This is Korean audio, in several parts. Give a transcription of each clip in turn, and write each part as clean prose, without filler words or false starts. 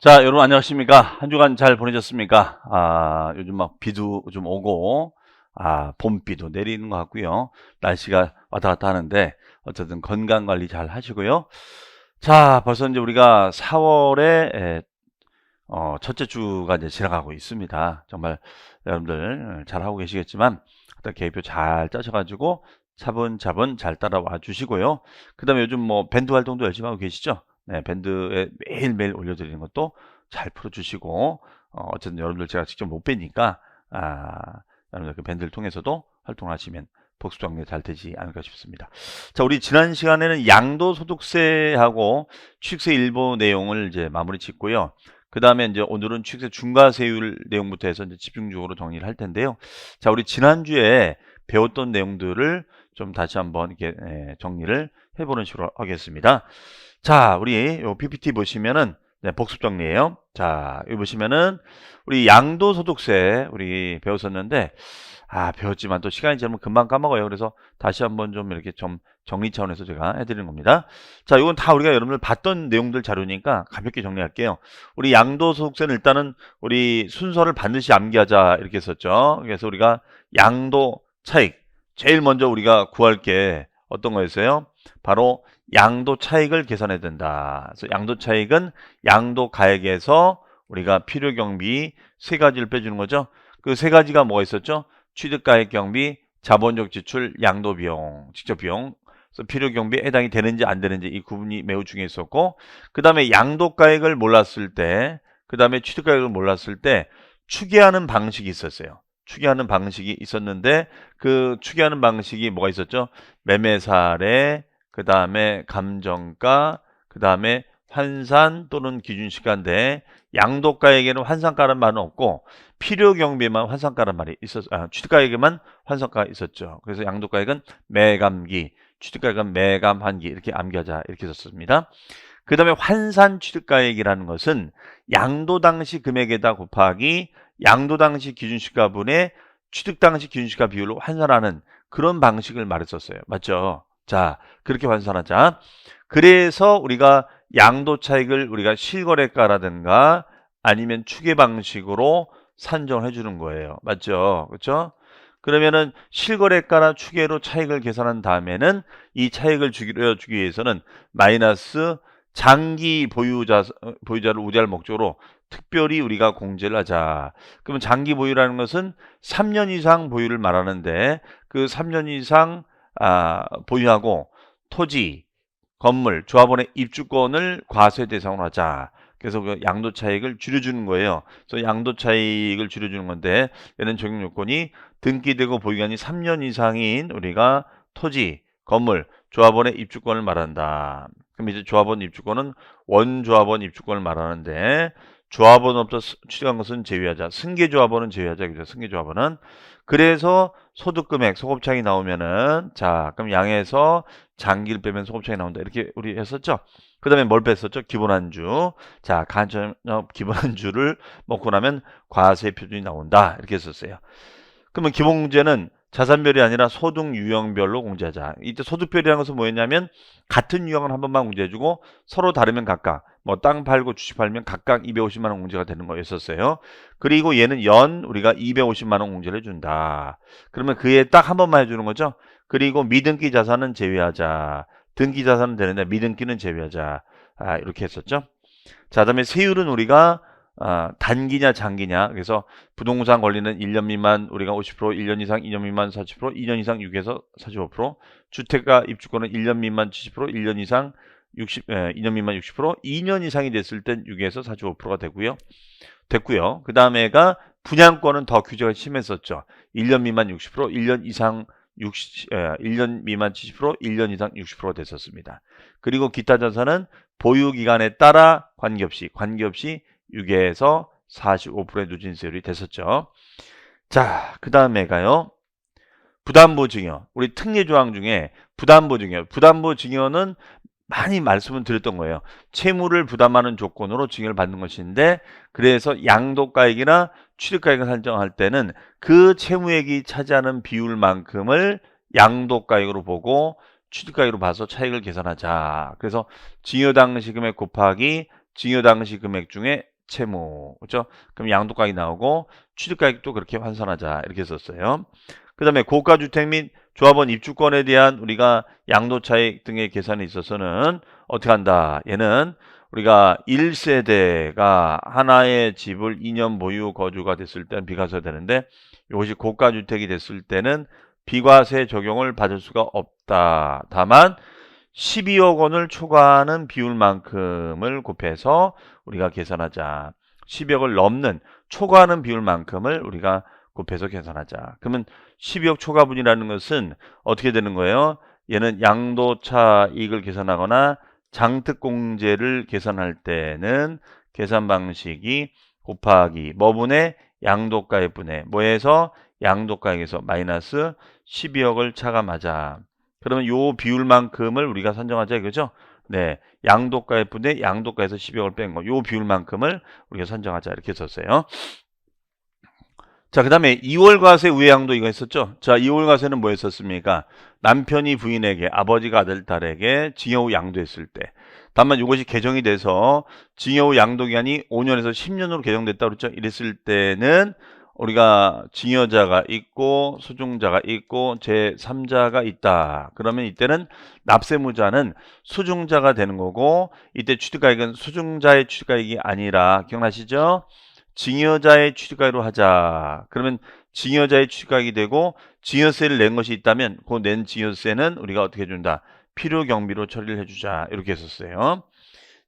자, 여러분 안녕하십니까? 한 주간 잘 보내셨습니까? 요즘 막 비도 좀 오고, 봄비도 내리는 것 같고요. 날씨가 왔다 갔다 하는데, 어쨌든 건강 관리 잘 하시고요. 자, 벌써 이제 우리가 4월에 첫째 주가 이제 지나가고 있습니다. 정말 여러분들 잘 하고 계시겠지만, 일단 계획표 잘 짜셔가지고 차분차분 잘 따라와 주시고요. 그 다음에 요즘 뭐 밴드 활동도 열심히 하고 계시죠? 네, 밴드에 매일매일 올려드리는 것도 잘 풀어주시고, 어쨌든 여러분들 제가 직접 못 뵈니까, 여러분들 그 밴드를 통해서도 활동하시면 복수 정리 잘 되지 않을까 싶습니다. 자, 우리 지난 시간에는 양도소득세하고 취득세 일부 내용을 이제 마무리 짓고요. 그 다음에 이제 오늘은 취득세 중과세율 내용부터 해서 이제 집중적으로 정리를 할 텐데요. 자, 우리 지난주에 배웠던 내용들을 좀 다시 한번 이렇게 정리를 해보는 식으로 하겠습니다. 자, 우리 요 PPT 보시면은 복습 정리예요. 자, 여기 보시면은 우리 양도소득세 우리 배웠었는데 배웠지만 또 시간이 지나면 금방 까먹어요. 그래서 다시 한번 좀 이렇게 좀 정리 차원에서 제가 해드리는 겁니다. 자, 이건 다 우리가 여러분들 봤던 내용들 자료니까 가볍게 정리할게요. 우리 양도소득세는 일단은 우리 순서를 반드시 암기하자 이렇게 했었죠. 그래서 우리가 양도 차익 제일 먼저 우리가 구할 게 어떤 거였어요? 바로 양도 차익을 계산해야 된다. 그래서 양도 차익은 양도 가액에서 우리가 필요 경비 세 가지를 빼주는 거죠. 그 세 가지가 뭐가 있었죠? 취득가액 경비, 자본적 지출, 양도 비용, 직접 비용. 그래서 필요 경비에 해당이 되는지 안 되는지 이 구분이 매우 중요했었고, 그 다음에 양도가액을 몰랐을 때, 그 다음에 취득가액을 몰랐을 때 추계하는 방식이 있었어요. 추계하는 방식이 있었는데 그 추계하는 방식이 뭐가 있었죠? 매매사례, 그 다음에 감정가, 그 다음에 환산 또는 기준시가인데 양도가에게는 환산가란 말은 없고 필요경비에만 환산가란 말이 취득가에게만 환산가가 있었죠. 그래서 양도가액은 매감기, 취득가액은 매감환기 이렇게 암기하자 이렇게 썼습니다. 그 다음에 환산 취득가액이라는 것은 양도 당시 금액에다 곱하기 양도 당시 기준시가분의 취득 당시 기준시가 비율로 환산하는 그런 방식을 말했었어요. 맞죠? 자, 그렇게 환산하자. 그래서 우리가 양도 차익을 우리가 실거래가라든가 아니면 추계 방식으로 산정을 해주는 거예요. 맞죠? 그렇죠? 그러면은 실거래가나 추계로 차익을 계산한 다음에는 이 차익을 주기 위해서는 마이너스 장기 보유자를 우대할 목적으로 특별히 우리가 공제를 하자. 그러면 장기 보유라는 것은 3년 이상 보유를 말하는데 그 3년 이상 보유하고 토지, 건물, 조합원의 입주권을 과세 대상으로 하자. 그래서 그 양도 차익을 줄여주는 거예요. 그래서 양도 차익을 줄여주는 건데 얘는 적용 요건이 등기되고 보유기간이 3년 이상인 우리가 토지, 건물, 조합원의 입주권을 말한다. 그럼 이제 조합원 입주권은 원조합원 입주권을 말하는데 조합원으로부터 취득한 것은 제외하자. 승계조합원은 제외하자. 그죠? 승계조합원은. 그래서 소득금액, 소급차익이 나오면은 자, 그럼 양에서 장기를 빼면 소급차익이 나온다. 이렇게 우리 했었죠. 그 다음에 뭘 뺐었죠? 기본안주. 자, 간접 기본안주를 먹고 나면 과세 표준이 나온다. 이렇게 했었어요. 그러면 기본공제는 자산별이 아니라 소득 유형별로 공제하자. 이때 소득별이라는 것은 뭐였냐면 같은 유형을 한 번만 공제해주고 서로 다르면 각각 뭐 땅 팔고 주식 팔면 각각 250만 원 공제가 되는 거였었어요. 그리고 얘는 연 우리가 250만 원 공제를 해준다. 그러면 그에 딱 한 번만 해주는 거죠. 그리고 미등기 자산은 제외하자. 등기 자산은 되는데 미등기는 제외하자. 이렇게 했었죠. 자, 그다음에 세율은 우리가 단기냐 장기냐. 그래서 부동산 권리는 1년 미만 우리가 50%, 1년 이상 2년 미만 40%, 2년 이상 6에서 45%, 주택가 입주권은 1년 미만 70%, 1년 이상 2년 미만 60%, 2년 이상이 됐을 땐 6에서 45%가 됐고요. 그 다음에가 분양권은 더 규제가 심했었죠. 1년 미만 60%, 1년 이상 1년 미만 70%, 1년 이상 60%가 됐었습니다. 그리고 기타 자산은 보유 기간에 따라 관계없이 6에서 45%의 누진세율이 됐었죠. 자, 그 다음에가요. 부담보 증여. 우리 특례 조항 중에 부담보 증여. 부담보 증여는 많이 말씀을 드렸던 거예요. 채무를 부담하는 조건으로 증여를 받는 것인데 그래서 양도가액이나 취득가액을 산정할 때는 그 채무액이 차지하는 비율만큼을 양도가액으로 보고 취득가액으로 봐서 차익을 계산하자. 그래서 증여 당시 금액 곱하기 증여 당시 금액 중에 채무. 그렇죠? 그럼 양도가액이 나오고 취득가액도 그렇게 환산하자. 이렇게 썼어요. 그 다음에 고가주택 및 조합원 입주권에 대한 우리가 양도차익 등의 계산에 있어서는 어떻게 한다? 얘는 우리가 1세대가 하나의 집을 2년 보유 거주가 됐을 때는 비과세가 되는데 이것이 고가주택이 됐을 때는 비과세 적용을 받을 수가 없다. 다만 12억 원을 초과하는 비율만큼을 곱해서 우리가 계산하자. 12억을 넘는 초과하는 비율만큼을 우리가 곱해서 계산하자. 그러면 12억 초과분이라는 것은 어떻게 되는 거예요? 얘는 양도차익을 계산하거나 장특공제를 계산할 때는 계산 방식이 곱하기 뭐분의 양도가액분의 뭐에서 양도가액에서 마이너스 12억을 차감하자. 그러면 요 비율만큼을 우리가 산정하자 이거죠? 네, 양도가액분의 양도가에서 12억을 뺀 거, 요 비율만큼을 우리가 산정하자 이렇게 썼어요. 자, 그 다음에 2월 과세 우회양도 이거 했었죠? 자, 2월 과세는 뭐 했었습니까? 남편이 부인에게, 아버지가 아들, 딸에게 징여 후 양도했을 때. 다만 이것이 개정이 돼서 징여 후 양도 기간이 5년에서 10년으로 개정됐다 그랬죠? 이랬을 때는 우리가 징여자가 있고 수중자가 있고 제3자가 있다. 그러면 이때는 납세무자는 수중자가 되는 거고 이때 취득가액은 수중자의 취득가액이 아니라 기억나시죠? 징여자의 취득가액으로 하자. 그러면 징여자의 취득가액이 되고 징여세를 낸 것이 있다면 그 낸 징여세는 우리가 어떻게 해준다? 필요경비로 처리를 해주자. 이렇게 했었어요.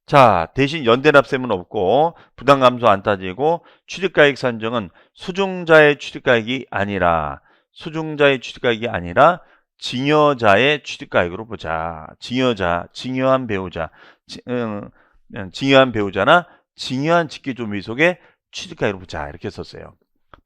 자, 대신 연대납세는 없고 부담감소 안 따지고 취득가액 산정은 수중자의 취득가액이 아니라 징여자의 취득가액으로 보자. 징여한 배우자, 징여한 배우자나 징여한 직계조미 속의 취득가액으로 보자. 이렇게 썼어요.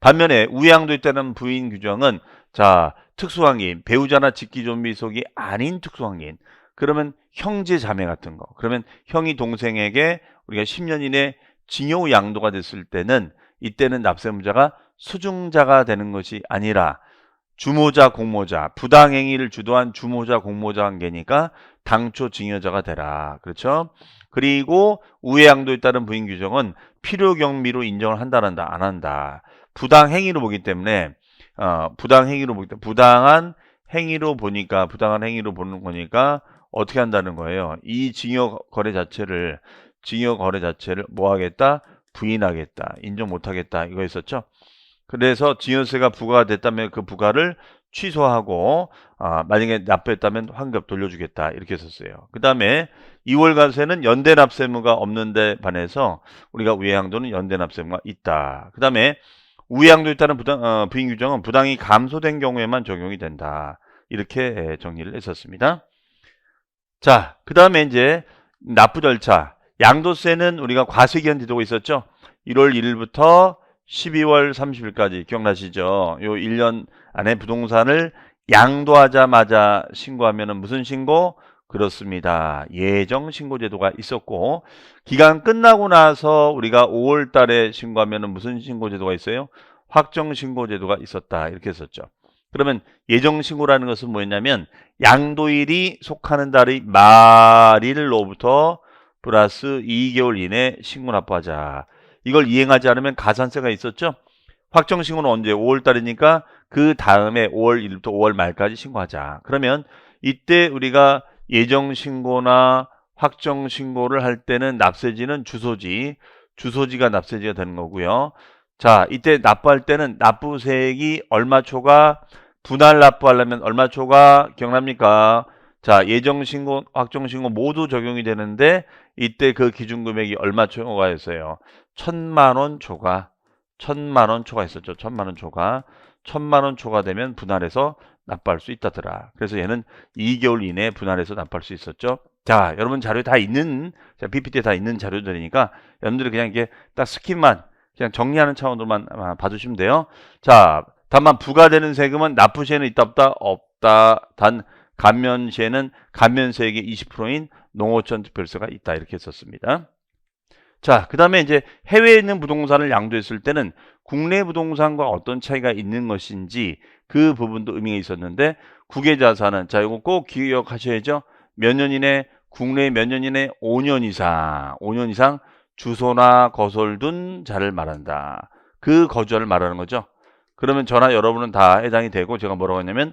반면에 우양도에 따른 부인 규정은 자, 특수환기인, 배우자나 직계조미 속이 아닌 특수환기인. 그러면 형제 자매 같은 거. 그러면 형이 동생에게 우리가 10년 이내 징여 후 양도가 됐을 때는 이때는 납세무자가 수중자가 되는 것이 아니라 주모자, 공모자, 부당행위를 주도한 주모자, 공모자 관계니까 당초 징여자가 되라. 그렇죠? 그리고 우회양도에 따른 부인 규정은 필요경비로 인정을 한다는다, 안 한다. 부당행위로 보기 때문에 부당한 행위로 보는 거니까 어떻게 한다는 거예요? 이 징여 거래 자체를 뭐 하겠다? 부인하겠다. 인정 못 하겠다. 이거 있었죠? 그래서 징여세가 부과가 됐다면 그 부과를 취소하고 만약에 납부했다면 환급 돌려주겠다. 이렇게 했었어요. 그 다음에 2월 과세는 연대납세무가 없는데 반해서 우리가 우회양도는 연대납세무가 있다. 그 다음에 우회양도에 따른 부인 규정은 부당이 감소된 경우에만 적용이 된다. 이렇게 정리를 했었습니다. 자, 그 다음에 이제 납부 절차. 양도세는 우리가 과세기한 제도가 있었죠. 1월 1일부터 12월 30일까지 기억나시죠? 요 1년 안에 부동산을 양도하자마자 신고하면은 무슨 신고? 그렇습니다. 예정 신고 제도가 있었고 기간 끝나고 나서 우리가 5월 달에 신고하면은 무슨 신고 제도가 있어요? 확정 신고 제도가 있었다. 이렇게 했었죠. 그러면 예정 신고라는 것은 뭐였냐면 양도일이 속하는 달의 말일로부터 플러스 2개월 이내 신고 납부하자. 이걸 이행하지 않으면 가산세가 있었죠. 확정 신고는 언제? 5월 달이니까 그 다음에 5월 1일부터 5월 말까지 신고하자. 그러면 이때 우리가 예정 신고나 확정 신고를 할 때는 납세지는 주소지가 납세지가 되는 거고요. 자, 이때 납부할 때는 납부세액이 얼마 초과, 분할 납부하려면 얼마 초과 기억납니까? 자, 예정 신고, 확정 신고 모두 적용이 되는데 이때 그 기준 금액이 얼마 초과였어요? 1,000만 원 초과. 1,000만 원 초과했었죠. 1,000만 원 초과. 1,000만 원 초과되면 분할해서 납부할 수 있다더라. 그래서 얘는 2개월 이내에 분할해서 납부할 수 있었죠. 자, 여러분 자료 다 있는, PPT에 다 있는 자료들이니까 여러분들이 그냥 이게 딱 스킵만 그냥 정리하는 차원으로만 봐주시면 돼요. 자, 다만 부과되는 세금은 납부시에는 있다 없다? 없다. 단 감면시에는 감면세액의 20%인 농어촌 특별세가 있다. 이렇게 했었습니다. 자, 그 다음에 이제 해외에 있는 부동산을 양도했을 때는 국내 부동산과 어떤 차이가 있는 것인지 그 부분도 의미가 있었는데 국외자산은 자, 이거 꼭 기억하셔야죠. 몇 년 이내 국내 몇 년 이내 5년 이상 주소나 거소를 둔 자를 말한다. 그 거주자를 말하는 거죠. 그러면 저나 여러분은 다 해당이 되고, 제가 뭐라고 했냐면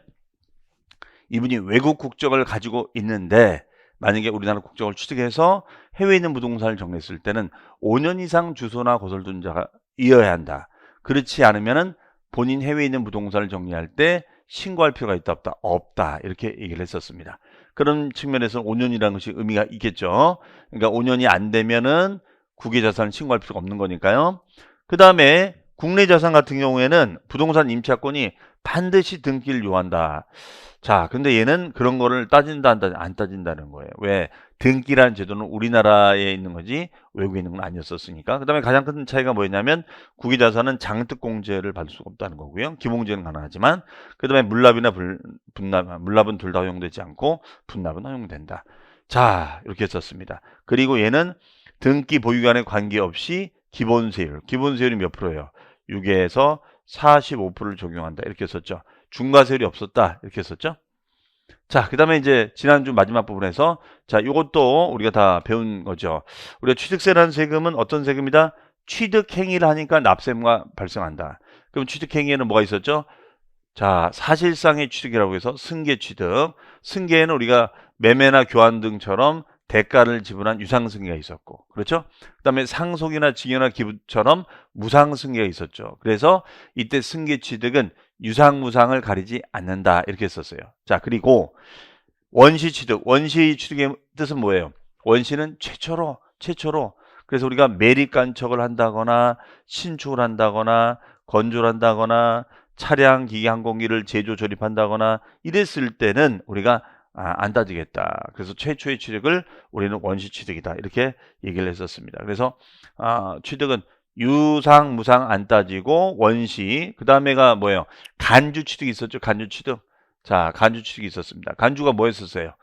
이분이 외국 국적을 가지고 있는데 만약에 우리나라 국적을 취득해서 해외에 있는 부동산을 정리했을 때는 5년 이상 주소나 거소를 둔 자가 이어야 한다. 그렇지 않으면은 본인 해외에 있는 부동산을 정리할 때 신고할 필요가 있다 없다? 없다. 이렇게 얘기를 했었습니다. 그런 측면에서는 5년이라는 것이 의미가 있겠죠. 그러니까 5년이 안 되면은 국외 자산을 신고할 필요가 없는 거니까요. 그 다음에 국내 자산 같은 경우에는 부동산 임차권이 반드시 등기를 요한다. 자, 근데 얘는 그런 거를 따진다, 안 따진다는 거예요. 왜? 등기라는 제도는 우리나라에 있는 거지 외국에 있는 건 아니었었으니까. 그 다음에 가장 큰 차이가 뭐였냐면 국유자산은 장특공제를 받을 수가 없다는 거고요. 기본공제는 가능하지만 그 다음에 물납이나 분납, 물납은 둘 다 허용되지 않고 분납은 허용된다. 자, 이렇게 했었습니다. 그리고 얘는 등기 보유기간에 관계없이 기본세율이 몇 프로예요? 6에서 45%를 적용한다. 이렇게 했었죠. 중과세율이 없었다. 이렇게 했었죠. 자, 그 다음에 이제 지난주 마지막 부분에서 자, 이것도 우리가 다 배운 거죠. 우리가 취득세라는 세금은 어떤 세금이다? 취득행위를 하니까 납세가 발생한다. 그럼 취득행위에는 뭐가 있었죠? 자, 사실상의 취득이라고 해서 승계취득. 승계에는 우리가 매매나 교환 등처럼 대가를 지불한 유상승계가 있었고, 그렇죠? 그 다음에 상속이나 증여나 기부처럼 무상승계가 있었죠. 그래서 이때 승계취득은 유상무상을 가리지 않는다. 이렇게 썼어요. 자, 그리고 원시취득. 원시취득의 뜻은 뭐예요? 원시는 최초로. 그래서 우리가 매립간척을 한다거나 신축을 한다거나 건조를 한다거나 차량, 기기, 항공기를 제조, 조립한다거나 이랬을 때는 우리가 안 따지겠다. 그래서 최초의 취득을 우리는 원시취득이다. 이렇게 얘기를 했었습니다. 그래서 취득은 유상, 무상 안 따지고 원시. 그 다음에가 뭐예요? 간주취득이 있었죠. 간주취득. 자, 간주취득이 있었습니다. 간주가 뭐였었어요?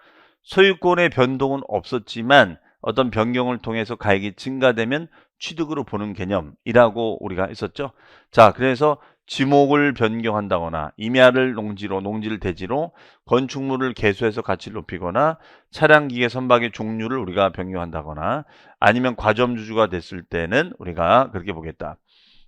소유권의 변동은 없었지만 어떤 변경을 통해서 가액이 증가되면 취득으로 보는 개념이라고 우리가 했었죠. 자, 그래서 지목을 변경한다거나 임야를 농지를 대지로 건축물을 개수해서 가치를 높이거나 차량 기계 선박의 종류를 우리가 변경한다거나 아니면 과점주주가 됐을 때는 우리가 그렇게 보겠다.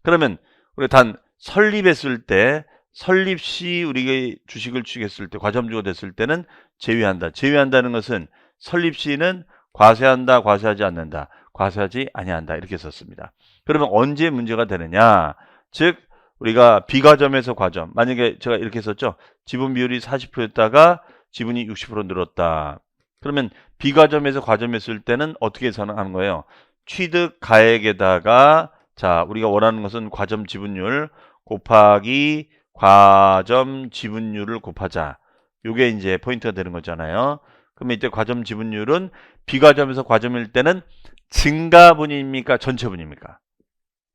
그러면 우리가 단 설립했을 때 설립 시 우리가 주식을 취득했을 때 과점주가 됐을 때는 제외한다. 제외한다는 것은 설립 시는 과세한다, 과세하지 않는다, 과세하지 아니한다 이렇게 썼습니다. 그러면 언제 문제가 되느냐? 즉 우리가 비과점에서 과점. 만약에 제가 이렇게 썼죠. 지분 비율이 40%였다가 지분이 60% 늘었다. 그러면 비과점에서 과점했을 때는 어떻게 하는 거예요? 취득 가액에다가 자, 우리가 원하는 것은 과점 지분율 곱하기 과점 지분율을 곱하자. 요게 이제 포인트가 되는 거잖아요. 그러면 이때 과점 지분율은 비과점에서 과점일 때는 증가분입니까? 전체분입니까?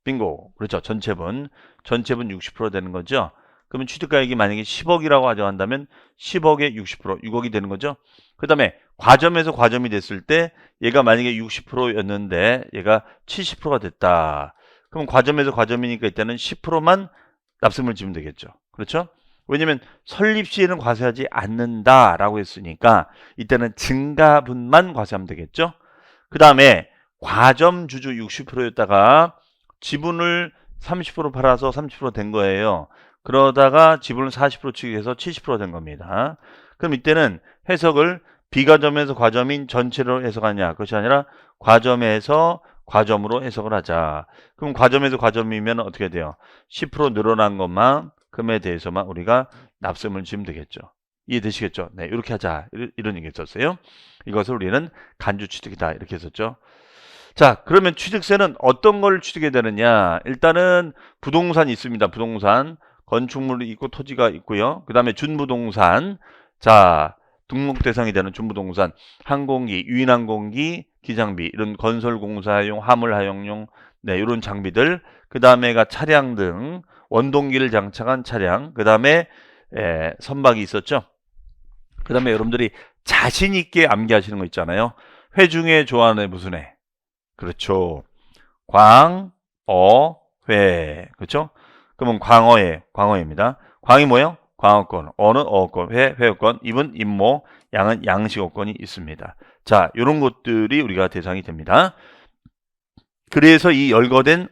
빙고. 그렇죠. 전체분 60% 되는 거죠. 그러면 취득가액이 만약에 10억이라고 가져간다면 10억에 60%, 6억이 되는 거죠. 그 다음에 과점에서 과점이 됐을 때 얘가 만약에 60%였는데 얘가 70%가 됐다. 그럼 과점에서 과점이니까 이때는 10%만 납세금을 지면 되겠죠. 그렇죠? 왜냐면 설립 시에는 과세하지 않는다라고 했으니까 이때는 증가분만 과세하면 되겠죠. 그 다음에 과점주주 60%였다가 지분을 30% 팔아서 30%된 거예요. 그러다가 지분을 40% 취득해서 70% 된 겁니다. 그럼 이때는 해석을 비과점에서 과점인 전체로 해석하냐? 그것이 아니라 과점에서 과점으로 해석을 하자. 그럼 과점에서 과점이면 어떻게 돼요? 10% 늘어난 것만큼에 대해서만 우리가 납세금을 지면 되겠죠. 이해되시겠죠? 네, 이렇게 하자. 이런 얘기 있었어요. 이것을 우리는 간주취득이다. 이렇게 했었죠. 자, 그러면 취득세는 어떤 걸 취득해야 되느냐? 일단은 부동산이 있습니다. 부동산. 건축물이 있고 토지가 있고요. 그 다음에 준부동산. 자, 등록 대상이 되는 준부동산. 항공기, 유인항공기, 기장비, 이런 건설공사용, 화물 하용용, 네, 이런 장비들. 그 다음에가 차량 등 원동기를 장착한 차량. 그 다음에 선박이 있었죠. 그 다음에 여러분들이 자신 있게 암기하시는 거 있잖아요. 회 중에 좋아하는 애 무슨 회? 그렇죠. 광어회. 그렇죠? 그러면 광어입니다. 광이 뭐예요? 광어권. 어는 어권. 회어권. 입은 입모. 양은 양식어권이 있습니다. 자, 이런 것들이 우리가 대상이 됩니다. 그래서 이 열거된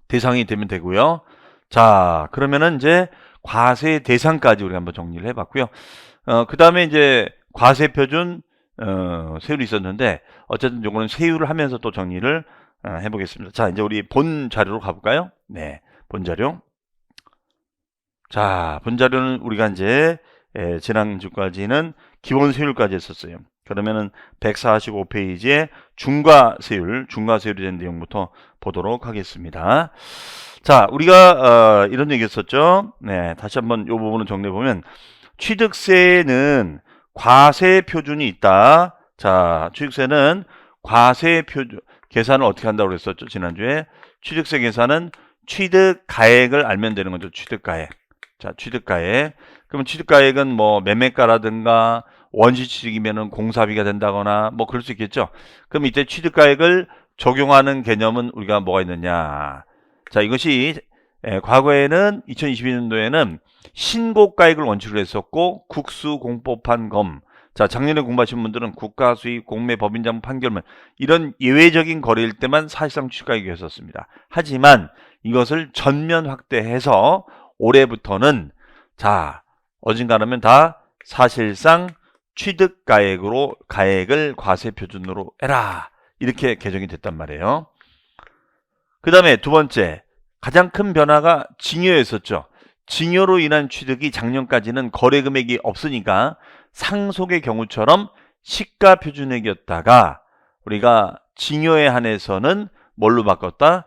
대상이 되면 되고요. 자, 그러면은 이제 과세 대상까지 우리가 한번 정리를 해봤고요. 그 다음에 이제 과세 표준 세율이 있었는데 어쨌든 요거는 세율을 하면서 또 정리를 해보겠습니다. 자, 이제 우리 본 자료로 가볼까요? 네, 본 자료. 자, 본 자료는 우리가 이제 지난주까지는 기본 세율까지 했었어요. 그러면은 145페이지에 중과세율이 된 내용부터 보도록 하겠습니다. 자, 우리가 이런 얘기 했었죠. 네, 다시 한번 이 부분을 정리해 보면 취득세는 과세 표준이 있다. 자, 취득세는 과세 표준 계산을 어떻게 한다고 그랬었죠? 지난주에 취득세 계산은 취득가액을 알면 되는 거죠. 취득가액. 자, 취득가액. 그러면 취득가액은 뭐 매매가라든가 원시취득이면은 공사비가 된다거나 뭐 그럴 수 있겠죠. 그럼 이때 취득가액을 적용하는 개념은 우리가 뭐가 있느냐. 자, 이것이 과거에는 2022년도에는 신고가액을 원칙으로 했었고 국수공법한 검. 자, 작년에 공부하신 분들은 국가수익, 공매, 법인장, 판결문 이런 예외적인 거래일 때만 사실상 취득가액이었었습니다. 하지만 이것을 전면 확대해서 올해부터는 자, 어딘가라면 다 사실상 취득가액으로 가액을 과세 표준으로 해라. 이렇게 개정이 됐단 말이에요. 그 다음에 두 번째, 가장 큰 변화가 징여였었죠. 징여로 인한 취득이 작년까지는 거래 금액이 없으니까 상속의 경우처럼 시가 표준액이었다가 우리가 징여에 한해서는 뭘로 바꿨다?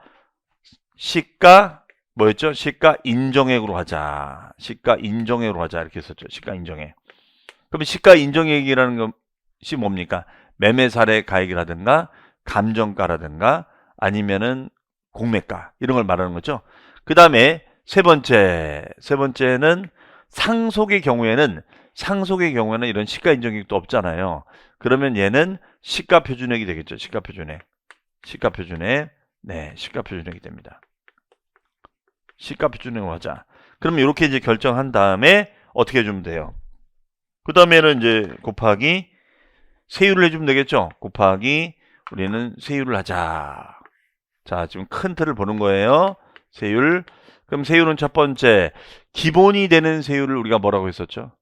시가 뭐였죠? 시가 인정액으로 하자. 시가 인정액으로 하자. 이렇게 했었죠. 시가 인정액. 그럼 시가 인정액이라는 것이 뭡니까? 매매 사례 가액이라든가 감정가라든가 아니면은 공매가 이런 걸 말하는 거죠. 그 다음에 세 번째는 상속의 경우에는 이런 시가 인정액도 없잖아요. 그러면 얘는 시가 표준액이 되겠죠. 시가 표준액. 네, 시가 표준액이 됩니다. 시가 표준액으로 하자. 그러면 이렇게 이제 결정한 다음에 어떻게 해주면 돼요? 그 다음에는 이제 곱하기 세율을 해주면 되겠죠. 곱하기 우리는 세율을 하자. 자, 지금 큰 틀을 보는 거예요. 세율. 그럼 세율은 첫 번째 기본이 되는 세율을 우리가 뭐라고 했었죠?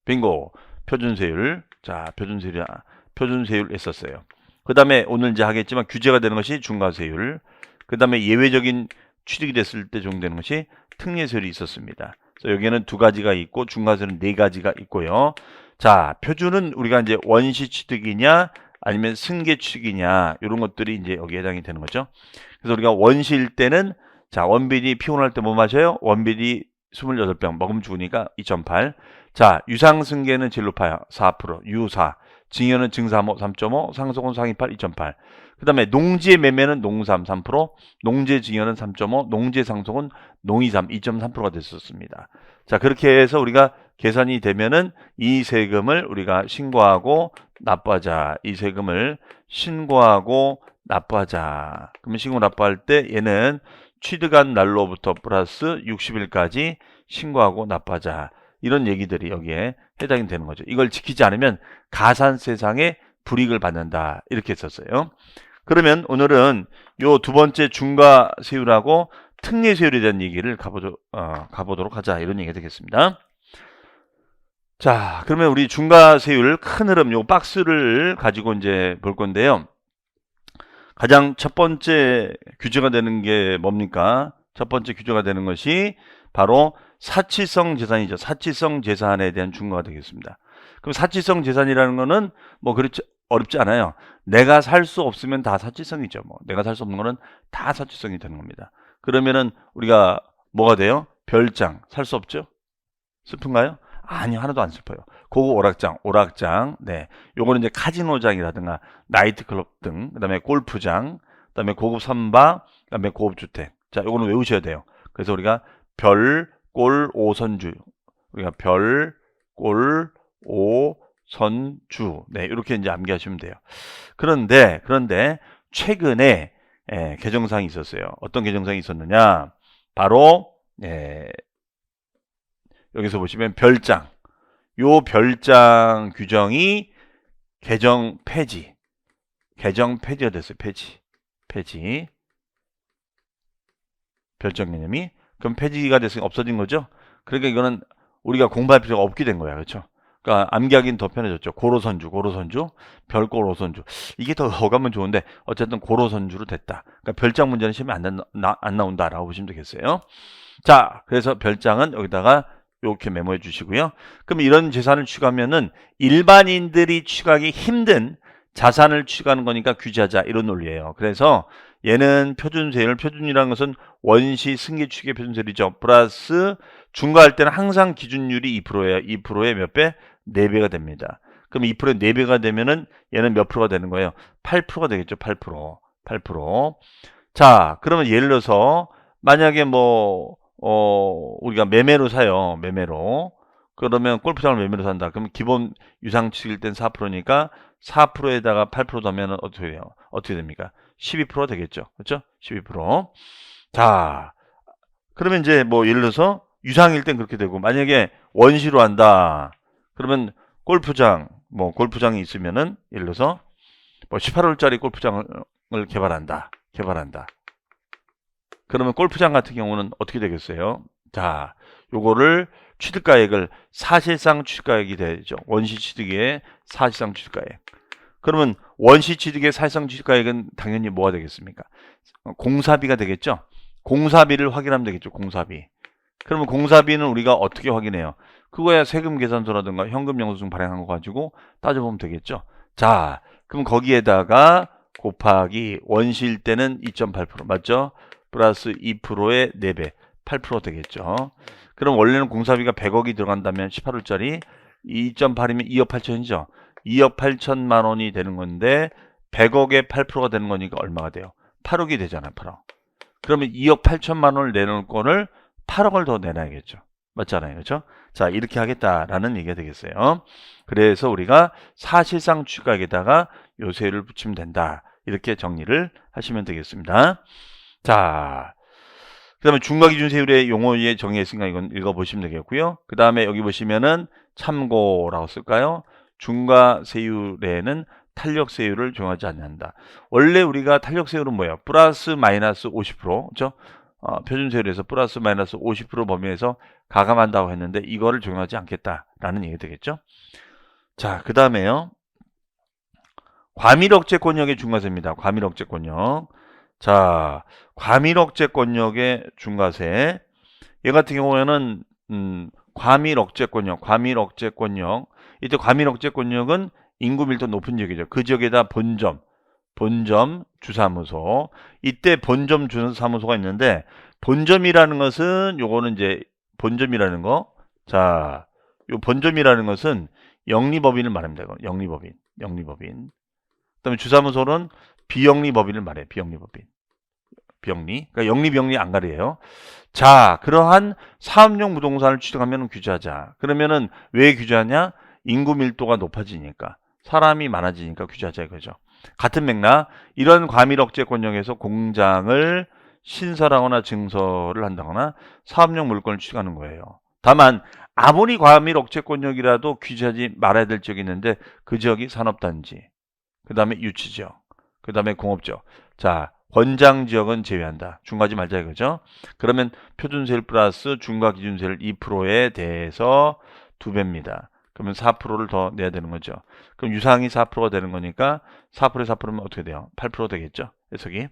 빙고. 표준세율. 자, 표준세율 했었어요. 그 다음에 오늘 이제 하겠지만 규제가 되는 것이 중과세율. 그 다음에 예외적인 취득이 됐을 때 적용되는 것이 특례세율이 있었습니다. 그래서 여기에는 두 가지가 있고 중과세율은 네 가지가 있고요. 자, 표준은 우리가 이제 원시 취득이냐 아니면 승계 취득이냐 이런 것들이 이제 여기에 해당이 되는 거죠. 그래서 우리가 원시일 때는 자, 원빈이 피곤할 때 뭐 마셔요? 원빈이 28병 먹으면 죽으니까 2.8. 자, 유상승계는 제일 높아요. 4%, 유4. 징여는 증3호 3.5, 상속은 상위8 2.8. 그 다음에 농지의 매매는 농3 3%, 농지의 증여는 3.5, 농지의 상속은 농23 2.3%가 됐었습니다. 자, 그렇게 해서 우리가 계산이 되면은 이 세금을 우리가 신고하고 납부하자. 이 세금을 신고하고 납부하자. 그러면 신고 납부할 때 얘는 취득한 날로부터 플러스 60일까지 신고하고 납부하자. 이런 얘기들이 여기에 해당이 되는 거죠. 이걸 지키지 않으면 가산세상에 불이익을 받는다. 이렇게 했었어요. 그러면 오늘은 요 두 번째 중과세율하고 특례세율에 대한 얘기를 가보도록 하자. 이런 얘기가 되겠습니다. 자, 그러면 우리 중과세율 큰 흐름 요 박스를 가지고 이제 볼 건데요. 가장 첫 번째 규제가 되는 게 뭡니까? 첫 번째 규제가 되는 것이 바로 사치성 재산이죠. 사치성 재산에 대한 중과가 되겠습니다. 그럼 사치성 재산이라는 거는 뭐 그렇지 어렵지 않아요. 내가 살 수 없으면 다 사치성이죠. 뭐 내가 살 수 없는 거는 다 사치성이 되는 겁니다. 그러면은 우리가 뭐가 돼요? 별장 살 수 없죠? 슬픈가요? 아니요, 하나도 안 슬퍼요. 고급 오락장, 네, 요거는 이제 카지노장이라든가 나이트클럽 등, 그다음에 골프장, 그다음에 고급 삼바, 그다음에 고급 주택. 자, 요거는 외우셔야 돼요. 그래서 우리가 별, 골, 오선주, 우리가 별, 골, 오, 선주, 네, 이렇게 이제 암기하시면 돼요. 그런데 최근에 개정사항이 있었어요. 어떤 개정사항이 있었느냐? 바로 여기서 보시면 별장, 요 별장 규정이 개정 폐지가 됐어요. 폐지. 폐지. 별점 개념이. 그럼 폐지가 됐으니까 없어진 거죠. 그러니까 이거는 우리가 공부할 필요가 없게 된 거야. 그렇죠? 그러니까 암기하기는 더 편해졌죠. 고로선주, 별고로선주. 이게 더 어감은 좋은데 어쨌든 고로선주로 됐다. 그러니까 별장 문제는 시험에 안 나온다라고 보시면 되겠어요. 자, 그래서 별장은 여기다가 이렇게 메모해 주시고요. 그럼 이런 재산을 취급하면은 일반인들이 취급하기 힘든 자산을 취급하는 거니까 규제하자, 이런 논리예요. 그래서 얘는 표준세율, 표준이라는 것은 원시 승계 취계 표준세율이죠. 플러스 중과할 때는 항상 기준율이 2%예요. 2%의 몇 배? 4배가 됩니다. 그럼 2%의 4배가 되면은 얘는 몇 프로가 되는 거예요? 8%가 되겠죠. 8%. 8%. 자, 그러면 예를 들어서 만약에 우리가 매매로 사요. 매매로. 그러면 골프장을 매매로 산다. 그러면 기본 유상취득일 땐 4%니까 4%에다가 8% 더하면 어떻게 돼요? 어떻게 됩니까? 12% 되겠죠. 그렇죠? 12%. 자, 그러면 이제 예를 들어서 유상일 땐 그렇게 되고, 만약에 원시로 한다. 그러면 골프장이 있으면은 예를 들어서 18홀짜리 골프장을 개발한다. 그러면 골프장 같은 경우는 어떻게 되겠어요? 자, 요거를 취득가액을 사실상 취득가액이 되죠. 원시 취득의 사실상 취득가액. 그러면 원시 취득의 사실상 취득가액은 당연히 뭐가 되겠습니까? 공사비가 되겠죠. 공사비를 확인하면 되겠죠. 공사비. 그러면 공사비는 우리가 어떻게 확인해요? 그거야 세금 계산서라든가 현금 영수증 발행한 거 가지고 따져보면 되겠죠. 자, 그럼 거기에다가 곱하기 원시일 때는 2.8% 맞죠? 플러스 2%의 4배 8% 되겠죠. 그럼 원래는 공사비가 100억이 들어간다면 18월짜리 2.8이면 2억 8천이죠. 2억 8천만 원이 되는 건데 100억에 8%가 되는 거니까 얼마가 돼요? 8억이 되잖아요. 8억. 그러면 2억 8천만 원을 내놓을 거를 8억을 더 내놔야겠죠. 맞잖아요. 그렇죠? 자, 이렇게 하겠다라는 얘기가 되겠어요. 그래서 우리가 사실상 취득가액에다가 요세를 붙이면 된다. 이렇게 정리를 하시면 되겠습니다. 자, 그 다음에 중과기준세율의 용어에 정의했으니까 이건 읽어보시면 되겠고요. 그 다음에 여기 보시면은 참고라고 쓸까요? 중과세율에는 탄력세율을 적용하지 않는다. 원래 우리가 탄력세율은 뭐예요? 플러스 마이너스 50%, 그렇죠? 표준세율에서 플러스 마이너스 50% 범위에서 가감한다고 했는데 이거를 적용하지 않겠다라는 얘기 되겠죠? 자, 그 다음에요. 과밀억제권역의 중과세입니다. 과밀억제권역. 자, 과밀억제권역의 중과세. 얘 같은 경우에는 과밀억제권역. 이때 과밀억제권역은 인구 밀도 높은 지역이죠. 그 지역에다 본점 주사무소. 이때 본점 주사무소가 있는데 본점이라는 것은 요거는 이제 본점이라는 거. 자, 요 본점이라는 것은 영리법인을 말합니다. 영리법인. 그다음에 주사무소는 비영리법인을 말해요. 비영리. 그러니까 영리, 비영리 안 가려요. 자, 그러한 사업용 부동산을 취득하면 규제하자. 그러면은 왜 규제하냐? 인구 밀도가 높아지니까. 사람이 많아지니까 규제하자 이거죠. 같은 맥락, 이런 과밀억제권역에서 공장을 신설하거나 증설을 한다거나 사업용 물건을 취득하는 거예요. 다만 아무리 과밀억제권역이라도 규제하지 말아야 될 지역이 있는데 그 지역이 산업단지, 그 다음에 유치지역, 그 다음에 공업지역. 자, 권장지역은 제외한다. 중과하지 말자 이거죠. 그러면 표준세율 플러스 중과기준세율 2%에 대해서 2배입니다. 그러면 4%를 더 내야 되는 거죠. 그럼 유상이 4%가 되는 거니까 4%에 4%면 어떻게 돼요? 8% 되겠죠. 해석이.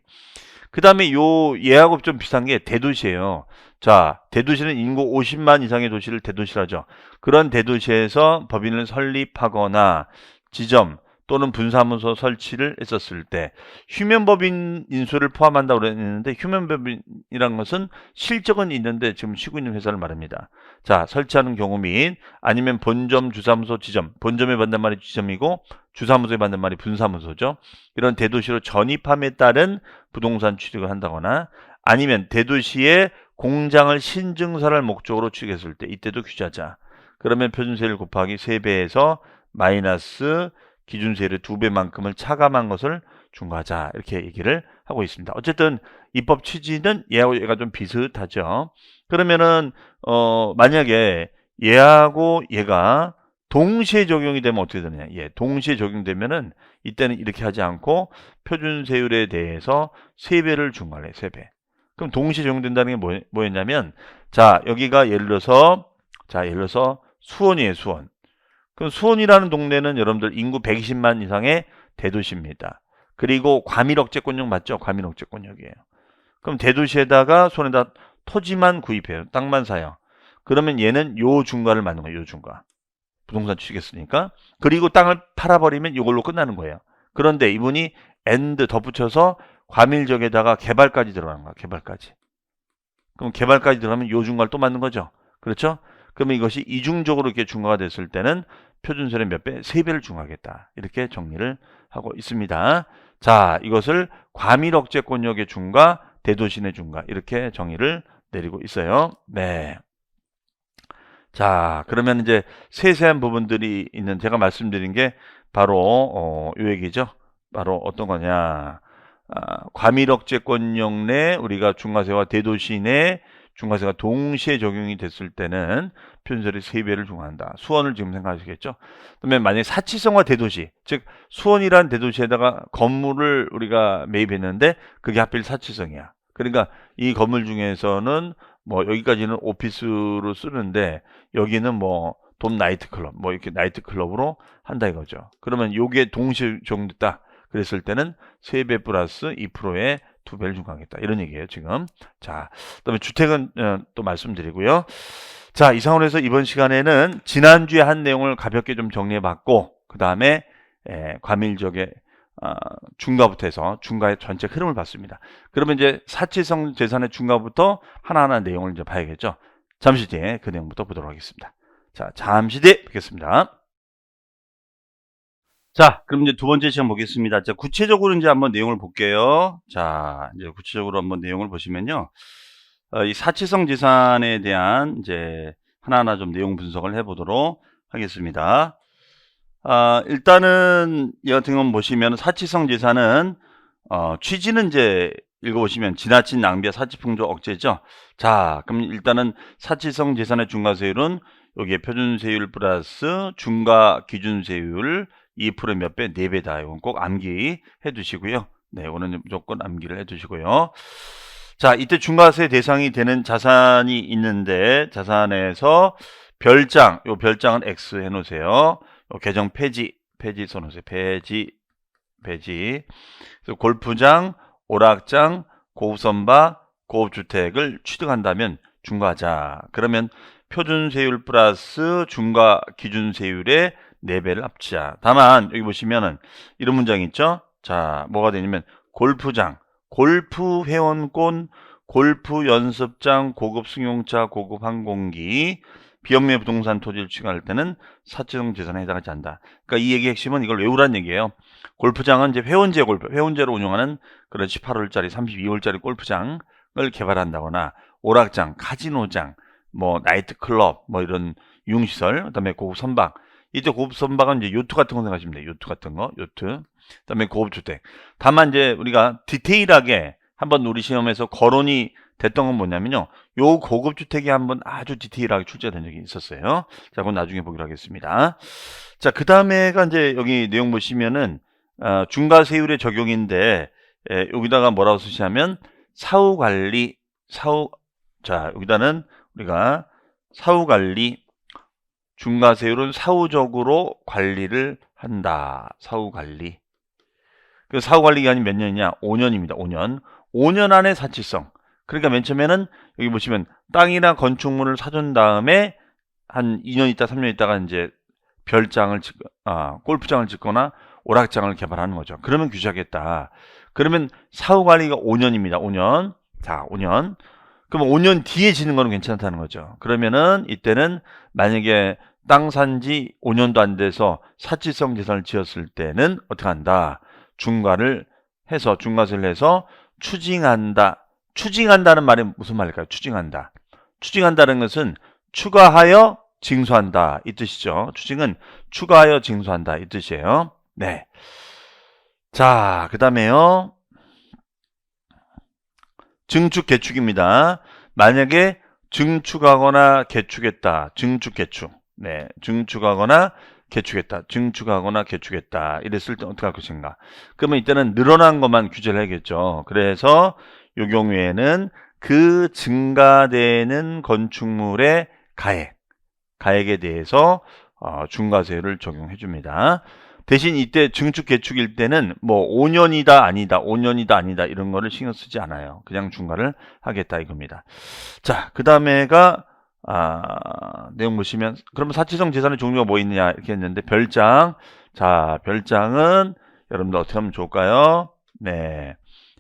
그 다음에 얘하고 좀 비슷한 게 대도시예요. 자, 대도시는 인구 50만 이상의 도시를 대도시라죠. 그런 대도시에서 법인을 설립하거나 지점 또는 분사무소 설치를 했었을 때 휴면법인 인수를 포함한다고 그랬는데 휴면법인이라는 것은 실적은 있는데 지금 쉬고 있는 회사를 말합니다. 자, 설치하는 경우 및 아니면 본점, 주사무소, 지점. 본점에 받는 말이 지점이고 주사무소에 받는 말이 분사무소죠. 이런 대도시로 전입함에 따른 부동산 취득을 한다거나 아니면 대도시에 공장을 신증설할 목적으로 취득했을 때 이때도 규제하자. 그러면 표준세율 곱하기 3배에서 마이너스 기준세율의 2배만큼을 차감한 것을 중과하자. 이렇게 얘기를 하고 있습니다. 어쨌든 입법 취지는 얘하고 얘가 좀 비슷하죠. 그러면은 만약에 얘하고 얘가 동시에 적용이 되면 어떻게 되느냐? 예, 동시에 적용되면은 이때는 이렇게 하지 않고 표준세율에 대해서 3배를 중과해. 3배. 그럼 동시에 적용된다는 게 뭐였냐면, 자, 여기가 예를 들어서 수원이에요, 수원. 그럼 수원이라는 동네는 여러분들 인구 120만 이상의 대도시입니다. 그리고 과밀억제권역 맞죠? 과밀억제권역이에요. 그럼 대도시에다가 수원에다 토지만 구입해요. 땅만 사요. 그러면 얘는 요 중과를 맞는 거예요. 요 중과. 부동산 취득했으니까. 그리고 땅을 팔아버리면 이걸로 끝나는 거예요. 그런데 이분이 and 덧붙여서 과밀적에다가 개발까지 들어가는 거야. 개발까지. 그럼 개발까지 들어가면 요 중과를 또 맞는 거죠. 그렇죠? 그러면 이것이 이중적으로 이렇게 중과가 됐을 때는 표준세율의 몇 배? 3배를 중과하겠다. 이렇게 정리를 하고 있습니다. 자, 이것을 과밀억제권역의 중과, 대도시내 중과 이렇게 정의를 내리고 있어요. 네. 자, 그러면 이제 세세한 부분들이 있는 제가 말씀드린 게 바로 요 얘기죠. 바로 어떤 거냐. 과밀억제권역 내 우리가 중과세와 대도시 내 중과세가 동시에 적용이 됐을 때는 표준세율이 3배를 중과한다. 수원을 지금 생각하시겠죠? 그러면 만약에 사치성과 대도시, 즉 수원이란 대도시에다가 건물을 우리가 매입했는데 그게 하필 사치성이야. 그러니까 이 건물 중에서는 뭐 여기까지는 오피스로 쓰는데 여기는 뭐 돔 나이트클럽 뭐 이렇게 나이트클럽으로 한다 이거죠. 그러면 요게 동시에 적용됐다. 그랬을 때는 3배 플러스 2%의 2배를 중과하겠다. 이런 얘기예요, 지금. 자, 그다음에 주택은 또 말씀드리고요. 자, 이상으로 해서 이번 시간에는 지난주에 한 내용을 가볍게 좀 정리해 봤고, 그 다음에 과밀적의 중과부터 해서 중과의 전체 흐름을 봤습니다. 그러면 이제 사치성 재산의 중과부터 하나하나 내용을 이제 봐야겠죠. 잠시 뒤에 그 내용부터 보도록 하겠습니다. 자, 잠시 뒤에 뵙겠습니다. 자, 그럼 이제 두 번째 시간 보겠습니다. 자, 구체적으로 이제 한번 내용을 볼게요. 자, 이제 구체적으로 한번 내용을 보시면요. 이 사치성 재산에 대한 이제 하나하나 좀 내용 분석을 해보도록 하겠습니다. 일단은 이 같은 경우 보시면 사치성 재산은 취지는 이제 읽어보시면 지나친 낭비와 사치풍조 억제죠. 자, 그럼 일단은 사치성 재산의 중과세율은 여기에 표준세율 플러스 중과 기준세율 2% 몇 배? 4배다. 이건 꼭 암기해 두시고요. 네, 이거는 무조건 암기를 해 두시고요. 자, 이때 중과세 대상이 되는 자산이 있는데 자산에서 별장, 요 별장은 X 해 놓으세요. 요 계정 폐지 써 놓으세요. 폐지. 그래서 골프장, 오락장, 고급선박, 고급주택을 취득한다면 중과하자. 그러면 표준세율 플러스 중과 기준세율의 4배를 합치자. 다만 여기 보시면은 이런 문장이 있죠. 자, 뭐가 되냐면 골프장, 골프 회원권, 골프 연습장, 고급 승용차, 고급 항공기, 비업무 부동산 토지를 취득할 때는 사치성 재산에 해당하지 않는다. 그러니까 이 얘기의 핵심은 이걸 외우라는 얘기예요. 골프장은 이제 회원제로 운영하는 그런 18홀짜리, 32홀짜리 골프장을 개발한다거나 오락장, 카지노장, 뭐 나이트클럽, 뭐 이런 유흥시설, 그다음에 고급 선박. 이제 고급 선박은 이제 요트 같은 거 생각하시면 돼요. 요트 같은 거, 요트. 그다음에 고급 주택. 다만 이제 우리가 디테일하게 한번 우리 시험에서 거론이 됐던 건 뭐냐면요. 요 고급 주택이 한번 아주 디테일하게 출제가 된 적이 있었어요. 자, 그건 나중에 보기로 하겠습니다. 자, 그 다음에가 이제 여기 내용 보시면은 중과세율의 적용인데 여기다가 뭐라고 쓰시냐면 사후관리 자, 여기다는 우리가 사후관리 중과세율은 사후적으로 관리를 한다. 사후관리. 그 사후관리 기간이 몇 년이냐? 5년입니다. 5년. 5년 안에 사치성. 그러니까 맨 처음에는 여기 보시면 땅이나 건축물을 사준 다음에 한 2년 있다, 3년 있다가 이제 별장을 골프장을 짓거나 오락장을 개발하는 거죠. 그러면 규제하겠다. 그러면 사후관리가 5년입니다. 5년. 자, 5년. 그럼 5년 뒤에 짓는 거는 괜찮다는 거죠. 그러면은 이때는 만약에 땅 산지 5년도 안 돼서 사치성 재산을 지었을 때는 어떻게 한다? 중과세를 해서 추징한다. 추징한다는 말이 무슨 말일까요? 추징한다. 추징한다는 것은 추가하여 징수한다. 이 뜻이죠. 추징은 추가하여 징수한다. 이 뜻이에요. 네. 자, 그 다음에요. 증축, 개축입니다. 만약에 증축하거나 개축했다. 증축, 개축. 네, 증축하거나 개축했다. 증축하거나 개축했다. 이랬을 때 어떻게 할 것인가? 그러면 이때는 늘어난 것만 규제를 해야겠죠. 그래서 이 경우에는 그 증가되는 건축물의 가액에 대해서 중과세율을 적용해 줍니다. 대신 이때 증축 개축일 때는 뭐 5년이다 아니다 5년이다 아니다 이런 거를 신경 쓰지 않아요. 그냥 중과를 하겠다 이겁니다. 자, 그 다음에가 내용 보시면 그러면 사치성 재산의 종류가 뭐 있느냐 이렇게 했는데 별장. 자, 별장은 여러분들 어떻게 하면 좋을까요? 네,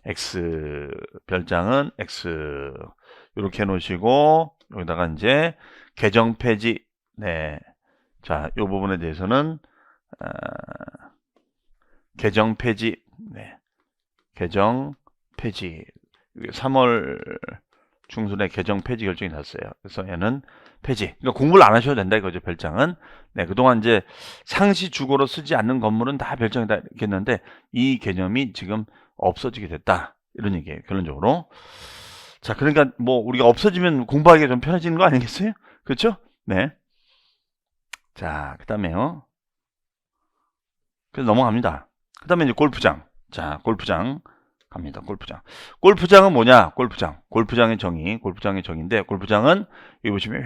X 별장은 X 이렇게 해놓으시고 여기다가 이제 계정 폐지. 네, 자, 이 부분에 대해서는 계정 폐지. 네, 계정 폐지. 3월 중순에 계정 폐지 결정이 났어요. 그래서 얘는 폐지. 그러니까 공부를 안 하셔도 된다 이거죠, 별장은. 네, 그동안 이제 상시 주거로 쓰지 않는 건물은 다 별장이다 이렇게 했는데 이 개념이 지금 없어지게 됐다. 이런 얘기예요, 결론적으로. 자, 그러니까 뭐 우리가 없어지면 공부하기가 좀 편해지는 거 아니겠어요? 그렇죠? 네. 자, 그다음에요. 그래서 넘어갑니다. 그다음에 이제 골프장. 자, 골프장 갑니다. 골프장. 골프장은 뭐냐? 골프장의 정의인데 골프장은 여기 보시면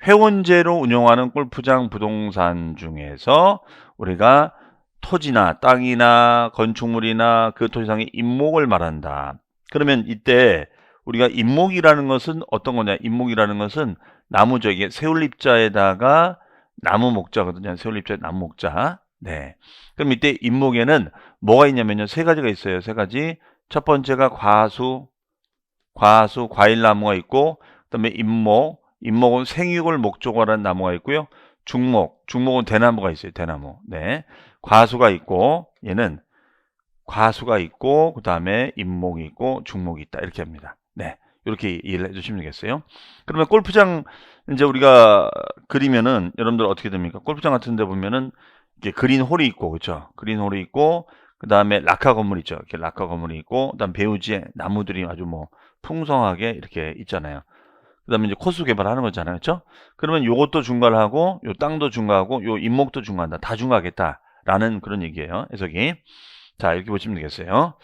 회원제로 운영하는 골프장 부동산 중에서 우리가 토지나 땅이나 건축물이나 그 토지상의 임목을 말한다. 그러면 이때 우리가 임목이라는 것은 어떤 거냐? 임목이라는 것은 나무죠. 이게 세울립자에다가 나무 목자거든요. 세울립자에 나무 목자. 네. 그럼 이때 임목에는 뭐가 있냐면요. 세 가지가 있어요. 세 가지. 첫 번째가 과일나무가 있고, 그 다음에 임목은 생육을 목적으로 하는 나무가 있고요. 중목은 대나무가 있어요. 대나무. 네. 과수가 있고, 얘는 과수가 있고, 그 다음에 임목이 있고, 중목이 있다. 이렇게 합니다. 네. 이렇게 이해를 해주시면 되겠어요. 그러면 골프장, 이제 우리가 그리면은 여러분들 어떻게 됩니까? 골프장 같은 데 보면은 이게 그린 홀이 있고, 그렇죠? 그린 홀이 있고, 그 다음에 락카 건물 있죠. 이렇게 락카 건물이 있고, 그 다음 배우지에 나무들이 아주 뭐 풍성하게 이렇게 있잖아요. 그 다음에 이제 코스 개발하는 거잖아요. 그렇죠? 그러면 요것도 중과를 하고, 요 땅도 중과하고, 요 임목도 중과한다. 다 중과하겠다라는 그런 얘기예요. 해석이. 자, 이렇게 보시면 되겠어요.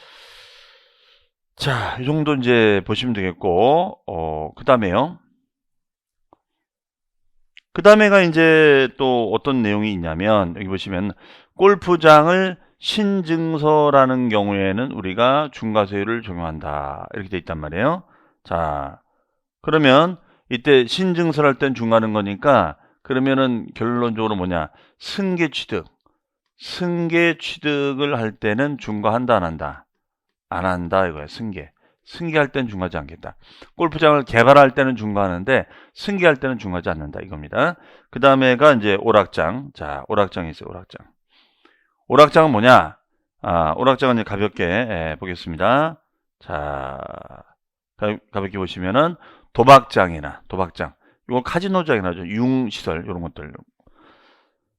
자, 이 정도 이제 보시면 되겠고, 그 다음에요. 그 다음에가 이제 또 어떤 내용이 있냐면, 여기 보시면 골프장을 신증서라는 경우에는 우리가 중과세율을 적용한다. 이렇게 돼 있단 말이에요. 자, 그러면 이때 신증서를 할 땐 중과하는 거니까, 그러면은 결론적으로 뭐냐? 승계 취득을 할 때는 중과한다, 안 한다? 안 한다 이거야. 승계할 때는 중과하지 않겠다. 골프장을 개발할 때는 중과하는데 승계할 때는 중과하지 않는다 이겁니다. 그 다음에가 이제 오락장. 자, 오락장이 있어요. 오락장은 뭐냐? 오락장은 이제 가볍게 보겠습니다. 자, 가볍게 보시면은 도박장. 이거 카지노장이나 융시설 이런 것들.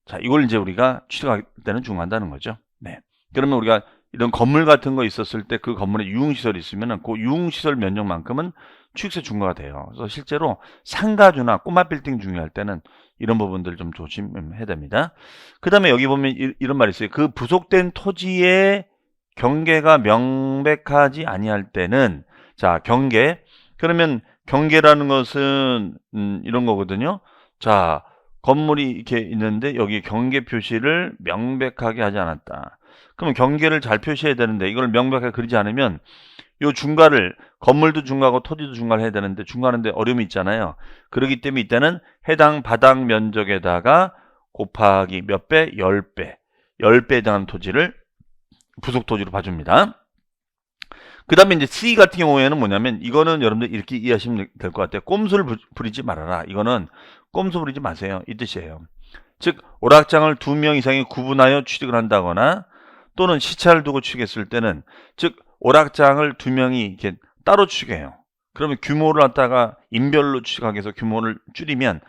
자, 이걸 이제 우리가 취득할 때는 중과한다는 거죠. 네. 그러면 우리가 이런 건물 같은 거 있었을 때 그 건물에 유흥시설이 있으면은 그 유흥시설 면적만큼은 취득세 중과가 돼요. 그래서 실제로 상가주나 꼬마 빌딩 중요할 때는 이런 부분들 좀 조심해야 됩니다. 그 다음에 여기 보면 이런 말이 있어요. 그 부속된 토지의 경계가 명백하지 아니할 때는, 자, 그러면 경계라는 것은 이런 거거든요. 자, 건물이 이렇게 있는데 여기 경계 표시를 명백하게 하지 않았다. 그러면 경계를 잘 표시해야 되는데 이걸 명백하게 그리지 않으면 이 중과를 건물도 중과하고 토지도 중과를 해야 되는데 중과하는데 어려움이 있잖아요. 그렇기 때문에 이때는 해당 바닥 면적에다가 곱하기 몇 배? 10배. 10배에 해당하는 토지를 부속 토지로 봐줍니다. 그 다음에 이제 C 같은 경우에는 뭐냐면 이거는 여러분들 이렇게 이해하시면 될 것 같아요. 꼼수를 부리지 말아라. 이거는 꼼수 부리지 마세요. 이 뜻이에요. 즉 오락장을 2명 이상이 구분하여 취득을 한다거나 또는 시차를 두고 취득했을 때는, 즉 오락장을 2명이 이렇게 따로 취득해요. 그러면 규모를 갖다가 인별로 취득하기 위해서 규모를 줄이면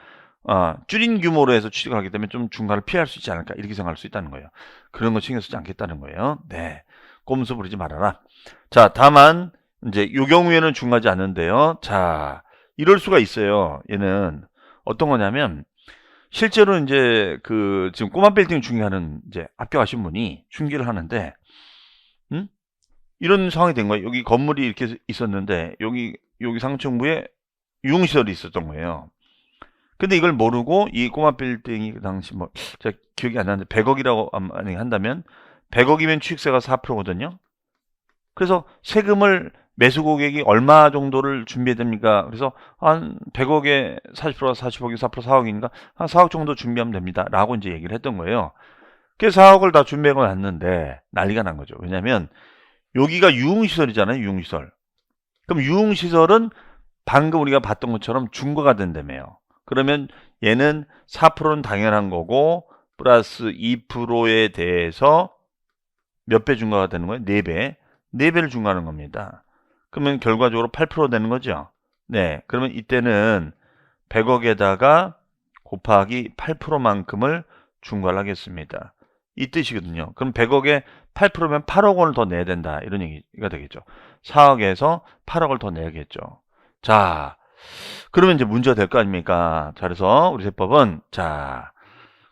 줄인 규모로 해서 취득을 하기 때문에 좀 중과를 피할 수 있지 않을까 이렇게 생각할 수 있다는 거예요. 그런 거 신경 쓰지 않겠다는 거예요. 네, 꼼수 부리지 말아라. 자, 다만 이제 이 경우에는 중과하지 않는데요. 자, 이럴 수가 있어요. 얘는 어떤 거냐면 실제로 이제 그 지금 꼬마 빌딩 중개하는 이제 합격하신 분이 중개를 하는데, 음? 이런 상황이 된 거예요. 여기 건물이 이렇게 있었는데 여기 상층부에 유흥시설이 있었던 거예요. 근데 이걸 모르고 이 꼬마 빌딩이 그 당시 뭐 제가 기억이 안 나는데 100억이라고 만약에 한다면 100억이면 취득세가 4%거든요. 그래서 세금을 매수 고객이 얼마 정도를 준비해야 됩니까? 그래서 한 100억에 40%가 40억이 4% 4억인가? 한 4억 정도 준비하면 됩니다. 라고 이제 얘기를 했던 거예요. 그래서 4억을 다 준비하고 났는데 난리가 난 거죠. 왜냐면 여기가 유흥시설이잖아요. 유흥시설. 그럼 유흥시설은 방금 우리가 봤던 것처럼 중과가 된다며요. 그러면 얘는 4%는 당연한 거고 플러스 2%에 대해서 몇 배 중과가 되는 거예요? 4배. 4배를 중과하는 겁니다. 그러면 결과적으로 8% 되는 거죠. 네. 그러면 이때는 100억에다가 곱하기 8%만큼을 중과를 하겠습니다. 이 뜻이거든요. 그럼 100억에 8%면 8억 원을 더 내야 된다. 이런 얘기가 되겠죠. 4억에서 8억을 더 내야겠죠. 자, 그러면 이제 문제가 될 거 아닙니까? 자, 그래서 우리 세법은, 자,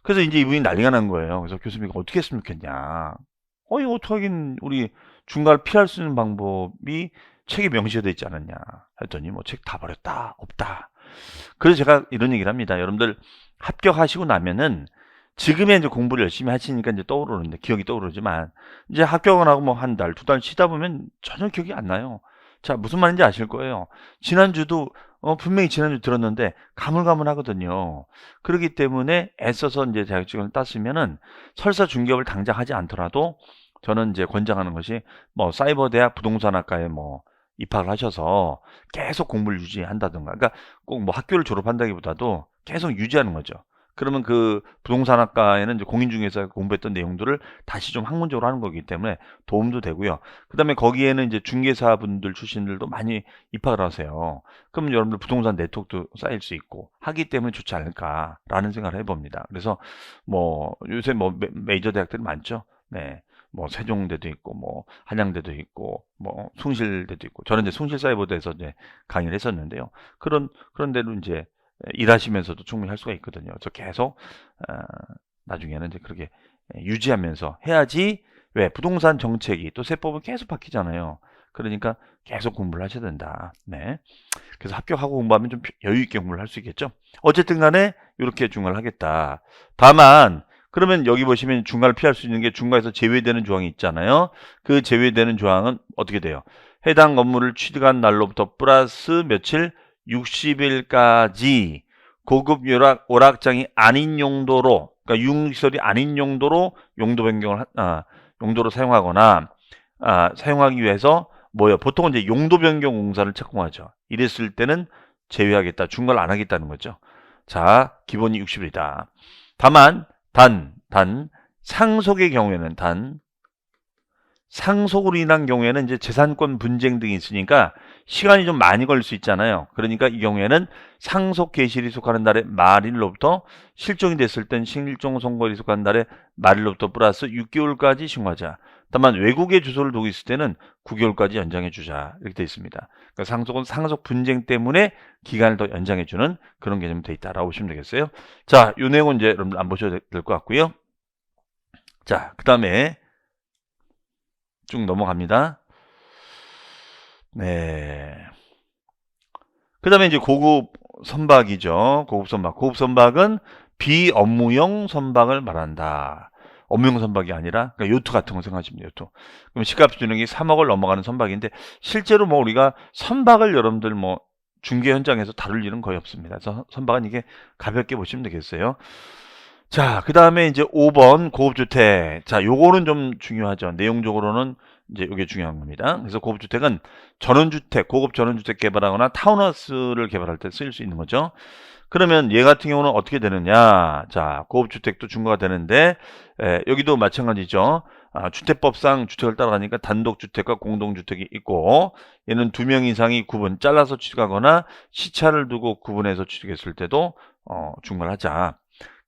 그래서 이제 이분이 난리가 난 거예요. 그래서 교수님이 어떻게 했으면 좋겠냐. 이거 어떻게 하긴, 우리 중과를 피할 수 있는 방법이 책에 명시되어 있지 않았냐. 했더니 뭐 책 다 버렸다. 없다. 그래서 제가 이런 얘기를 합니다. 여러분들 합격하시고 나면은 지금의 이제 공부를 열심히 하시니까 이제 떠오르는데, 기억이 떠오르지만, 이제 합격을 하고 뭐 한 달, 2달 쉬다 보면 전혀 기억이 안 나요. 자, 무슨 말인지 아실 거예요. 지난주도, 분명히 지난주 들었는데 가물가물하거든요. 그렇기 때문에 애써서 이제 자격증을 땄으면은 설사 중개업을 당장 하지 않더라도 저는 이제 권장하는 것이 뭐 사이버대학 부동산학과에 뭐 입학을 하셔서 계속 공부를 유지한다든가, 그러니까 꼭 뭐 학교를 졸업한다기보다도 계속 유지하는 거죠. 그러면 그 부동산학과에는 이제 공인중개사 공부했던 내용들을 다시 좀 학문적으로 하는 거기 때문에 도움도 되고요. 그 다음에 거기에는 이제 중개사분들 출신들도 많이 입학을 하세요. 그러면 여러분들 부동산 네트워크도 쌓일 수 있고 하기 때문에 좋지 않을까라는 생각을 해봅니다. 그래서 뭐 요새 뭐 메이저 대학들이 많죠. 네. 뭐 세종대도 있고 뭐 한양대도 있고 뭐 숭실대도 있고, 저는 이제 숭실사이버대에서 이제 강의를 했었는데요. 그런 데로 이제 일하시면서도 충분히 할 수가 있거든요. 그래서 계속 어, 나중에는 이제 그렇게 유지하면서 해야지. 왜? 부동산 정책이 또 세법은 계속 바뀌잖아요. 그러니까 계속 공부를 하셔야 된다. 네. 그래서 합격하고 공부하면 좀 여유 있게 공부를 할 수 있겠죠. 어쨌든 간에 이렇게 중과를 하겠다. 다만 그러면 여기 보시면 중과를 피할 수 있는 게 중과에서 제외되는 조항이 있잖아요. 그 제외되는 조항은 어떻게 돼요? 해당 건물을 취득한 날로부터 플러스 며칠 60일까지 고급 오락장이 아닌 용도로, 그러니까 유흥시설이 아닌 용도로 용도 변경을 용도로 사용하거나 사용하기 위해서 뭐예요? 보통은 이제 용도 변경 공사를 착공하죠. 이랬을 때는 제외하겠다. 중과를 안 하겠다는 거죠. 자, 기본이 60일이다. 다만 상속의 경우에는 상속으로 인한 경우에는 이제 재산권 분쟁 등이 있으니까 시간이 좀 많이 걸릴 수 있잖아요. 그러니까 이 경우에는 상속 개시일이 속하는 날의 말일로부터, 실종이 됐을 땐 실종 선고일이 속하는 날의 말일로부터 플러스 6개월까지 신고하자. 다만 외국에 주소를 두고 있을 때는 9개월까지 연장해 주자. 이렇게 되어 있습니다. 그러니까 상속은 상속 분쟁 때문에 기간을 더 연장해 주는 그런 개념이 되어 있다라고 보시면 되겠어요. 자, 이 내용은 이제 여러분 안 보셔도 될 것 같고요. 자, 그 다음에 쭉 넘어갑니다. 네. 그 다음에 이제 고급 선박이죠. 고급 선박. 고급 선박은 비업무용 선박을 말한다. 업무용 선박이 아니라, 그러니까 요트 같은 거 생각하시면 돼요. 요트. 그럼 시가표 주능이 3억을 넘어가는 선박인데, 실제로 뭐 우리가 선박을 여러분들 뭐 중개 현장에서 다룰 일은 거의 없습니다. 그래서 선박은 이게 가볍게 보시면 되겠어요. 자, 그 다음에 이제 5번 고급주택. 자, 요거는 좀 중요하죠. 내용적으로는 이제 이게 중요한 겁니다. 그래서 고급주택은 전원주택, 고급 전원주택 개발하거나 타운하우스를 개발할 때 쓰일 수 있는 거죠. 그러면 얘 같은 경우는 어떻게 되느냐? 자, 고급주택도 중과가 되는데, 여기도 마찬가지죠. 주택법상 주택을 따라가니까 단독주택과 공동주택이 있고, 얘는 2명 이상이 잘라서 취득하거나 시차를 두고 구분해서 취득했을 때도 중과를 하자.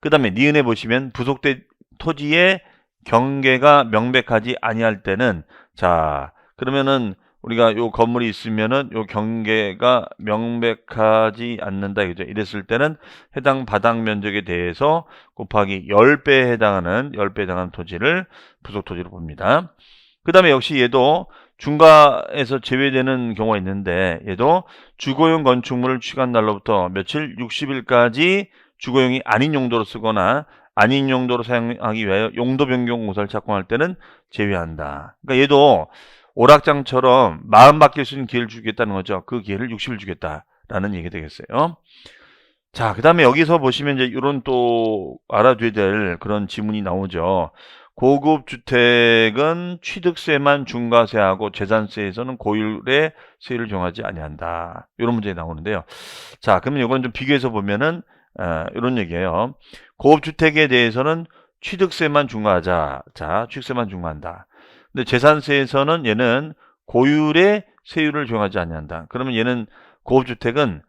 그 다음에 니은에 보시면 부속된 토지의 경계가 명백하지 아니할 때는, 자, 그러면은 우리가 요 건물이 있으면은 요 경계가 명백하지 않는다 이거죠. 이랬을 때는 해당 바닥 면적에 대해서 곱하기 10배에 해당하는 토지를 부속 토지로 봅니다. 그다음에 역시 얘도 중과에서 제외되는 경우가 있는데 얘도 주거용 건축물을 취득한 날로부터 며칠 60일까지 주거용이 아닌 용도로 쓰거나 아닌 용도로 사용하기 위하여 용도 변경 공사를 착공할 때는 제외한다. 그러니까 얘도 오락장처럼 마음 바뀔 수 있는 기회를 주겠다는 거죠. 그 기회를 60일 주겠다라는 얘기 되겠어요. 자, 그 다음에 여기서 보시면 이제 이런 또 알아둬야 될 그런 지문이 나오죠. 고급 주택은 취득세만 중과세하고 재산세에서는 고율의 세율을 정하지 아니한다. 이런 문제 나오는데요. 자, 그러면 이건 좀 비교해서 보면은 이런 얘기예요. 고급 주택에 대해서는 취득세만 중과하자. 자, 취득세만 중과한다. 근데 재산세에서는 얘는 고율의 세율을 정하지 아니한다. 그러면 얘는 고급 주택은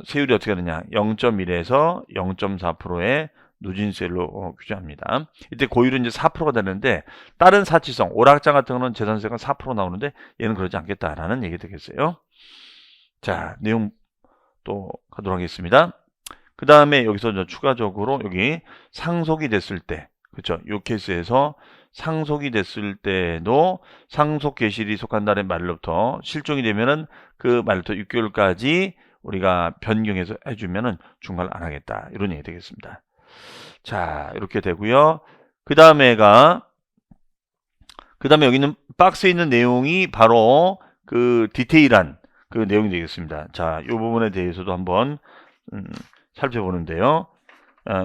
세율이 어떻게 되느냐? 0.1에서 0.4%의 누진세율로 규정합니다. 이때 고율은 이제 4%가 되는데 다른 사치성, 오락장 같은 거는 재산세가 4% 나오는데 얘는 그러지 않겠다라는 얘기 되겠어요. 자, 내용 또 가도록 하겠습니다. 그 다음에 여기서 추가적으로 여기 상속이 됐을 때, 그렇죠? 이 케이스에서 상속이 됐을 때도 상속 개시일이 속한다는 말로부터 실종이 되면은 그 말로부터 6개월까지 우리가 변경해서 해주면은 중과를 안 하겠다. 이런 얘기 되겠습니다. 자, 이렇게 되고요. 그 다음에 여기는 박스에 있는 내용이 바로 그 디테일한 그 내용이 되겠습니다. 자, 이 부분에 대해서도 한번 살펴보는데요.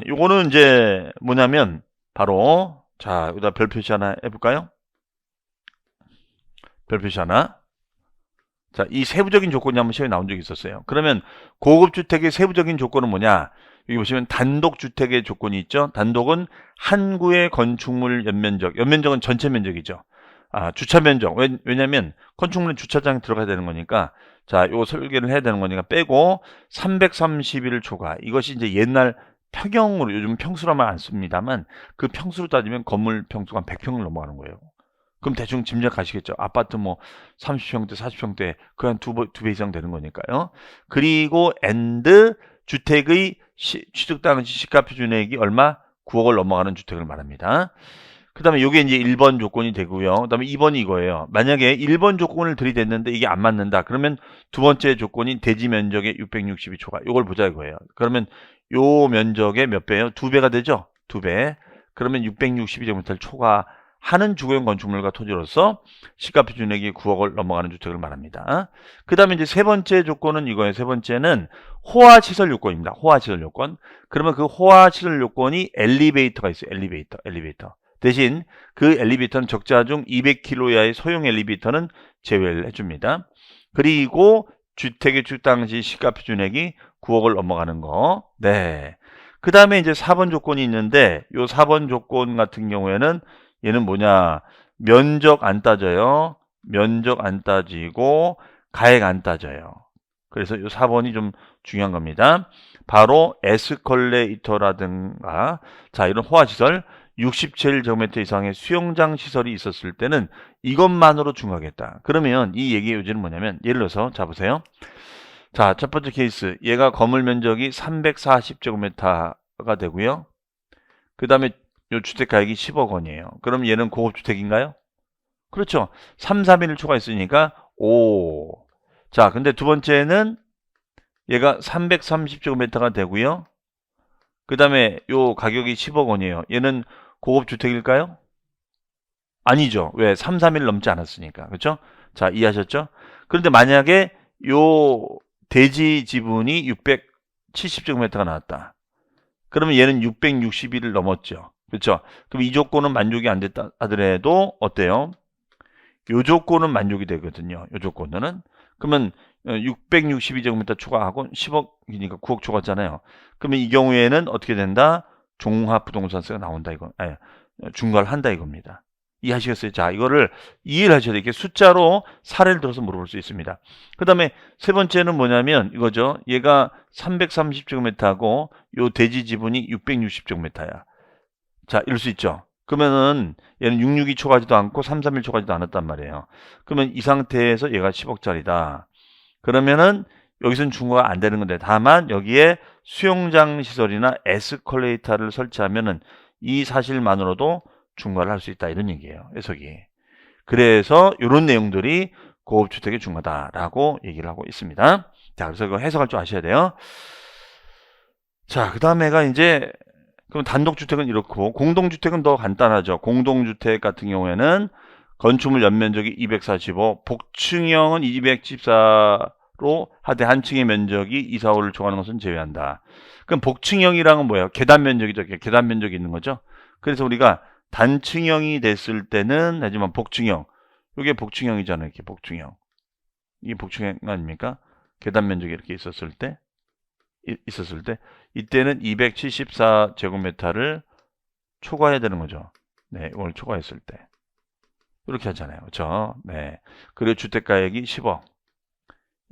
요거는 이제 뭐냐면 바로 자, 여기다 별 표시 하나 해볼까요? 별 표시 하나. 자, 이 세부적인 조건이 한번 시험에 나온 적이 있었어요. 그러면 고급 주택의 세부적인 조건은 뭐냐? 여기 보시면 단독 주택의 조건이 있죠. 단독은 한 구의 건축물 연면적은 전체 면적이죠. 주차 면적. 왜냐면 건축물은 주차장에 들어가야 되는 거니까 자, 요 설계를 해야 되는 거니까 빼고 331을 초과. 이것이 이제 옛날 평형으로 요즘 평수라면 안 씁니다만 그 평수로 따지면 건물 평수가 100평을 넘어가는 거예요. 그럼 대충 짐작하시겠죠. 아파트 뭐 30평대, 40평대 그 한 두 배 이상 되는 거니까요. 그리고 주택의 취득 당시 시가 표준액이 얼마? 9억을 넘어가는 주택을 말합니다. 그 다음에 이게 이제 1번 조건이 되고요. 그 다음에 2번이 이거예요. 만약에 1번 조건을 들이댔는데 이게 안 맞는다. 그러면 두 번째 조건인 대지 면적의 662 초과. 이걸 보자 이거예요. 그러면 요 면적의 몇 배예요? 2배가 되죠? 2배. 그러면 662제곱미터를 초과하는 주거용 건축물과 토지로서 시가표준액이 9억을 넘어가는 주택을 말합니다. 그 다음에 이제 세 번째 조건은 이거예요. 세 번째는 호화시설 요건입니다. 호화시설 요건. 그러면 그 호화시설 요건이 엘리베이터가 있어요. 엘리베이터. 대신 그 엘리베이터는 적자 중 200kg 이하의 소형 엘리베이터는 제외를 해줍니다. 그리고 주택의 취득 당시 시가표준액이 9억을 넘어가는 거. 네. 그 다음에 이제 4번 조건이 있는데 요 4번 조건 같은 경우에는 얘는 뭐냐? 면적 안 따져요. 면적 안 따지고 가액 안 따져요. 그래서 요 4번이 좀 중요한 겁니다. 바로 에스컬레이터라든가 자, 이런 호화시설 67제곱미터 이상의 수영장 시설이 있었을 때는 이것만으로 중과하겠다. 그러면 이 얘기의 요지는 뭐냐면 예를 들어서 자 보세요. 자, 첫 번째 케이스 얘가 건물 면적이 340제곱미터가 되고요. 그 다음에 요 주택 가격이 10억 원이에요. 그럼 얘는 고급주택인가요? 그렇죠. 3, 3일 초과했으니까 5. 자, 근데 두 번째는 얘가 330제곱미터가 되고요. 그 다음에 요 가격이 10억 원이에요. 얘는 고급주택일까요? 아니죠. 왜? 3, 3일 넘지 않았으니까. 그렇죠? 자, 이해하셨죠? 그런데 만약에 요 대지 지분이 670제곱미터가 나왔다. 그러면 얘는 661을 넘었죠. 그렇죠? 그럼 이 조건은 만족이 안 됐다 하더라도 어때요? 요 조건은 만족이 되거든요. 요 조건은. 그러면 662제곱미터 초과하고 10억이니까 9억 초과잖아요. 그러면 이 경우에는 어떻게 된다? 종합부동산세가 나온다 이거. 중과를 한다 이겁니다. 이해하시겠어요? 자, 이거를 이해를 하셔야 돼요. 이렇게 숫자로 사례를 들어서 물어볼 수 있습니다. 그 다음에 세 번째는 뭐냐면 이거죠. 얘가 330제곱미터하고 요 대지 지분이 660제곱미터야. 자, 이럴 수 있죠. 그러면은 얘는 662 초과하지도 않고 331 초과하지도 않았단 말이에요. 그러면 이 상태에서 얘가 10억짜리다. 그러면은 여기서는 중과가 안 되는 건데, 다만 여기에 수영장 시설이나 에스컬레이터를 설치하면은 이 사실만으로도 중과를 할 수 있다, 이런 얘기예요, 해석이. 그래서 이런 내용들이 고급주택의 중과다라고 얘기를 하고 있습니다. 자, 그래서 이거 해석할 줄 아셔야 돼요. 자, 그 다음에가 이제, 그럼 단독주택은 이렇고, 공동주택은 더 간단하죠. 공동주택 같은 경우에는 건축물 연면적이 245, 복층형은 214로 하되 한 층의 면적이 2, 4, 5를 초과하는 것은 제외한다. 그럼 복층형이랑은 뭐예요? 계단 면적이죠. 계단 면적이 있는 거죠. 그래서 우리가 단층형이 됐을 때는, 하지만 복층형, 이게 복층형이잖아요. 이렇게 복층형. 이게 복층형 아닙니까? 계단 면적이 이렇게 있었을 때, 이때는 274제곱미터를 초과해야 되는 거죠. 네, 이걸 초과했을 때. 이렇게 하잖아요. 그렇죠? 네. 그리고 주택가액이 10억.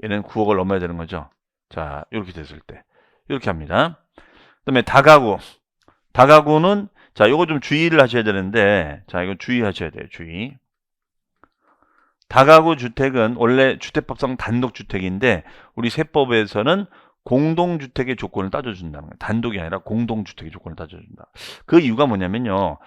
얘는 9억을 넘어야 되는 거죠. 자, 이렇게 됐을 때. 이렇게 합니다. 그다음에 다가구. 다가구는, 자, 이거 좀 주의를 하셔야 되는데, 자, 이거 주의하셔야 돼요. 주의. 다가구 주택은 원래 주택법상 단독주택인데, 우리 세법에서는 공동주택의 조건을 따져준다는 거예요. 단독이 아니라 공동주택의 조건을 따져준다. 그 이유가 뭐냐면요.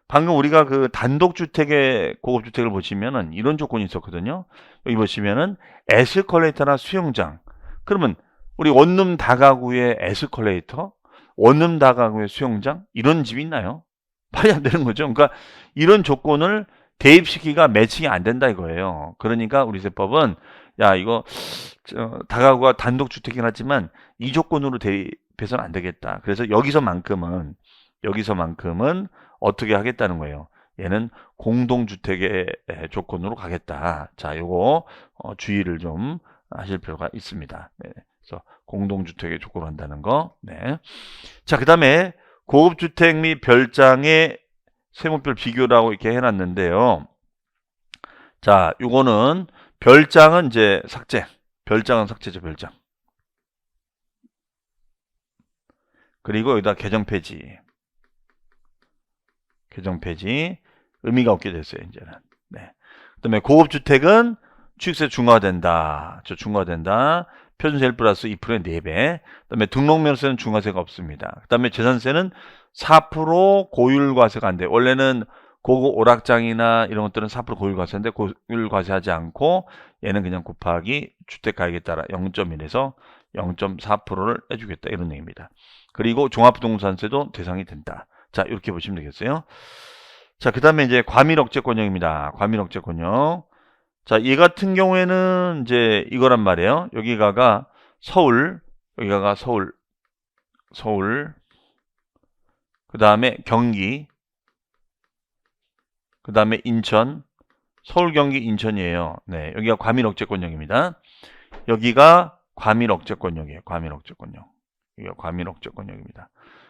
방금 우리가 그 단독주택의 고급주택을 보시면은 이런 조건이 있었거든요. 여기 보시면은 에스컬레이터나 수영장. 그러면 우리 원룸 다가구의 에스컬레이터, 원룸 다가구의 수영장, 이런 집이 있나요? 말이 안 되는 거죠. 그러니까 이런 조건을 대입시키기가 매칭이 안 된다 이거예요. 그러니까 우리 세법은, 야, 이거 다가구가 단독주택이긴 하지만 이 조건으로 대입해서는 안 되겠다. 그래서 여기서만큼은 어떻게 하겠다는 거예요. 얘는 공동주택의 조건으로 가겠다. 자, 요거 주의를 좀 하실 필요가 있습니다. 네. 그래서 공동주택의 조건으로 한다는 거. 네. 자, 그 다음에 고급주택 및 별장의 세무별 비교라고 이렇게 해놨는데요. 자, 요거는 별장은 이제 삭제. 별장은 삭제죠, 별장. 그리고 여기다 계정 폐지. 계정 폐지. 의미가 없게 됐어요, 이제는. 네. 그 다음에 고급주택은 취득세 중과된다. 중과된다. 표준세율 플러스 2%의 4배. 그 다음에 등록면세는 중과세가 없습니다. 그 다음에 재산세는 4% 고율과세가 안 돼. 원래는 고급 오락장이나 이런 것들은 4% 고율과세인데 고율과세하지 않고 얘는 그냥 곱하기 주택가액에 따라 0.1에서 0.4%를 해주겠다, 이런 얘기입니다. 그리고 종합부동산세도 대상이 된다. 자, 이렇게 보시면 되겠어요. 자, 그 다음에 이제 과밀억제권역입니다. 과밀억제권역. 자, 얘 같은 경우에는 이제 이거란 말이에요. 여기가가 서울, 여기가가 서울, 그 다음에 경기, 그 다음에 인천, 서울, 경기, 인천이에요. 네, 여기가 과밀억제권역입니다. 여기가 과밀억제권역이에요. 과밀억제권역. 여기가 과밀억제권역입니다.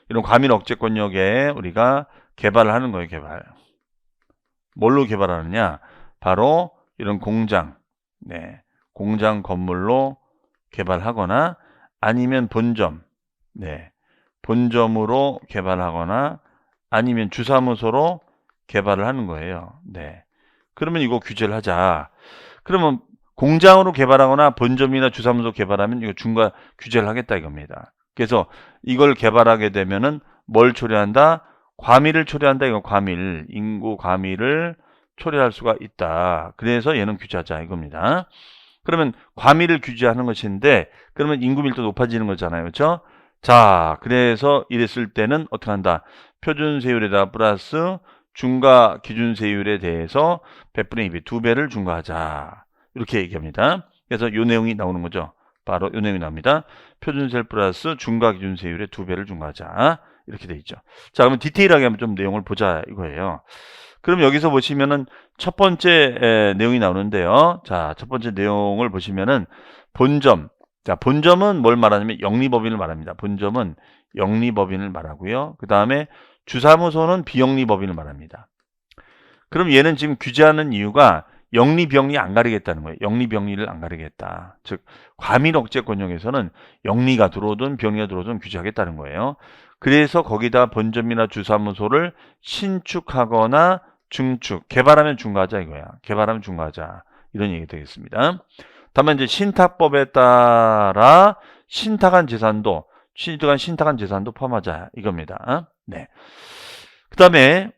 이런 과밀억제권역에 우리가 개발을 하는 거예요. 개발. 뭘로 개발하느냐? 바로 이런 공장, 네, 공장 건물로 개발하거나 아니면 본점, 네, 본점으로 개발하거나 아니면 주사무소로 개발을 하는 거예요. 네. 그러면 이거 규제를 하자. 그러면 공장으로 개발하거나 본점이나 주사무소 개발하면 이거 중과 규제를 하겠다 이겁니다. 그래서 이걸 개발하게 되면은 뭘 초래한다? 과밀을 초래한다. 이거 과밀, 인구 과밀을 초래할 수가 있다. 그래서 얘는 규제하자 이겁니다. 그러면 과밀을 규제하는 것인데, 그러면 인구 밀도 높아지는 거잖아요. 그렇죠? 자, 그래서 이랬을 때는 어떻게 한다? 표준세율에다 플러스 중과 기준세율에 대해서 100분의 2배, 2배를 중과하자. 이렇게 얘기합니다. 그래서 이 내용이 나오는 거죠. 바로 이 내용이 나옵니다. 표준세율 플러스 중과 기준세율의 2배를 중과하자. 이렇게 돼 있죠. 자, 그러면 디테일하게 한번 좀 내용을 보자 이거예요. 그럼 여기서 보시면은 첫 번째 내용이 나오는데요. 자, 첫 번째 내용을 보시면은 본점. 자, 본점은 뭘 말하냐면 영리법인을 말합니다. 본점은 영리법인을 말하고요. 그 다음에 주사무소는 비영리법인을 말합니다. 그럼 얘는 지금 규제하는 이유가 영리, 비영리 안 가리겠다는 거예요. 영리, 비영리를 안 가리겠다. 즉, 과밀억제권역에서는 영리가 들어오든 비영리가 들어오든 규제하겠다는 거예요. 그래서 거기다 본점이나 주사무소를 신축하거나 증축, 개발하면 중과하자 이거야. 개발하면 중과하자. 이런 얘기 되겠습니다. 다만 이제 신탁법에 따라 신탁한 재산도 포함하자 이겁니다. 네. 그 다음에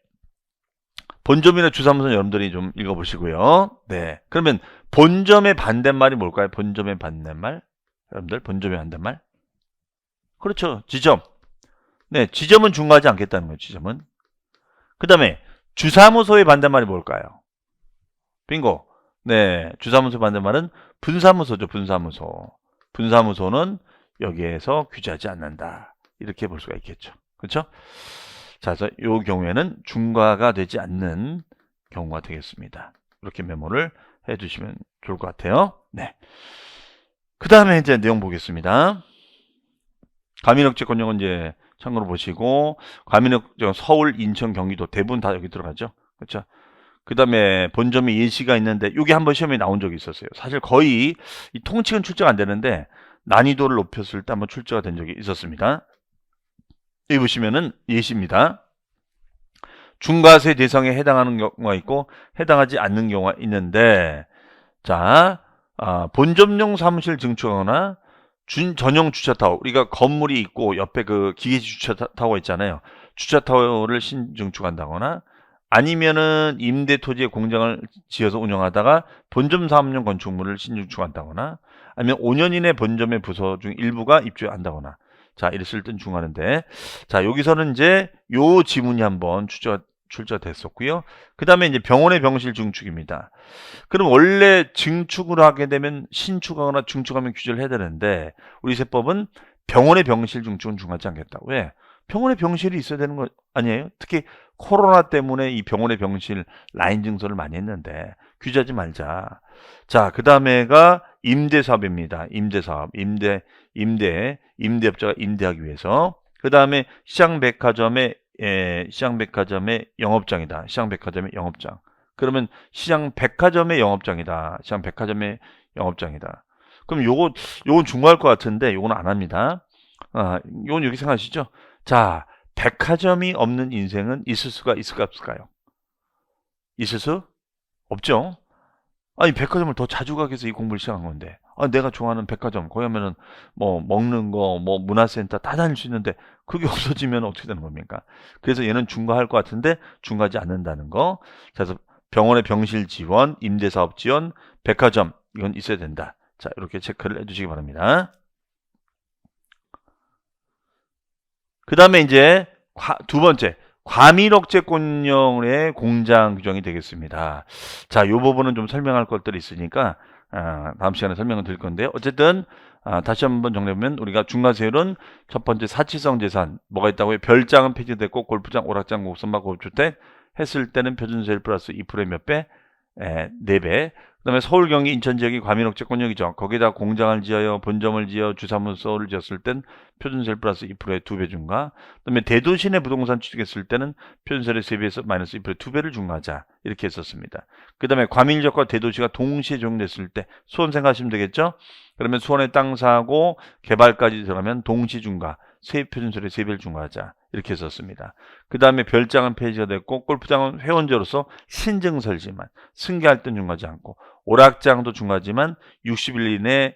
본점이나 주사무소는 여러분들이 좀 읽어보시고요. 네. 그러면 본점의 반대말이 뭘까요? 본점의 반대말? 여러분들 본점의 반대말? 그렇죠. 지점. 네. 지점은 중과하지 않겠다는 거예요. 지점은. 그 다음에 주사무소의 반대말이 뭘까요? 빙고. 네. 주사무소 반대말은 분사무소죠. 분사무소. 분사무소는 여기에서 규제하지 않는다. 이렇게 볼 수가 있겠죠. 그렇죠? 자, 그래서 이 경우에는 중과가 되지 않는 경우가 되겠습니다. 이렇게 메모를 해주시면 좋을 것 같아요. 네. 그 다음에 이제 내용 보겠습니다. 과민억제권역은 이제 참고로 보시고, 과민억제 서울, 인천, 경기도 대부분 다 여기 들어가죠. 그렇죠? 그 다음에 본점이 예시가 있는데, 이게 한번 시험에 나온 적이 있었어요. 사실 거의 이 통칙은 출제가 안 되는데, 난이도를 높였을 때 한번 출제가 된 적이 있었습니다. 여기 보시면은 예시입니다. 중과세 대상에 해당하는 경우가 있고 해당하지 않는 경우가 있는데, 자, 본점용 사무실 증축하거나 전용 주차타워, 우리가 건물이 있고 옆에 그 기계식 주차타워 있잖아요. 주차타워를 신증축한다거나 아니면은 임대 토지에 공장을 지어서 운영하다가 본점 사업용 건축물을 신증축한다거나 아니면 5년 이내 본점의 부서 중 일부가 입주한다거나, 자, 이랬을 땐 중하는데, 자, 여기서는 이제 요 지문이 한번 출제됐었고요. 그 다음에 이제 병원의 병실 증축입니다. 그럼 원래 증축을 하게 되면 신축하거나 증축하면 규제를 해야 되는데, 우리 세법은 병원의 병실 증축은 중하지 않겠다. 왜? 병원의 병실이 있어야 되는 거 아니에요? 특히 코로나 때문에 이 병원의 병실 라인 증설을 많이 했는데 규제하지 말자. 자, 그 다음에가 임대사업입니다. 임대사업, 임대업자가 임대하기 위해서. 그 다음에 시장백화점의 영업장이다. 시장백화점의 영업장. 그러면 시장백화점의 영업장이다. 시장백화점의 영업장이다. 그럼 요건 중요할 것 같은데 요건 안 합니다. 요건 여기 생각하시죠? 자, 백화점이 없는 인생은 있을 수가 있을까 없을까요? 있을 수 없죠. 아니, 백화점을 더 자주 가기 위해서 이 공부를 시작한 건데, 내가 좋아하는 백화점 거기 하면은 뭐 먹는 거, 뭐 문화센터 다 다닐 수 있는데 그게 없어지면 어떻게 되는 겁니까? 그래서 얘는 중과할 것 같은데 중과하지 않는다는 거. 그래서 병원의 병실 지원, 임대사업 지원, 백화점 이건 있어야 된다. 자, 이렇게 체크를 해주시기 바랍니다. 그 다음에 이제 두 번째, 과밀억제권령의 공장 규정이 되겠습니다. 자, 이 부분은 좀 설명할 것들이 있으니까 다음 시간에 설명을 드릴 건데, 어쨌든 다시 한번 정리해보면 우리가 중과세율은 첫 번째 사치성 재산 뭐가 있다고요? 별장은 폐지됐고 골프장, 오락장, 곡선박, 고급주택 했을 때는 표준세율 플러스 2%의 몇 배? 4배. 그 다음에 서울, 경기, 인천 지역이 과밀억제권역이죠. 거기다 공장을 지어요, 본점을 지어, 주사무소를 지었을 땐 표준세율 플러스 2%의 2배 중과. 그 다음에 대도시 내 부동산 취득했을 때는 표준세율의 3배에서 마이너스 2%의 2배를 중과하자. 이렇게 했었습니다. 그 다음에 과밀지역과 대도시가 동시에 적용됐을 때 수원 생각하시면 되겠죠? 그러면 수원에 땅 사고 개발까지 들어가면 동시 중과, 세입표준세율의 3배를 중과하자. 이렇게 했었습니다. 그 다음에 별장은 폐지가 됐고 골프장은 회원제로서 신증설지만 승계할 땐 중과하지 않고, 오락장도 중과하지만 60일 이내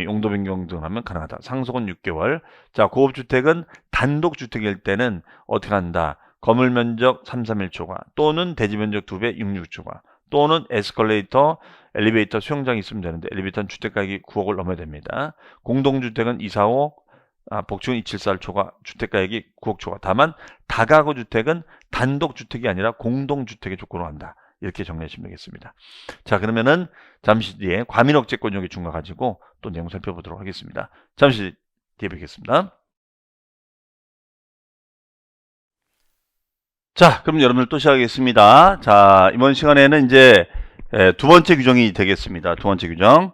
용도 변경 등 하면 가능하다. 상속은 6개월. 자, 고급주택은 단독주택일 때는 어떻게 한다? 건물 면적 331초과 또는 대지 면적 2배 66초과 또는 에스컬레이터, 엘리베이터, 수영장이 있으면 되는데 엘리베이터는 주택가격이 9억을 넘어야 됩니다. 공동주택은 245, 복층은 274를 초과, 주택가격이 9억 초과. 다만 다가구 주택은 단독주택이 아니라 공동주택의 조건으로 한다. 이렇게 정리하시면 되겠습니다. 자, 그러면은 잠시 뒤에 과밀억제권역의 중과 가지고 또 내용 살펴보도록 하겠습니다. 잠시 뒤에 뵙겠습니다. 자, 그럼 여러분들 또 시작하겠습니다. 자, 이번 시간에는 이제 두 번째 규정이 되겠습니다. 두 번째 규정.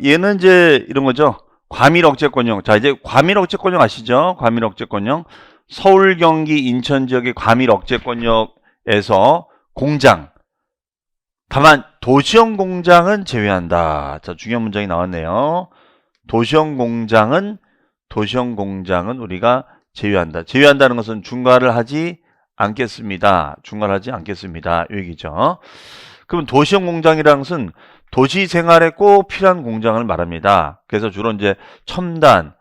얘는 이제 이런 거죠. 과밀억제권령. 자, 이제 과밀억제권령 아시죠? 과밀억제권령. 서울, 경기, 인천 지역의 과밀억제권역에서 공장. 다만 도시형 공장은 제외한다. 자, 중요한 문장이 나왔네요. 도시형 공장은 우리가 제외한다. 제외한다는 것은 중과를 하지 않겠습니다. 중과를 하지 않겠습니다. 이 얘기죠. 그럼 도시형 공장이라는 것은 도시 생활에 꼭 필요한 공장을 말합니다. 그래서 주로 이제 첨단,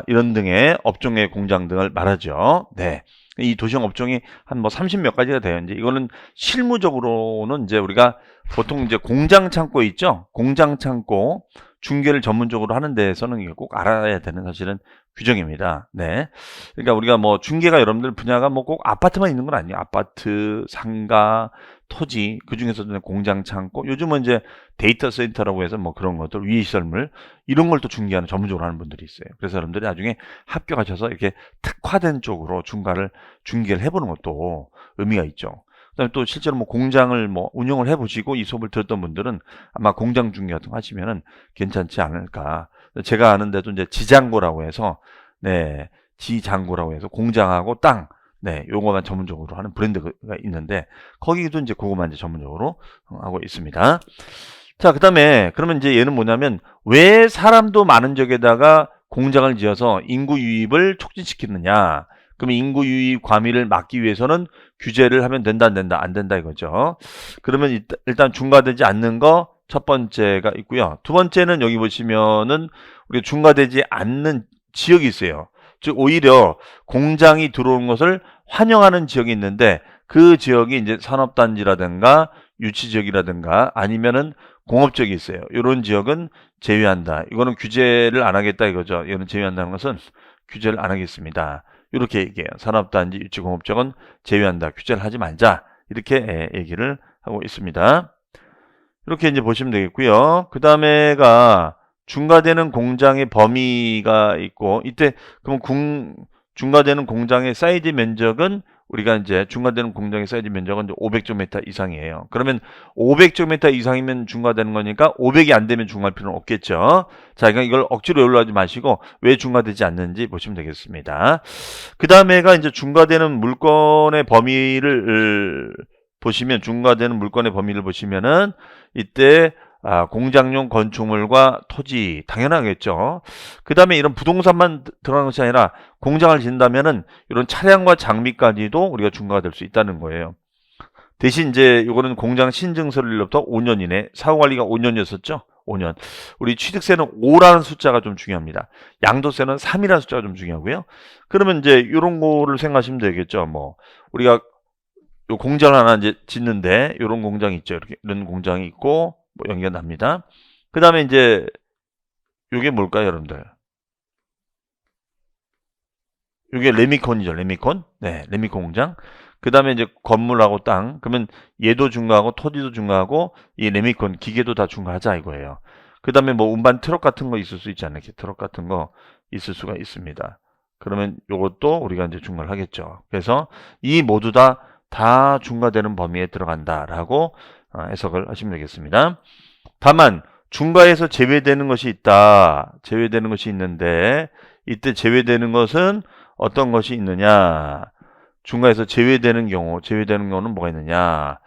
이런 등의 업종의 공장 등을 말하죠. 네. 이 도시형 업종이 한 뭐 30 몇 가지가 돼요. 이제 이거는 실무적으로는 이제 우리가 보통 이제 공장 창고 있죠? 공장 창고 중개를 전문적으로 하는 데에서는 이게 꼭 알아야 되는 사실은 규정입니다. 네. 그러니까 우리가 뭐 중개가 여러분들 분야가 뭐 꼭 아파트만 있는 건 아니에요. 아파트, 상가, 토지, 그 중에서도 공장 창고, 요즘은 이제 데이터 센터라고 해서 뭐 그런 것들, 위시설물, 이런 걸 또 중개하는 전문적으로 하는 분들이 있어요. 그래서 여러분들이 나중에 합격하셔서 이렇게 특화된 쪽으로 중개를 해보는 것도 의미가 있죠. 그다음에 또 실제로 뭐 공장을 뭐 운영을 해보시고 이 수업을 들었던 분들은 아마 공장 중개 같은 거 하시면은 괜찮지 않을까. 제가 아는데도 이제 지장고라고 해서, 네, 지장고라고 해서 공장하고 땅, 네, 요거만 전문적으로 하는 브랜드가 있는데 거기도 이제 그거만 이제 전문적으로 하고 있습니다. 자, 그다음에 그러면 이제 얘는 뭐냐면 왜 사람도 많은 지역에다가 공장을 지어서 인구 유입을 촉진시키느냐? 그러면 인구 유입 과밀을 막기 위해서는 규제를 하면 된다, 안 된다, 안 된다 이거죠. 그러면 일단 중과되지 않는 거 첫 번째가 있고요. 두 번째는 여기 보시면은 우리가 중과되지 않는 지역이 있어요. 즉 오히려 공장이 들어오는 것을 환영하는 지역이 있는데 그 지역이 이제 산업단지라든가 유치지역이라든가 아니면은 공업지역이 있어요. 이런 지역은 제외한다. 이거는 규제를 안 하겠다 이거죠. 이거는 제외한다는 것은 규제를 안 하겠습니다. 이렇게 얘기해요. 산업단지, 유치공업지역은 제외한다. 규제를 하지 말자. 이렇게 얘기를 하고 있습니다. 이렇게 이제 보시면 되겠고요. 그 다음에가 중과되는 공장의 범위가 있고, 이때 그럼 중과되는 공장의 사이즈 면적은 우리가 이제 중과되는 공장의 사이즈 면적은 이제 500제곱미터 이상이에요. 그러면 500제곱미터 이상이면 중과되는 거니까 500이 안 되면 중과할 필요는 없겠죠. 자, 그러니까 이걸 억지로 연락하지 마시고 왜 중과되지 않는지 보시면 되겠습니다. 그 다음에가 이제 중과되는 물건의 범위를 보시면 중과되는 물건의 범위를 보시면은 이때 공장용 건축물과 토지 당연하겠죠. 그 다음에 이런 부동산만 들어가는 것이 아니라 공장을 짓는다면은 이런 차량과 장비까지도 우리가 중과가 될 수 있다는 거예요. 대신 이제 이거는 공장 신증서일로부터 5년 이내, 사후관리가 5년이었었죠. 5년. 우리 취득세는 5라는 숫자가 좀 중요합니다. 양도세는 3이라는 숫자가 좀 중요하고요. 그러면 이제 이런 거를 생각하시면 되겠죠. 뭐 우리가 요 공장을 하나 이제 짓는데 이런 공장이 있죠. 이렇게 이런 공장이 있고 뭐 연결합니다. 그 다음에 이제 이게 뭘까요, 여러분들? 이게 레미콘이죠, 레미콘. 네, 레미콘 공장. 그 다음에 이제 건물하고 땅. 그러면 얘도 중과하고 토지도 중과하고 이 레미콘 기계도 다 중과하자 이거예요. 그 다음에 뭐 운반 트럭 같은 거 있을 수 있지 않나요? 트럭 같은 거 있을 수가 있습니다. 그러면 요것도 우리가 이제 중과를 하겠죠. 그래서 이 모두 다 중과되는 범위에 들어간다라고 해석을 하시면 되겠습니다. 다만 중과에서 제외되는 것이 있다. 제외되는 것이 있는데 이때 제외되는 것은 어떤 것이 있느냐? 중과에서 제외되는 경우는 뭐가 있느냐?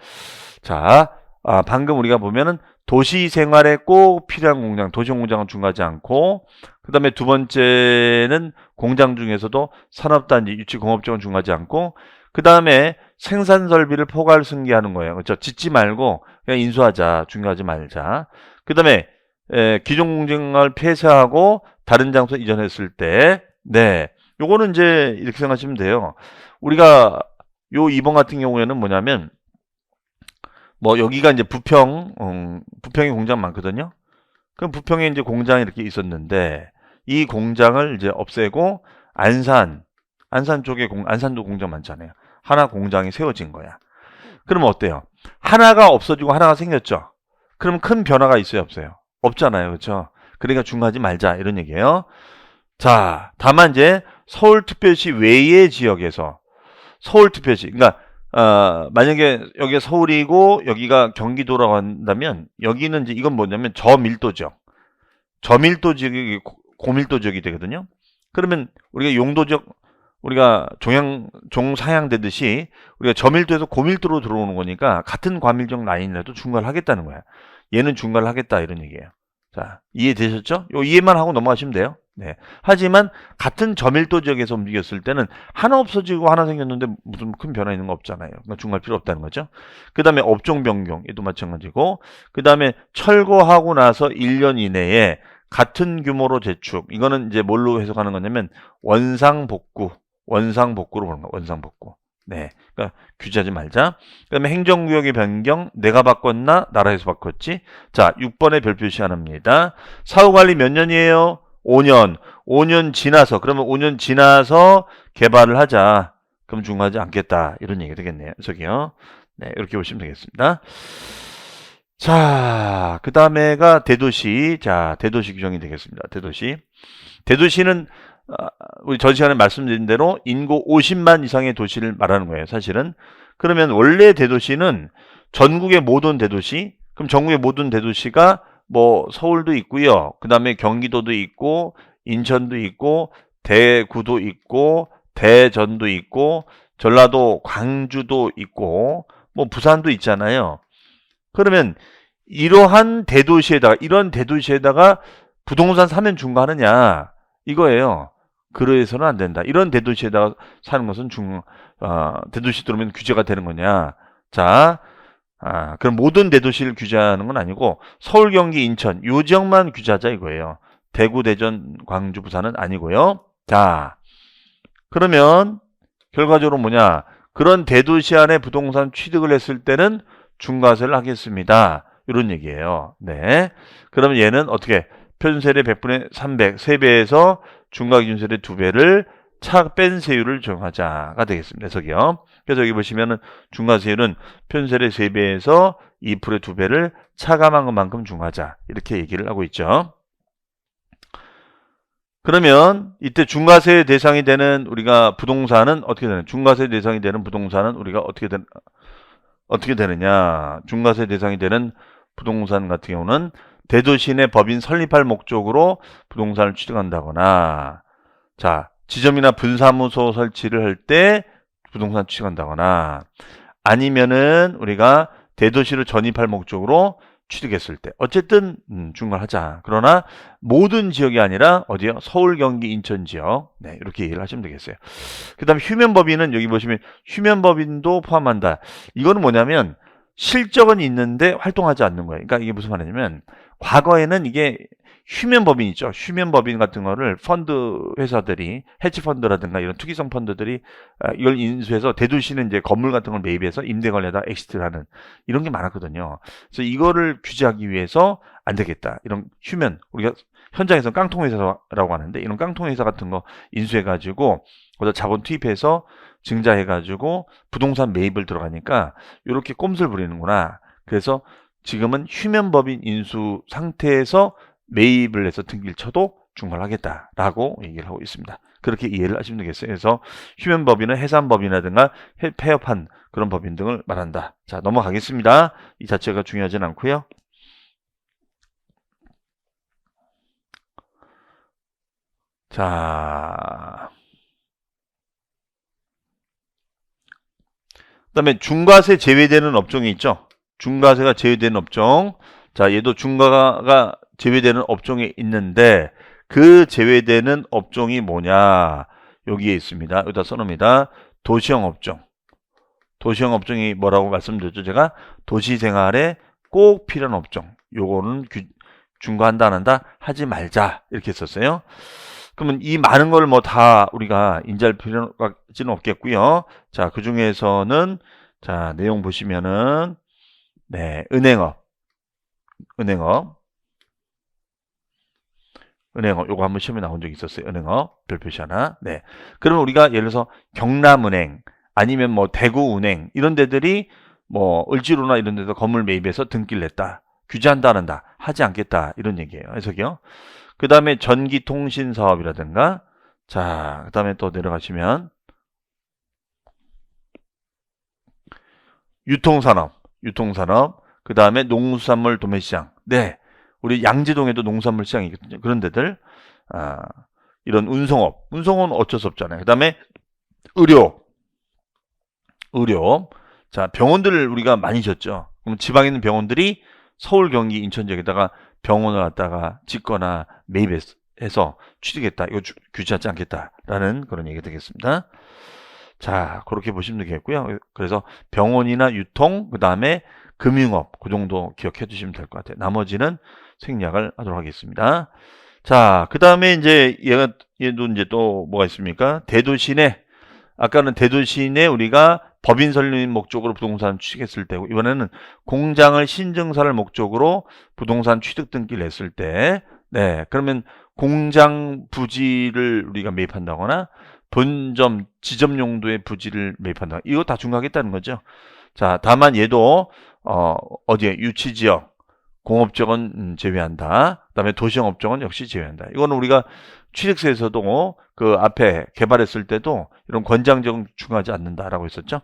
자, 방금 우리가 보면은 도시 생활에 꼭 필요한 공장, 도시형 공장은 중과하지 않고, 그 다음에 두 번째는 공장 중에서도 산업단지, 유치공업지역은 중과하지 않고, 그 다음에 생산 설비를 포괄 승계하는 거예요. 그렇죠? 짓지 말고 그냥 인수하자, 중과하지 말자. 그 다음에 기존 공장을 폐쇄하고 다른 장소 이전했을 때, 네, 요거는 이제 이렇게 생각하시면 돼요. 우리가 요 2번 같은 경우에는 뭐냐면 뭐 여기가 이제 부평에 공장 많거든요. 그럼 부평에 이제 공장이 이렇게 있었는데 이 공장을 이제 없애고 안산 쪽에 안산도 공장 많잖아요. 하나 공장이 세워진 거야. 그러면 어때요? 하나가 없어지고 하나가 생겼죠. 그럼 큰 변화가 있어요, 없어요? 없잖아요, 그렇죠? 그러니까 중과하지 말자 이런 얘기예요. 자, 다만 이제 서울특별시 외의 지역에서 서울특별시, 그러니까 만약에 여기가 서울이고 여기가 경기도라고 한다면 여기는 이제 이건 뭐냐면 저밀도 지역이 고밀도 지역이 되거든요. 그러면 우리가 용도 지역 우리가 종상향 되듯이 우리가 저밀도에서 고밀도로 들어오는 거니까 같은 과밀적 라인이라도 중과를 하겠다는 거야. 얘는 중과를 하겠다 이런 얘기예요. 자, 이해되셨죠? 요 이해만 하고 넘어가시면 돼요. 네. 하지만 같은 저밀도 지역에서 움직였을 때는 하나 없어지고 하나 생겼는데 무슨 큰 변화 있는 거 없잖아요. 그러니까 중괄 필요 없다는 거죠. 그 다음에 업종 변경, 얘도 마찬가지고, 그 다음에 철거하고 나서 1년 이내에 같은 규모로 재축. 이거는 이제 뭘로 해석하는 거냐면 원상복구로 보는 거. 원상복구. 네. 그러니까 규제하지 말자. 그다음에 행정구역의 변경, 내가 바꿨나? 나라에서 바꿨지. 자, 6번에 별 표시 안 합니다. 사후관리 몇 년이에요? 5년. 5년 지나서, 그러면 5년 지나서 개발을 하자. 그럼 중요하지 않겠다. 이런 얘기가 되겠네요. 저기요. 네, 이렇게 보시면 되겠습니다. 자, 그 다음에가 대도시. 자, 대도시 규정이 되겠습니다. 대도시. 대도시는 우리 전 시간에 말씀드린 대로 인구 50만 이상의 도시를 말하는 거예요, 사실은. 그러면 원래 대도시는 전국의 모든 대도시, 그럼 전국의 모든 대도시가 뭐 서울도 있고요. 그 다음에 경기도도 있고, 인천도 있고, 대구도 있고, 대전도 있고, 전라도 광주도 있고, 뭐 부산도 있잖아요. 그러면 이러한 대도시에다가, 이런 대도시에다가 부동산 사면 중과하느냐, 이거예요. 그래서는 안 된다. 이런 대도시에다가 사는 것은 대도시 들어오면 규제가 되는 거냐. 자, 그럼 모든 대도시를 규제하는 건 아니고 서울, 경기, 인천 요 지역만 규제하자 이거예요. 대구, 대전, 광주, 부산은 아니고요. 자, 그러면 결과적으로 뭐냐. 그런 대도시 안에 부동산 취득을 했을 때는 중과세를 하겠습니다. 이런 얘기예요. 네. 그러면 얘는 어떻게? 표준세율의 100분의 300, 3배에서 중과기준세율의 2배를 뺀 세율을 적용하자가 되겠습니다. 해석이요. 그래서 여기 보시면은 중과세율은 표준세율의 3배에서 2%의 2배를 차감한 것만큼 중과하자. 이렇게 얘기를 하고 있죠. 그러면 이때 중과세 대상이 되는 우리가 부동산은 어떻게 되는? 중과세 대상이 되는 부동산은 우리가 어떻게 되느냐? 중과세 대상이 되는 부동산 같은 경우는 대도시 내 법인 설립할 목적으로 부동산을 취득한다거나, 자, 지점이나 분사무소 설치를 할 때 부동산 취득한다거나, 아니면은 우리가 대도시를 전입할 목적으로 취득했을 때, 어쨌든 중과하자. 그러나 모든 지역이 아니라 어디요? 서울, 경기, 인천 지역. 네, 이렇게 얘기를 하시면 되겠어요. 그다음에 휴면법인은 여기 보시면 휴면법인도 포함한다. 이거는 뭐냐면 실적은 있는데 활동하지 않는 거예요. 그러니까 이게 무슨 말이냐면 과거에는 이게 휴면법인 있죠. 휴면법인 같은 거를 펀드 회사들이 헤지펀드라든가 이런 투기성 펀드들이 이걸 인수해서 대도시는 이제 건물 같은 걸 매입해서 임대 관리하다 엑시트를 하는 이런 게 많았거든요. 그래서 이거를 규제하기 위해서 안 되겠다. 이런 휴면 우리가 현장에서 깡통회사라고 하는데 이런 깡통회사 같은 거 인수해가지고 거기다 자본 투입해서 증자해가지고 부동산 매입을 들어가니까 이렇게 꼼수를 부리는구나. 그래서 지금은 휴면법인 인수 상태에서 매입을 해서 등기를 쳐도 중과를 하겠다라고 얘기를 하고 있습니다. 그렇게 이해를 하시면 되겠어요. 그래서 휴면법인은 해산법인이라든가 폐업한 그런 법인 등을 말한다. 자, 넘어가겠습니다. 이 자체가 중요하진 않고요. 자, 그다음에 중과세 제외되는 업종이 있죠. 중과세가 제외되는 업종. 자, 얘도 중과가 제외되는 업종이 있는데 그 제외되는 업종이 뭐냐? 여기에 있습니다. 여기다 써놓습니다. 도시형 업종. 도시형 업종이 뭐라고 말씀드렸죠? 제가 도시생활에 꼭 필요한 업종. 요거는 중과한다 안 한다? 하지 말자. 이렇게 썼어요. 그러면 이 많은 걸 뭐 다 우리가 인지할 필요는 없겠고요. 자, 그 중에서는 자, 내용 보시면은 네, 은행업 요거 한번 시험에 나온 적이 있었어요. 은행업 별 표시 하나. 네. 그러면 우리가 예를 들어서 경남은행 아니면 뭐 대구은행 이런 데들이 뭐 을지로나 이런 데서 건물 매입해서 등기를 냈다. 규제한다 안 한다. 하지 않겠다. 이런 얘기예요. 해석이요. 그 다음에 전기통신 사업이라든가 자, 그 다음에 또 내려가시면 유통산업, 그 다음에 농수산물 도매시장. 네, 우리 양재동에도 농수산물 시장이 있거든요. 그런 데들, 이런 운송은 어쩔 수 없잖아요. 그 다음에 의료. 자, 병원들을 우리가 많이 졌죠. 그럼 지방에 있는 병원들이 서울, 경기, 인천 지역에다가 병원을 갖다가 짓거나 매입해서 취득했다. 이거 규제하지 않겠다라는 그런 얘기가 되겠습니다. 자, 그렇게 보시면 되겠고요. 그래서 병원이나 유통, 그 다음에 금융업, 그 정도 기억해 주시면 될 것 같아요. 나머지는 생략을 하도록 하겠습니다. 자, 그 다음에 이제 얘도 이제 또 뭐가 있습니까? 대도시내, 아까는 대도시내 우리가 법인 설립 목적으로 부동산 취득했을 때고, 이번에는 공장을 신증사를 목적으로 부동산 취득 등기를 냈을 때, 네, 그러면 공장 부지를 우리가 매입한다거나 본점, 지점 용도의 부지를 매입한다. 이거 다 중과하겠다는 거죠. 자, 다만 얘도 어디에 유치지역, 공업지역은 제외한다. 그다음에 도시형 업종은 역시 제외한다. 이거는 우리가 취득세에서도 그 앞에 개발했을 때도 이런 권장적은 중요하지 않는다라고 했었죠.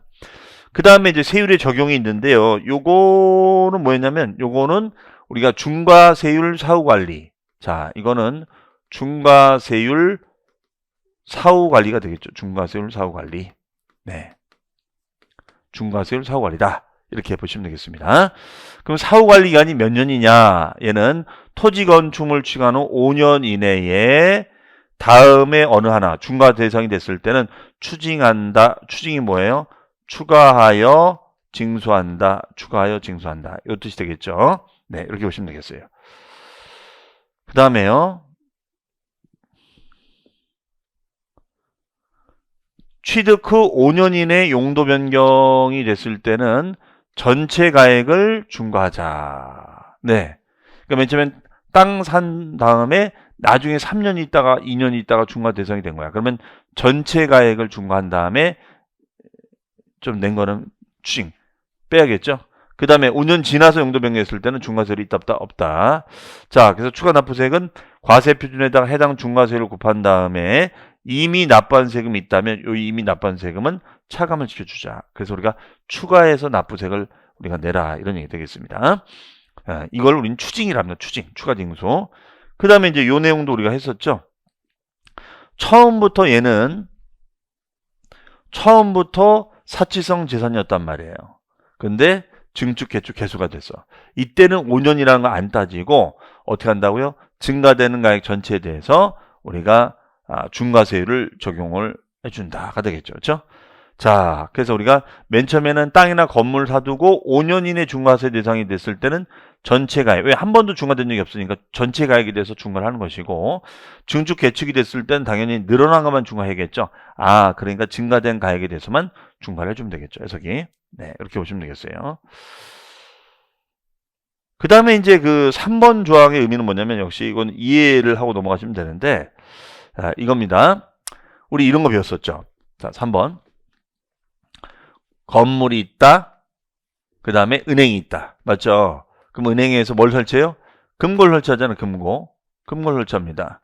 그 다음에 이제 세율의 적용이 있는데요. 요거는 뭐였냐면, 요거는 우리가 중과세율 사후관리. 자, 이거는 중과세율 사후관리가 되겠죠. 중과세율 사후관리. 네. 중과세율 사후관리다. 이렇게 보시면 되겠습니다. 그럼 사후관리 기간이 몇 년이냐? 얘는 토지 건축물 취득한 후 5년 이내에 다음에 어느 하나 중과 대상이 됐을 때는 추징한다. 추징이 뭐예요? 추가하여 징수한다. 추가하여 징수한다. 이 뜻이 되겠죠. 네, 이렇게 보시면 되겠어요. 그 다음에요. 취득 후 5년 이내 용도 변경이 됐을 때는 전체 가액을 중과하자. 네. 그러니까 맨 처음엔 땅 산 다음에 나중에 3년 있다가 2년 있다가 중과 대상이 된 거야. 그러면 전체 가액을 중과한 다음에 좀 낸 거는 추징 빼야겠죠. 그 다음에 5년 지나서 용도 변경했을 때는 중과세율이 있다 없다? 없다. 자, 그래서 추가 납부세액은 과세 표준에다가 해당 중과세율을 곱한 다음에 이미 납부한 세금이 있다면 이 이미 납부한 세금은 차감을 시켜주자. 그래서 우리가 추가해서 납부세액을 우리가 내라, 이런 얘기 되겠습니다. 이걸 우리는 추징이랍니다. 추징, 추가징수. 그 다음에 이제 요 내용도 우리가 했었죠. 처음부터 얘는 사치성 재산이었단 말이에요. 근데 증축, 개축, 개수가 됐어. 이때는 5년이라는 거 안 따지고 어떻게 한다고요? 증가되는 가액 전체에 대해서 우리가 중과세율을 적용을 해준다가 되겠죠. 그렇죠? 자, 그래서 우리가 맨 처음에는 땅이나 건물 사두고 5년 이내 중과세 대상이 됐을 때는 전체 가액, 왜 한 번도 중과된 적이 없으니까 전체 가액에 대해서 중과를 하는 것이고, 증축 개축이 됐을 때는 당연히 늘어난 것만 중과해야겠죠. 그러니까 증가된 가액에 대해서만 중과를 해주면 되겠죠. 해석이. 네, 이렇게 보시면 되겠어요. 그 다음에 이제 그 3번 조항의 의미는 뭐냐면, 역시 이건 이해를 하고 넘어가시면 되는데, 이겁니다. 우리 이런 거 배웠었죠. 자, 3번. 건물이 있다. 그 다음에 은행이 있다. 맞죠? 그럼 은행에서 뭘 설치해요? 금고를 설치하잖아요. 금고 설치합니다.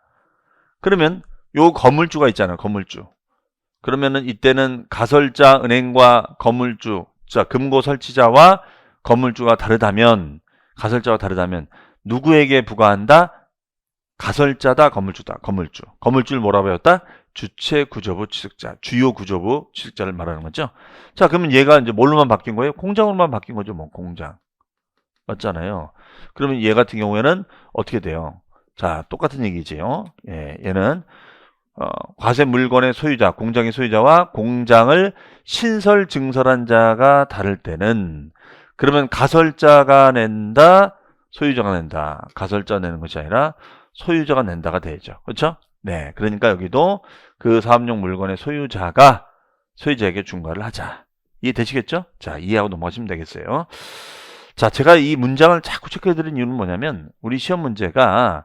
그러면 요 건물주가 있잖아요. 건물주. 그러면은 이때는 가설자 은행과 건물주, 자, 금고 설치자와 건물주가 다르다면, 가설자와 다르다면 누구에게 부과한다? 가설자다, 건물주다. 건물주를 뭐라고 배웠다? 주체 구조부 취득자, 주요 구조부 취득자를 말하는 거죠. 자, 그러면 얘가 이제 뭘로만 바뀐 거예요? 공장으로만 바뀐 거죠. 뭐 공장. 맞잖아요. 그러면 얘 같은 경우에는 어떻게 돼요? 자, 똑같은 얘기지요. 예, 얘는 과세 물건의 소유자, 공장의 소유자와 공장을 신설 증설한 자가 다를 때는, 그러면 가설자가 낸다, 소유자가 낸다. 가설자 내는 것이 아니라 소유자가 낸다가 되죠. 그렇죠? 네, 그러니까 여기도 그 사업용 물건의 소유자에게 중과를 하자. 이해되시겠죠? 자, 이해하고 넘어가시면 되겠어요. 자, 제가 이 문장을 자꾸 체크해드린 이유는 뭐냐면, 우리 시험 문제가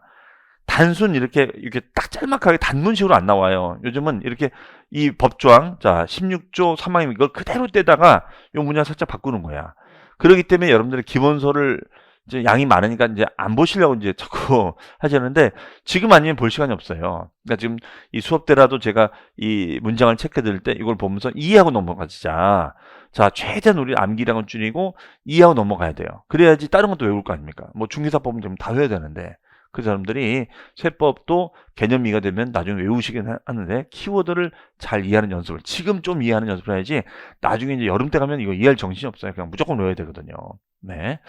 단순 이렇게 딱 짤막하게 단문식으로 안 나와요. 요즘은 이렇게 이 법조항, 자, 16조 3항 이걸 그대로 떼다가 이 문장 살짝 바꾸는 거야. 그렇기 때문에 여러분들이 기본서를 이제 양이 많으니까 이제 안 보시려고 이제 자꾸 하시는데, 지금 아니면 볼 시간이 없어요. 그러니까 지금 이 수업 때라도 제가 이 문장을 체크드릴 때 이걸 보면서 이해하고 넘어가자. 자, 최대한 우리 암기량을 줄이고 이해하고 넘어가야 돼요. 그래야지 다른 것도 외울 거 아닙니까? 뭐 중개사법은 좀 다 외워야 되는데, 그 사람들이 세법도 개념 이해가 되면 나중에 외우시긴 하는데, 키워드를 잘 이해하는 연습을 지금 좀 이해하는 연습을 해야지 나중에 이제 여름 때 가면 이거 이해할 정신이 없어요. 그냥 무조건 외워야 되거든요. 네.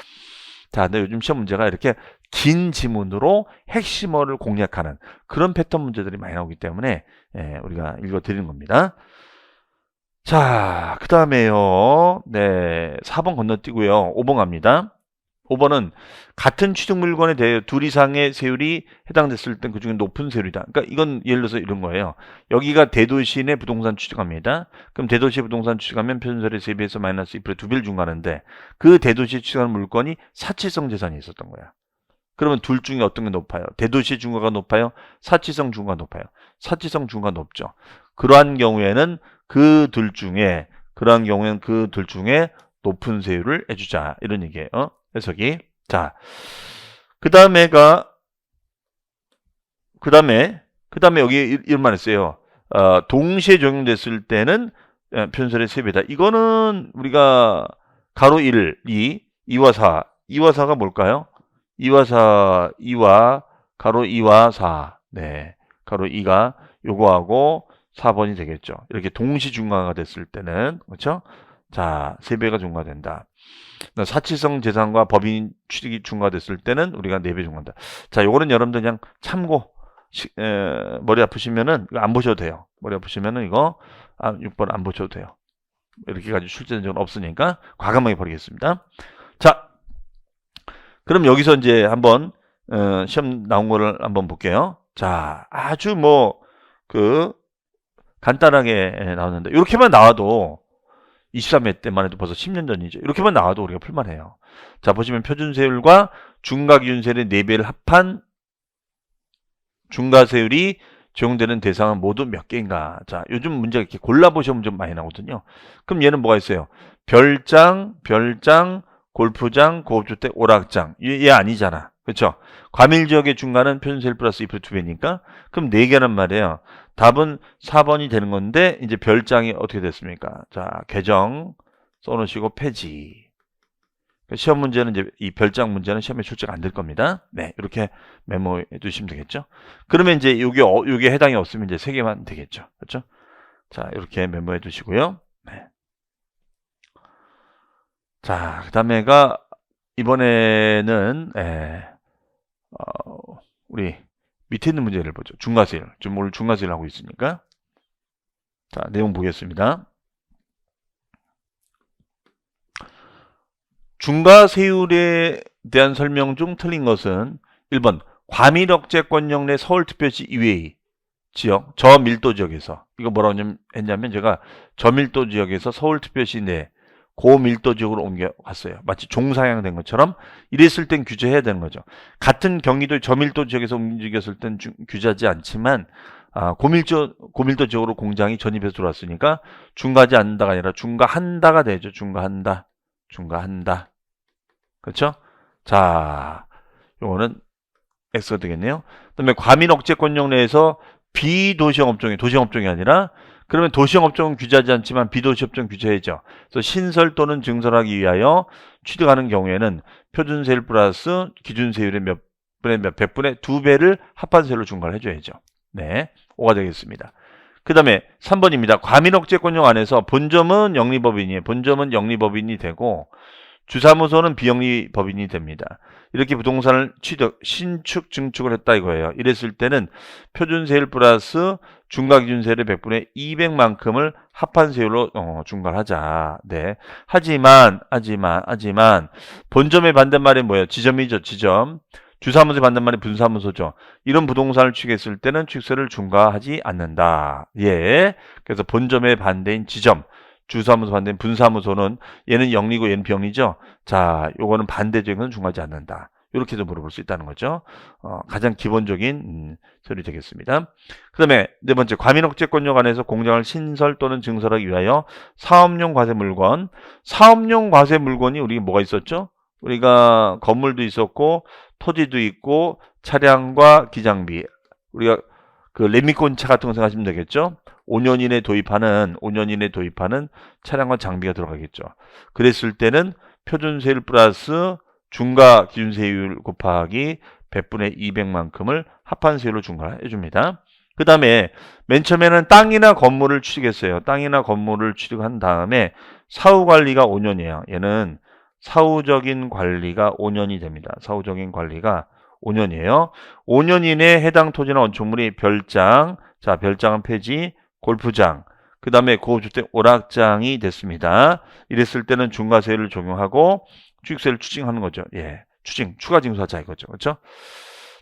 자, 근데 요즘 시험 문제가 이렇게 긴 지문으로 핵심어를 공략하는 그런 패턴 문제들이 많이 나오기 때문에 우리가 읽어드리는 겁니다. 자, 그 다음에요. 네, 4번 건너뛰고요. 5번 갑니다. 5번은 같은 취득 물건에 대해 둘 이상의 세율이 해당됐을 땐 그중에 높은 세율이다. 그러니까 이건 예를 들어서 이런 거예요. 여기가 대도시내 부동산 취득합니다. 그럼 대도시 부동산 취득하면 표준세율에 대비해서 마이너스 2% 2배를 중과하는데 그 대도시에 취득하는 물건이 사치성 재산이 있었던 거야. 그러면 둘 중에 어떤 게 높아요? 대도시 중과가 높아요? 사치성 중과가 높아요? 사치성 중과가 높죠. 그러한 경우에는 그 둘 중에 높은 세율을 해주자 이런 얘기예요. 해석이. 자, 그 다음에 여기 이런 말 했어요. 동시에 적용됐을 때는 표준세율의 3배다. 이거는 우리가 가로 1, 2와 4. 2와 4가 뭘까요? 2와 4, 2와 가로 2와 4. 네. 가로 2가 요거하고 4번이 되겠죠. 이렇게 동시 중과가 됐을 때는 그렇죠? 자, 3배가 중과된다. 사치성 재산과 법인 취득이 중과됐을 때는 우리가 4배 중과한다. 자, 요거는 여러분들 그냥 참고 머리 아프시면은 이거 안 보셔도 돼요. 머리 아프시면은 이거 6번 안 보셔도 돼요. 이렇게 가지고 출제적은 없으니까 과감하게 버리겠습니다. 자, 그럼 여기서 이제 한번 시험 나온 거를 한번 볼게요. 자, 아주 간단하게 나오는데 이렇게만 나와도 23회 때만 해도 벌써 10년 전이죠. 이렇게만 나와도 우리가 풀만해요. 자, 보시면 표준세율과 중과기준세율의 4배를 합한 중과세율이 적용되는 대상은 모두 몇 개인가? 자, 요즘 문제가 이렇게 골라보시면 좀 많이 나오거든요. 그럼 얘는 뭐가 있어요? 별장, 골프장, 고급주택, 오락장. 얘 아니잖아. 그렇죠? 과밀지역의 중과는 표준세율 플러스 2% 2배니까 그럼 4개란 말이에요. 답은 4번이 되는 건데 이제 별장이 어떻게 됐습니까? 자, 개정 써놓으시고 폐지. 시험 문제는 이제 이 별장 문제는 시험에 출제가 안 될 겁니다. 네, 이렇게 메모해 두시면 되겠죠. 그러면 이제 요게 해당이 없으면 이제 3개만 되겠죠. 그렇죠? 자, 이렇게 메모해 두시고요. 네. 자, 그다음에가 이번에는 우리 밑에 있는 문제를 보죠. 중과세율. 지금 오늘 중과세율 하고 있으니까. 자, 내용 보겠습니다. 중과세율에 대한 설명 중 틀린 것은 1번 과밀억제권역 내 서울특별시 이외의 지역, 저밀도 지역에서 이거 뭐라고 했냐면 제가 저밀도 지역에서 서울특별시 내 고밀도 지역으로 옮겨갔어요. 마치 종사양된 것처럼 이랬을 땐 규제해야 되는 거죠. 같은 경기도 저밀도 지역에서 움직였을 땐 규제하지 않지만 고밀도 지역으로 공장이 전입해서 들어왔으니까 중과하지 않는다가 아니라 중과한다가 되죠. 중과한다. 그렇죠? 자, 요거는 X가 되겠네요. 그다음에 과밀억제권역 내에서 비도시영업종이 도시영업종이 아니라 그러면 도시영업종은 규제하지 않지만 비도시업종 규제해야죠. 그래서 신설 또는 증설하기 위하여 취득하는 경우에는 표준세율 플러스 기준세율의 몇 분의 2배를 합한세율로 중과를 해줘야죠. 네, 5가 되겠습니다. 그 다음에 3번입니다. 과밀억제권역 안에서 본점은 영리법인이 되고 주사무소는 비영리법인이 됩니다. 이렇게 부동산을 신축, 증축을 했다 이거예요. 이랬을 때는 표준세율 플러스 중과기준세율의 100분의 200만큼을 합한세율로 중과를 하자. 네. 하지만 본점의 반대말이 뭐예요? 지점이죠. 지점. 주사무소의 반대말이 분사무소죠. 이런 부동산을 취득했을 때는 취득세를 중과하지 않는다. 예. 그래서 본점의 반대인 지점. 주사무소 반대인 분사무소는 얘는 영리고 얘는 비영리죠. 자, 요거는 반대적인 건 중과하지 않는다. 이렇게도 물어볼 수 있다는 거죠. 가장 기본적인 소리 되겠습니다. 그 다음에 네 번째, 과밀억제권역 안에서 공장을 신설 또는 증설하기 위하여 사업용 과세 물건이 우리 뭐가 있었죠? 우리가 건물도 있었고 토지도 있고 차량과 기장비, 우리가 그 레미콘차 같은 거 생각하시면 되겠죠. 5년 이내 도입하는 차량과 장비가 들어가겠죠. 그랬을 때는 표준세율 플러스 중과기준세율 곱하기 100분의 200만큼을 합한세율로 중과해 줍니다. 그 다음에 맨 처음에는 땅이나 건물을 취득했어요. 땅이나 건물을 취득한 다음에 사후관리가 5년이에요. 얘는 사후적인 관리가 5년이 됩니다. 사후적인 관리가 5년이에요. 5년 이내에 해당 토지나 건축물이 별장, 자, 별장은 폐지, 골프장, 그 다음에 고주택 오락장이 됐습니다. 이랬을 때는 중과세율을 적용하고 취득세를 추징하는 거죠. 예, 추징, 추가 징수하자 이거죠. 그렇죠?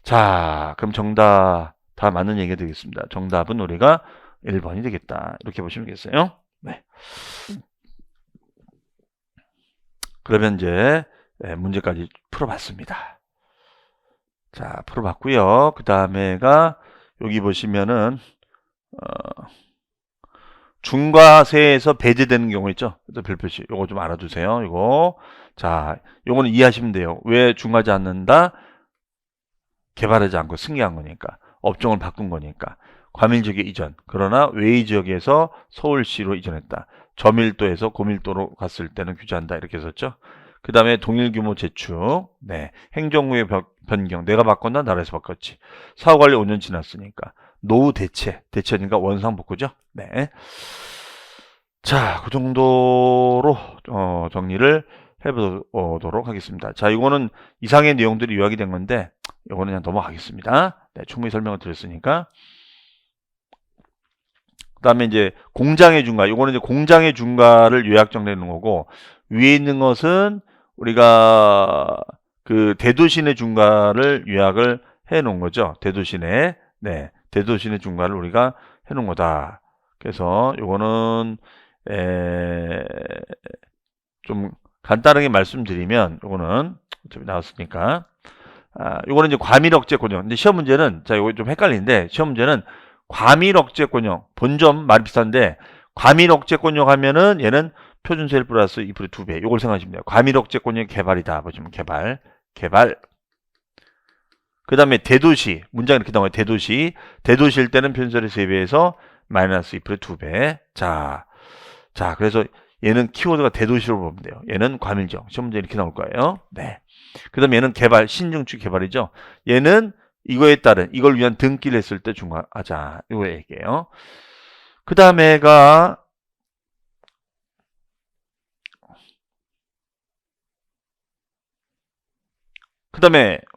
자, 그럼 정답 다 맞는 얘기가 되겠습니다. 정답은 우리가 1번이 되겠다. 이렇게 보시면 되겠어요. 네. 그러면 이제 문제까지 풀어봤습니다. 자, 풀어봤고요. 그 다음에가 여기 보시면은 중과세에서 배제되는 경우 있죠. 그래서 별표시 요거 좀 알아두세요. 이거 자, 요거는 이해하시면 돼요. 왜 중과하지 않는다? 개발하지 않고 승계한 거니까, 업종을 바꾼 거니까. 과밀지역의 이전, 그러나 외지역에서 서울시로 이전했다. 저밀도에서 고밀도로 갔을 때는 규제한다. 이렇게 썼죠. 그 다음에 동일규모 재축, 네, 행정구역 변경, 내가 바꿨나 나라에서 바꿨지. 사후관리 5년 지났으니까. 노후 대체니까 원상복구죠. 네. 자, 그 정도로 정리를 해보도록 하겠습니다. 자, 이거는 이상의 내용들이 요약이 된 건데 이거는 그냥 넘어가겠습니다. 네, 충분히 설명을 드렸으니까. 그 다음에 이제 공장의 중과, 이거는 이제 공장의 중과를 요약 정리하는 거고, 위에 있는 것은 우리가 그 대도시내 중과를 요약을 해 놓은 거죠. 대도시내, 네, 대도시내 중과를 우리가 해 놓은 거다. 그래서 요거는 좀 간단하게 말씀드리면, 요거는 어차피 나왔으니까, 요거는 이제 과밀억제권역. 근데 시험 문제는, 자, 이거 좀 헷갈리는데, 시험 문제는 과밀억제권역, 본점 말이 비슷한데, 과밀억제권역 하면은 얘는 표준세율 플러스 2% 2배. 요걸 생각하시면 돼요. 과밀억제권역 개발이다. 보시면 개발. 그 다음에 대도시, 문장이 이렇게 나와요. 대도시일 때는 표준세율 3배에서 마이너스 2% 2배. 자, 그래서 얘는 키워드가 대도시로 보면 돼요. 얘는 과밀지역. 시험 문제 이렇게 나올 거예요. 네. 그 다음에 얘는 개발, 신증축 개발이죠. 얘는 이거에 따른, 이걸 위한 등기를 했을 때 중과하자. 이거 얘기예요. 그 다음에가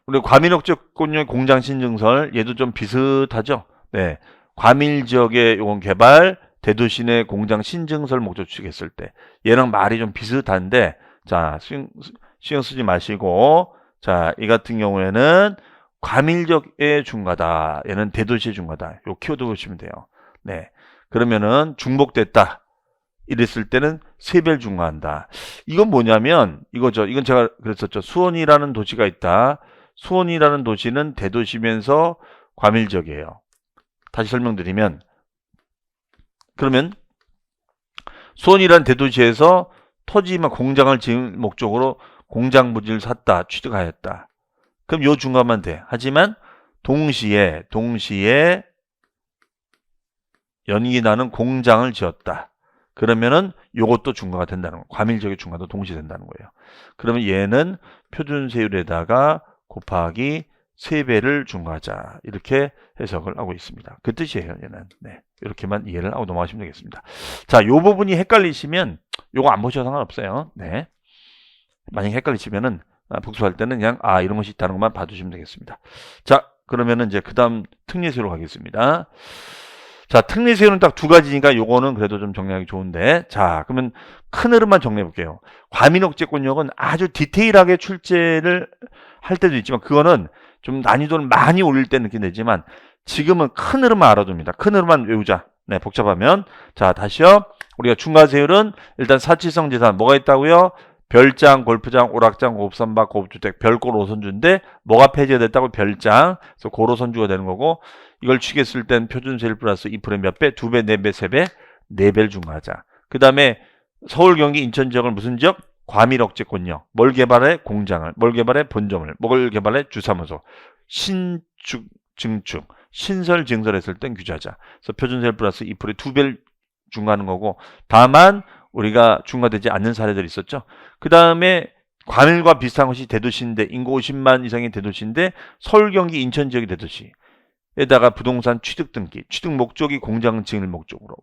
우리 과밀억제권역 공장 신증설, 얘도 좀 비슷하죠. 네. 과밀지역의 요건 개발, 대도시 내 공장 신증설 목적 추측했을 때 얘랑 말이 좀 비슷한데, 자, 신경 쓰지 마시고, 자, 이 같은 경우에는 과밀지역의 중과다. 얘는 대도시의 중과다. 요 키워드 보시면 돼요. 네. 그러면은 중복됐다. 이랬을 때는 3배를 중과한다. 이건 뭐냐면 이거죠. 이건 제가 그랬었죠. 수원이라는 도시가 있다. 수원이라는 도시는 대도시면서 과밀지역이에요. 다시 설명드리면, 그러면 수원이라는 대도시에서 토지만 공장을 지을 목적으로 공장 부지를 샀다. 취득하였다. 그럼 요 중과만 돼. 하지만 동시에 연기 나는 공장을 지었다. 그러면은 요것도 중과가 된다는 거예요. 과밀지역의 중과도 동시에 된다는 거예요. 그러면 얘는 표준세율에다가 곱하기 3배를 중과하자. 이렇게 해석을 하고 있습니다. 그 뜻이에요, 얘는. 네. 이렇게만 이해를 하고 넘어가시면 되겠습니다. 자, 요 부분이 헷갈리시면 요거 안 보셔도 상관없어요. 네. 만약에 헷갈리시면은 복수할 때는 그냥 이런 것이 있다는 것만 봐주시면 되겠습니다. 자, 그러면은 이제 그 다음 특례세로 가겠습니다. 자, 특례세율은 딱 2가지니까 요거는 그래도 좀 정리하기 좋은데, 자, 그러면 큰 흐름만 정리해 볼게요. 과밀억제권역은 아주 디테일하게 출제를 할 때도 있지만 그거는 좀 난이도를 많이 올릴 때 느끼게 되지만 지금은 큰 흐름만 알아둡니다. 큰 흐름만 외우자. 네, 복잡하면. 자, 다시요. 우리가 중과세율은 일단 사치성 재산 뭐가 있다고요? 별장, 골프장, 오락장, 고급선박, 고급주택, 별골 5선주인데 뭐가 폐지가 됐다고? 별장. 그래서 고로 선주가 되는 거고, 이걸 취했을 땐 표준세율 플러스 2% 몇 배? 2배, 4배, 3배? 4배를 중과하자. 그 다음에 서울, 경기, 인천 지역을 무슨 지역? 과밀억제권역. 뭘 개발해? 공장을. 뭘 개발해? 본점을. 뭘 개발해? 주사무소. 신축, 증축. 신설, 증설했을 땐 규제하자. 그래서 표준세율 플러스 2%에 2배를 중과하는 거고, 다만 우리가 중과되지 않는 사례들이 있었죠. 그 다음에 과밀과 비슷한 것이 대도시인데, 인구 50만 이상의 대도시인데 서울, 경기, 인천 지역의 대도시에다가 부동산 취득 등기, 취득 목적이 공장 지을 목적으로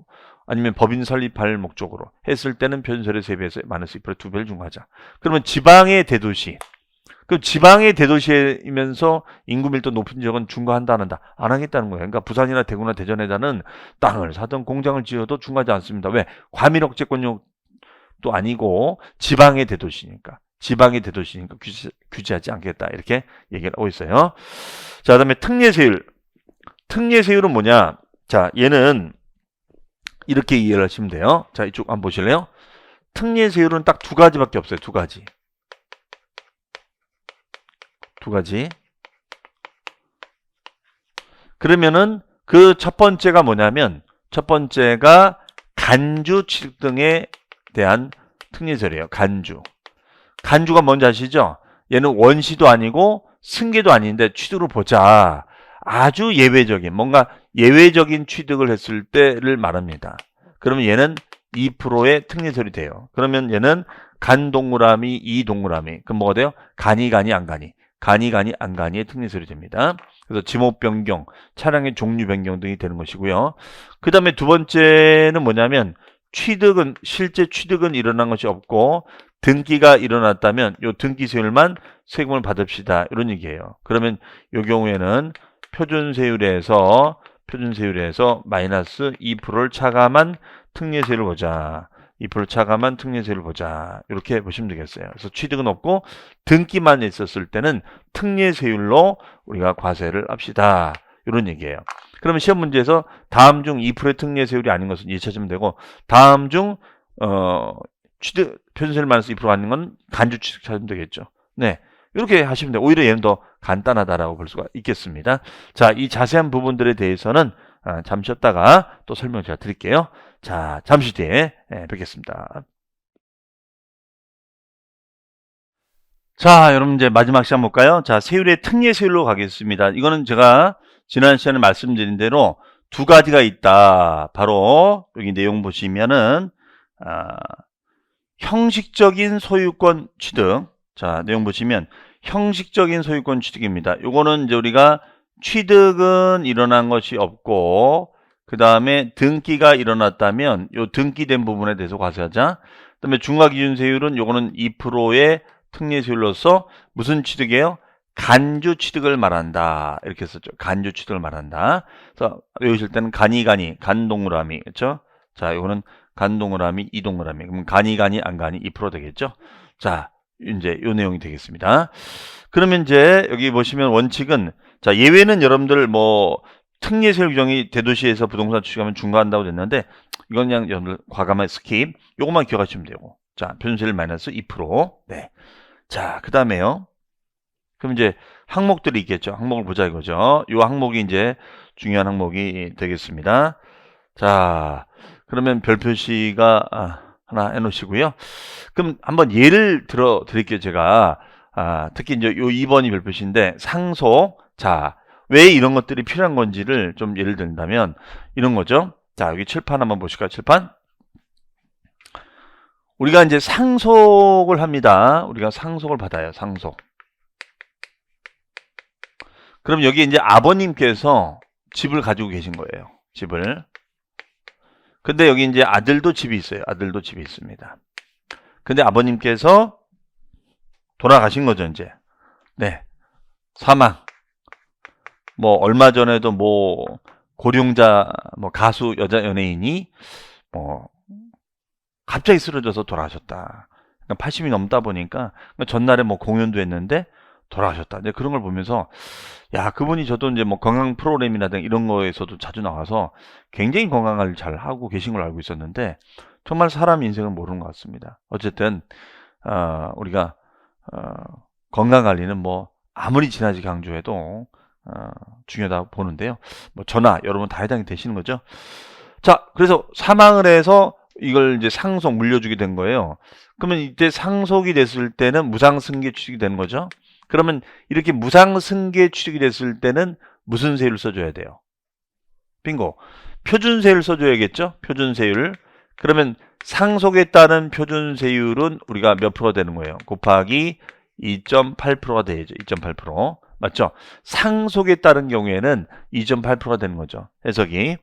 아니면 법인 설립할 목적으로 했을 때는 표준세율의 3배에서 마이너스 2% 2배를 중과하자. 그러면 지방의 대도시, 그 지방의 대도시이면서 인구 밀도 높은 지역은 중과한다 안 한다? 안 하겠다는 거예요. 그러니까 부산이나 대구나 대전에다는 땅을 사든 공장을 지어도 중과하지 않습니다. 왜? 과밀 억제권용도 아니고 지방의 대도시니까. 지방의 대도시니까 규제하지 않겠다. 이렇게 얘기를 하고 있어요. 자, 그다음에 특례세율. 특례세율은 뭐냐? 자, 얘는 이렇게 이해를 하시면 돼요. 자, 이쪽 한번 보실래요? 특례세율은 딱 두 가지밖에 없어요. 두 가지. 두 가지. 그러면은 그 첫 번째가 뭐냐면 첫 번째가 간주 취득 등에 대한 특례세율이에요. 간주. 간주가 뭔지 아시죠? 얘는 원시도 아니고 승계도 아닌데 취득을 보자. 아주 예외적인 뭔가 예외적인 취득을 했을 때를 말합니다. 그러면 얘는 2%의 특례세율이 돼요. 그러면 얘는 간 동그라미, 이 동그라미. 그럼 뭐가 돼요? 간이 안 가니. 간이 안 가니의 특례세율이 됩니다. 그래서 지목 변경, 차량의 종류 변경 등이 되는 것이고요. 그 다음에 두 번째는 뭐냐면 취득은 실제 취득은 일어난 것이 없고 등기가 일어났다면 요 등기세율만 세금을 받읍시다. 이런 얘기예요. 그러면 요 경우에는 표준세율에서 마이너스 2%를 차감한 특례세율을 보자. 2% 차감한 특례세율을 보자. 이렇게 보시면 되겠어요. 그래서 취득은 없고 등기만 있었을 때는 특례세율로 우리가 과세를 합시다. 이런 얘기예요. 그러면 시험 문제에서 다음 중 2%의 특례세율이 아닌 것은 이해하시면 되고 다음 중 취득 표준세율 마이너스 2%가 아닌 건 간주 취득 찾으면 되겠죠. 네. 이렇게 하시면 돼요. 오히려 얘는 더 간단하다라고 볼 수가 있겠습니다. 자, 이 자세한 부분들에 대해서는 잠시 쉬었다가 또 설명을 제가 드릴게요. 자, 잠시 뒤에 뵙겠습니다. 자, 여러분 이제 마지막 시간 볼까요? 자, 세율의 특례세율로 가겠습니다. 이거는 제가 지난 시간에 말씀드린 대로 두 가지가 있다. 바로 여기 내용 보시면은 형식적인 소유권 취득. 자, 내용 보시면 형식적인 소유권 취득입니다. 요거는 이제 우리가 취득은 일어난 것이 없고 그 다음에 등기가 일어났다면 요 등기된 부분에 대해서 과세하자. 그 다음에 중과기준세율은 요거는 2%의 특례세율로서 무슨 취득이에요? 간주 취득을 말한다. 이렇게 썼죠. 간주 취득을 말한다. 그래서 외우실 때는 간 동그라미. 그렇죠? 자, 요거는 간 동그라미, 이 동그라미. 그럼 간이 안 가니 2% 되겠죠? 자, 이제 요 내용이 되겠습니다. 그러면 이제 여기 보시면 원칙은 자, 예외는 여러분들 뭐 특례세율 규정이 대도시에서 부동산 취득하면 중과한다고 됐는데 이건 그냥 여러분들 과감하게 스킵. 요것만 기억하시면 되고. 자, 표준세율 마이너스 2%. 네. 자, 그다음에요. 그럼 이제 항목들이 있겠죠. 항목을 보자 이거죠. 요 항목이 이제 중요한 항목이 되겠습니다. 자, 그러면 별 표시가 하나 해놓으시고요. 그럼 한번 예를 들어 드릴게요. 제가 특히 이제 요 2번이 별 표시인데 상속. 자, 왜 이런 것들이 필요한 건지를 좀 예를 든다면 이런 거죠. 자, 여기 칠판 한번 보실까요? 칠판. 우리가 이제 상속을 합니다. 우리가 상속을 받아요. 상속. 그럼 여기 이제 아버님께서 집을 가지고 계신 거예요. 집을. 근데 여기 이제 아들도 집이 있어요. 아들도 집이 있습니다. 근데 아버님께서 돌아가신 거죠, 이제. 네. 사망. 뭐 얼마 전에도 뭐 고령자 뭐 가수 여자 연예인이 뭐 갑자기 쓰러져서 돌아가셨다. 그러니까 80이 넘다 보니까 전날에 뭐 공연도 했는데 돌아가셨다. 이제 그런 걸 보면서 야, 그분이 저도 이제 뭐 건강 프로그램이라든가 이런 거에서도 자주 나와서 굉장히 건강 관리를 잘 하고 계신 걸 알고 있었는데 정말 사람 인생을 모르는 것 같습니다. 어쨌든 우리가 건강 관리는 뭐 아무리 지나치게 강조해도 중요하다고 보는데요. 뭐 저나 여러분 다 해당이 되시는 거죠. 자, 그래서 사망을 해서 이걸 이제 상속 물려주게 된 거예요. 그러면 이때 상속이 됐을 때는 무상승계 취득이 되는 거죠. 그러면 이렇게 무상승계 취득이 됐을 때는 무슨 세율을 써줘야 돼요? 빙고. 표준세율 써줘야겠죠? 표준세율. 그러면 상속에 따른 표준세율은 우리가 몇 프로가 되는 거예요? 곱하기 2.8%가 되죠. 2.8%. 맞죠? 상속에 따른 경우에는 2.8%가 되는 거죠. 해석이.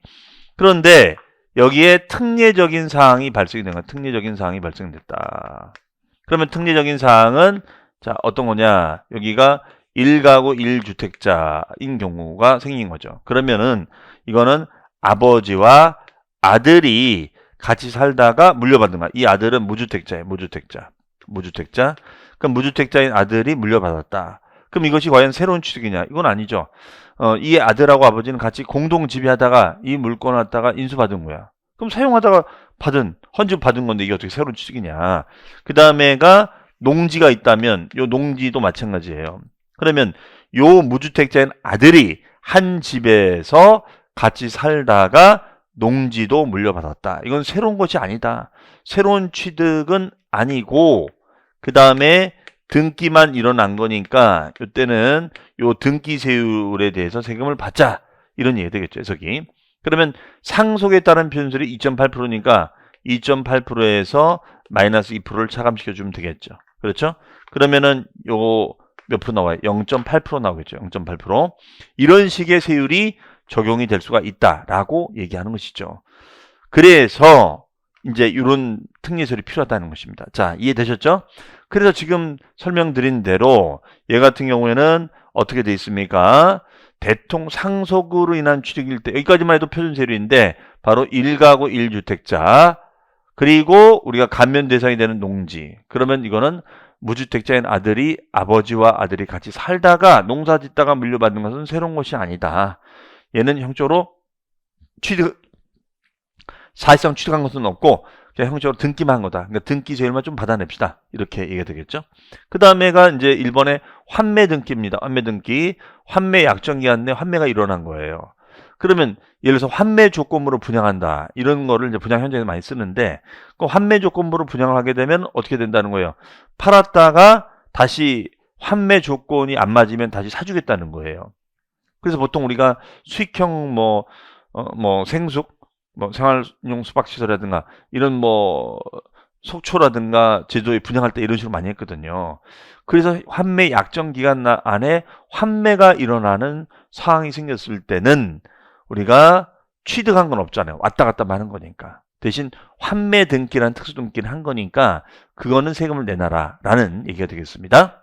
그런데 여기에 특례적인 사항이 발생이 된 거야. 특례적인 사항이 발생됐다. 그러면 특례적인 사항은 자, 어떤 거냐? 여기가 1가구 1주택자인 경우가 생긴 거죠. 그러면은 이거는 아버지와 아들이 같이 살다가 물려받는 거야. 이 아들은 무주택자예요. 무주택자. 그럼 무주택자인 아들이 물려받았다. 그럼 이것이 과연 새로운 취득이냐? 이건 아니죠. 이 아들하고 아버지는 같이 공동 지배하다가 이 물건을 갖다가 인수받은 거야. 그럼 사용하다가 헌집 받은 건데 이게 어떻게 새로운 취득이냐? 그 다음에가 농지가 있다면 요 농지도 마찬가지예요. 그러면 요 무주택자인 아들이 한 집에서 같이 살다가 농지도 물려받았다. 이건 새로운 것이 아니다. 새로운 취득은 아니고 그 다음에 등기만 일어난 거니까 이때는 요 등기세율에 대해서 세금을 받자. 이런 얘기가 되겠죠. 해석이. 그러면 상속에 따른 변수율이 2.8%니까 2.8%에서 마이너스 2%를 차감시켜 주면 되겠죠. 그렇죠? 그러면은 요 몇 프로 나와요? 0.8% 나오겠죠. 0.8%. 이런 식의 세율이 적용이 될 수가 있다라고 얘기하는 것이죠. 그래서 이제 이런 특례설이 필요하다는 것입니다. 자, 이해되셨죠? 그래서 지금 설명드린 대로 얘 같은 경우에는 어떻게 돼 있습니까? 대통 상속으로 인한 취득일 때 여기까지만 해도 표준세율인데 바로 1가구 1주택자 그리고 우리가 감면 대상이 되는 농지. 그러면 이거는 무주택자인 아들이 아버지와 아들이 같이 살다가 농사 짓다가 물려받는 것은 새로운 것이 아니다. 얘는 형적으로 사실상 취득한 것은 없고 그냥 형적으로 등기만 한 거다. 그러니까 등기세율만 좀 받아냅시다. 이렇게 얘기가 되겠죠. 그 다음에가 이제 1번의 환매 등기입니다. 환매 등기. 환매 약정기간 내 환매가 일어난 거예요. 그러면 예를 들어서 환매 조건으로 분양한다. 이런 거를 이제 분양 현장에서 많이 쓰는데 그 환매 조건으로 분양을 하게 되면 어떻게 된다는 거예요? 팔았다가 다시 환매 조건이 안 맞으면 다시 사주겠다는 거예요. 그래서 보통 우리가 수익형 생숙, 생활용 숙박시설이라든가 이런 속초라든가 제주도에 분양할 때 이런 식으로 많이 했거든요. 그래서 환매 약정 기간 안에 환매가 일어나는 상황이 생겼을 때는 우리가 취득한 건 없잖아요. 왔다 갔다 하는 거니까. 대신 환매 등기라는 특수 등기를 한 거니까 그거는 세금을 내놔라라는 얘기가 되겠습니다.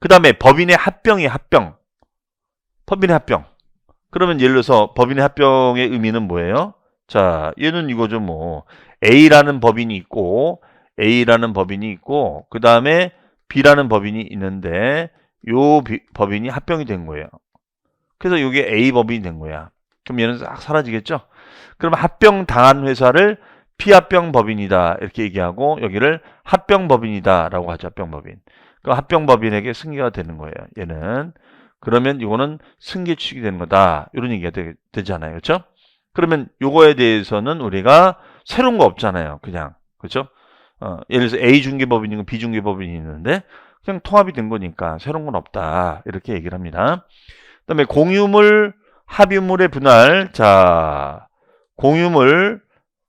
그 다음에 법인의 합병이에요. 법인의 합병. 그러면 예를 들어서 법인의 합병의 의미는 뭐예요? 자, 얘는 이거죠. A라는 법인이 있고 그 다음에 B라는 법인이 있는데 요 법인이 합병이 된 거예요. 그래서 이게 A 법인이 된 거야. 그럼 얘는 싹 사라지겠죠? 그럼 합병 당한 회사를 피합병 법인이다 이렇게 얘기하고 여기를 합병 법인이다라고 하죠. 합병 법인. 그 합병 법인에게 승계가 되는 거예요. 얘는. 그러면 이거는 승계 취득이 되는 거다. 이런 얘기가 되잖아요. 그렇죠? 그러면 요거에 대해서는 우리가 새로운 거 없잖아요. 그냥. 그렇죠? 예를 들어서 A 중개법인이고 B 중개법인이 있는데 그냥 통합이 된 거니까 새로운 건 없다. 이렇게 얘기를 합니다. 그다음에 공유물 합유물의 분할. 자, 공유물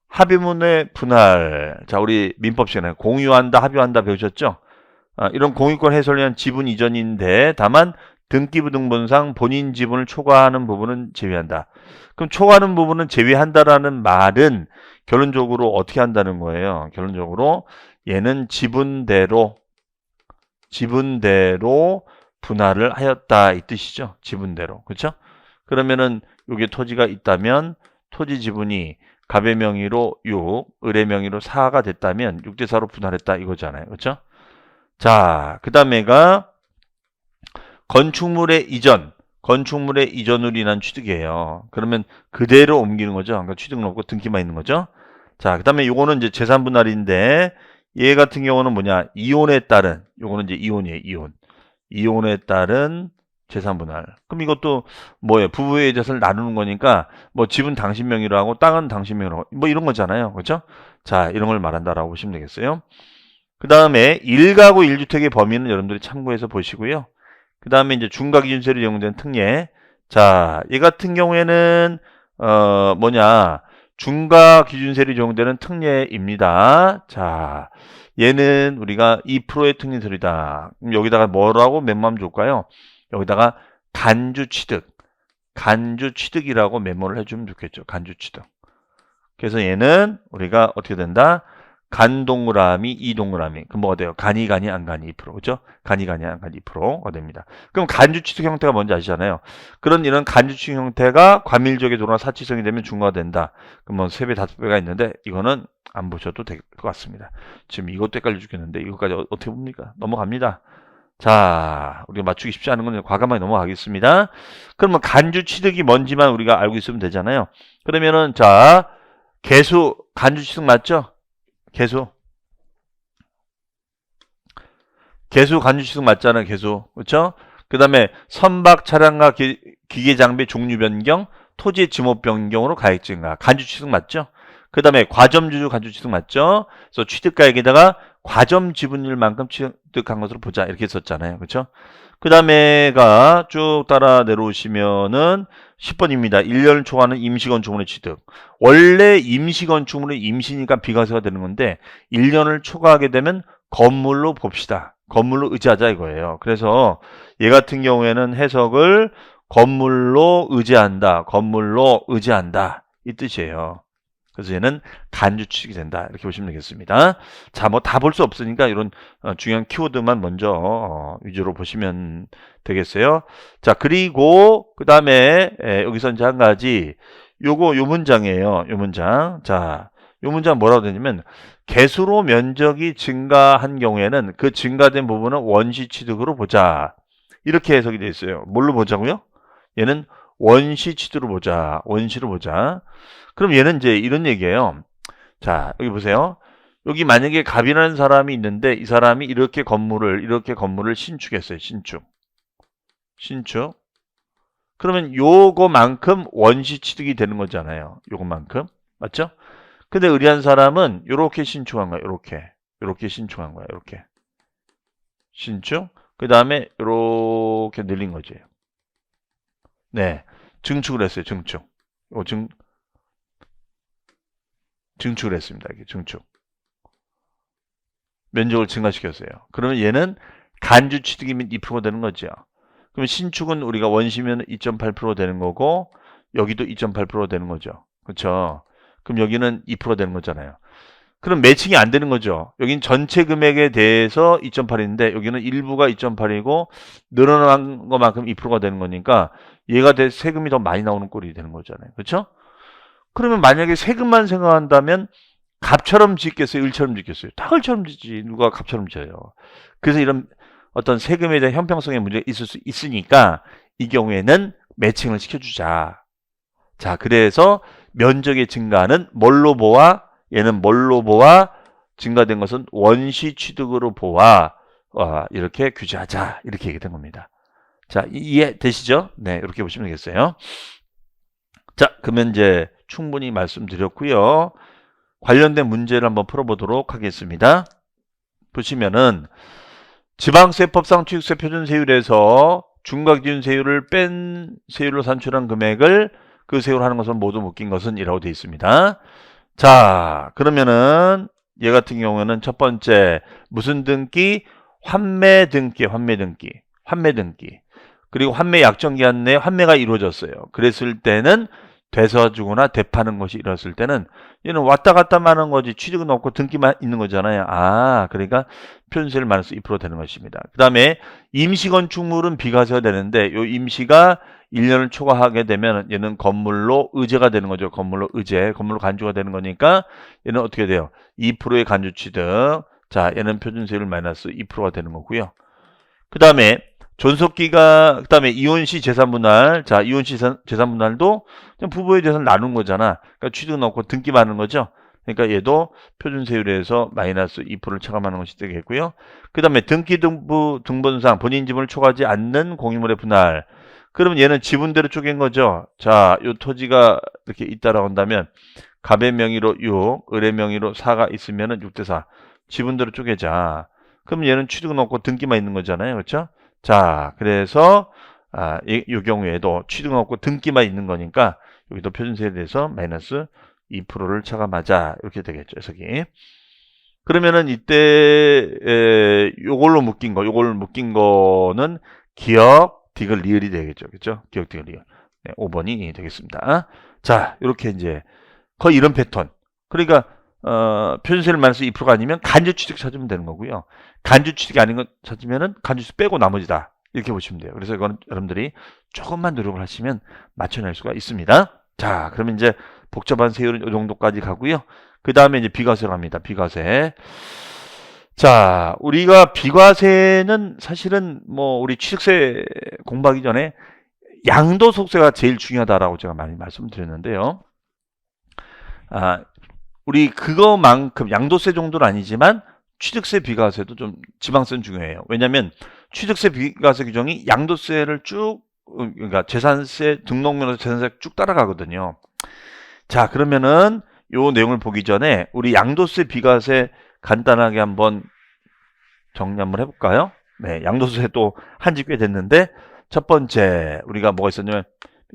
합유물의 분할. 자, 우리 민법 시간에 공유한다, 합유한다 배우셨죠? 이런 공유권 해소를 위한 지분 이전인데 다만 등기부등본상 본인 지분을 초과하는 부분은 제외한다. 그럼 초과하는 부분은 제외한다라는 말은 결론적으로 어떻게 한다는 거예요? 결론적으로 얘는 지분대로 분할을 하였다 이 뜻이죠. 지분대로. 그렇죠? 그러면은 여기 토지가 있다면 토지 지분이 갑의 명의로 6, 을의 명의로 4가 됐다면 6대 4로 분할했다 이거잖아요. 그렇죠? 자, 그다음에가 건축물의 이전으로 인한 취득이에요. 그러면 그대로 옮기는 거죠. 그러니까 취득은 없고 등기만 있는 거죠. 자, 그다음에 요거는 이제 재산 분할인데 얘 같은 경우는 뭐냐? 이혼에 따른 요거는 이제 이혼이에요. 이혼에 따른 재산 분할. 그럼 이것도 뭐예요? 부부의 재산을 나누는 거니까 집은 당신 명의로 하고 땅은 당신 명의로 하고 이런 거잖아요. 그렇죠? 자, 이런 걸 말한다라고 보시면 되겠어요. 그 다음에 1가구 1주택의 범위는 여러분들이 참고해서 보시고요. 그 다음에 이제 중과기준세로 적용된 특례. 자, 얘 같은 경우에는 중과기준세로 적용되는 특례입니다. 자, 얘는 우리가 2%의 특례설이다. 그럼 여기다가 뭐라고 메모하면 좋을까요? 여기다가 간주취득이라고 메모를 해주면 좋겠죠. 간주취득. 그래서 얘는 우리가 어떻게 된다? 간 동그라미, 이 동그라미. 그럼 뭐가 돼요? 간이 안 간이 2%. 그죠? 간이 안 간이 2%가 됩니다. 그럼 간주취득 형태가 뭔지 아시잖아요. 그런 이런 간주취득 형태가 과밀적에 돌아가 사치성이 되면 중과가 된다. 그럼 뭐 3배, 5배가 있는데 이거는 안 보셔도 될 것 같습니다. 지금 이것도 헷갈려 죽겠는데 이것까지 어떻게 봅니까? 넘어갑니다. 자, 우리가 맞추기 쉽지 않은 건 과감하게 넘어가겠습니다. 그러면 간주취득이 뭔지만 우리가 알고 있으면 되잖아요. 그러면은 자, 개수 간주취득 맞죠? 개수 간주취득 맞잖아요. 개수. 그렇죠? 그 다음에 선박 차량과 기계 장비 종류 변경, 토지 지목 변경으로 가액 증가. 간주취득 맞죠? 그 다음에 과점주주 간주취득 맞죠? 그래서 취득가액에다가 과점 지분율만큼 취득한 것으로 보자. 이렇게 썼잖아요. 그렇죠? 그 다음에가 쭉 따라 내려오시면은 10번입니다. 1년을 초과하는 임시건축물의 취득. 원래 임시건축물은 임시니까 비과세가 되는 건데 1년을 초과하게 되면 건물로 봅시다. 건물로 의지하자 이거예요. 그래서 얘 같은 경우에는 해석을 건물로 의지한다. 건물로 의지한다. 이 뜻이에요. 그래서 얘는 간주취득이 된다. 이렇게 보시면 되겠습니다. 자, 뭐 다 볼 수 없으니까 이런 중요한 키워드만 먼저 위주로 보시면 되겠어요. 자, 그리고 그 다음에 여기서 이제 한 가지 요 문장이에요. 요 문장. 자, 요 문장 뭐라고 되냐면 개수로 면적이 증가한 경우에는 그 증가된 부분은 원시 취득으로 보자. 이렇게 해석이 되어 있어요. 뭘로 보자고요? 얘는 원시 취득으로 보자. 원시로 보자. 그럼 얘는 이제 이런 얘기예요. 자, 여기 보세요. 여기 만약에 갑이라는 사람이 있는데 이 사람이 이렇게 건물을 신축했어요. 신축. 그러면 요거만큼 원시 취득이 되는 거잖아요. 요거만큼. 맞죠? 근데 의리한 사람은 요렇게 신축한 거야. 요렇게 신축한 거야. 요렇게. 신축. 그 다음에 요렇게 늘린 거지. 네. 증축을 했어요. 증축. 증축을 했습니다. 이게 증축. 면적을 증가시켰어요. 그러면 얘는 간주 취득이면 2%가 되는 거죠. 그럼 신축은 우리가 원시면 2.8% 되는 거고 여기도 2.8% 되는 거죠. 그렇죠? 그럼 여기는 2% 되는 거잖아요. 그럼 매칭이 안 되는 거죠. 여긴 전체 금액에 대해서 2.8인데 여기는 일부가 2.8이고 늘어난 것만큼 2%가 되는 거니까 얘가 세금이 더 많이 나오는 꼴이 되는 거잖아요. 그렇죠? 그러면 만약에 세금만 생각한다면 갑처럼 짓겠어요? 을처럼 짓겠어요? 다 을처럼 짓지. 누가 갑처럼 지어요. 그래서 이런 어떤 세금에 대한 형평성의 문제가 있을 수 있으니까 이 경우에는 매칭을 시켜주자. 자, 그래서 면적의 증가는 뭘로 보아? 얘는 뭘로 보아? 증가된 것은 원시 취득으로 보아. 이렇게 규제하자. 이렇게 얘기된 겁니다. 자, 이해되시죠? 네, 이렇게 보시면 되겠어요. 자, 그러면 이제 충분히 말씀드렸고요. 관련된 문제를 한번 풀어보도록 하겠습니다. 보시면은 지방세법상 취득세 표준세율에서 중과기준세율을 뺀 세율로 산출한 금액을 그 세율로 하는 것은 모두 묶인 것은 이라고 되어 있습니다. 자, 그러면은 얘 같은 경우는 첫 번째 무슨 등기? 환매 등기. 그리고 환매 약정기한 내에 환매가 이루어졌어요. 그랬을 때는 되서주거나 되파는 것이 이뤘을 때는 얘는 왔다 갔다 하는 거지 취득은 없고 등기만 있는 거잖아요. 그러니까 표준세율 마이너스 2% 되는 것입니다. 그 다음에 임시건축물은 비과세가 되는데 요 임시가 1년을 초과하게 되면 얘는 건물로 의제가 되는 거죠. 건물로 간주가 되는 거니까 얘는 어떻게 돼요? 2%의 간주 취득. 자, 얘는 표준세율 마이너스 2%가 되는 거고요. 그 다음에 존속기가, 그 다음에 이혼시 재산분할. 자, 이혼시 재산분할도 부부의 재산 나눈 거잖아. 그러니까 취득은 없고 등기만 하는 거죠. 그러니까 얘도 표준세율에서 마이너스 2%를 차감하는 것이 되겠고요. 그 다음에 등본상 본인 지분을 초과하지 않는 공유물의 분할. 그러면 얘는 지분대로 쪼갠 거죠. 자, 요 토지가 이렇게 있다라고 한다면 갑의 명의로 6, 을의 명의로 4가 있으면은 6대4. 지분대로 쪼개자. 그럼 얘는 취득은 없고 등기만 있는 거잖아요. 그렇죠? 자, 그래서 이 경우에도 취득은 없고 등기만 있는 거니까 여기도 표준세에 대해서 마이너스 2%를 차감하자. 이렇게 되겠죠. 해석이. 그러면은 이때 요걸로 묶인 거는 기억, 디귿, 리을이 되겠죠. 그렇죠? 기억, 디귿, 리을. 네, 5번이 되겠습니다. 자, 이렇게 이제 거의 이런 패턴. 그러니까 표준세율 마이너스 2%가 아니면 간주취득 찾으면 되는 거고요. 간주취득이 아닌 거 찾으면은 간주취득 빼고 나머지다. 이렇게 보시면 돼요. 그래서 이거는 여러분들이 조금만 노력을 하시면 맞춰낼 수가 있습니다. 자, 그러면 이제 복잡한 세율은 이 정도까지 가고요. 그 다음에 이제 비과세로 갑니다. 비과세. 자, 우리가 비과세는 사실은 뭐 우리 취득세 공부하기 전에 양도소득세가 제일 중요하다라고 제가 많이 말씀드렸는데요. 우리 그거만큼 양도세 정도는 아니지만 취득세 비과세도 좀 지방세는 중요해요. 왜냐하면 취득세 비과세 규정이 양도세를 쭉 그러니까 재산세 등록면에서 재산세 쭉 따라가거든요. 자, 그러면은 요 내용을 보기 전에 우리 양도세 비과세 간단하게 한번 정리 한번 해볼까요? 네, 양도세 또 한지 꽤 됐는데 첫 번째 우리가 뭐가 있었냐면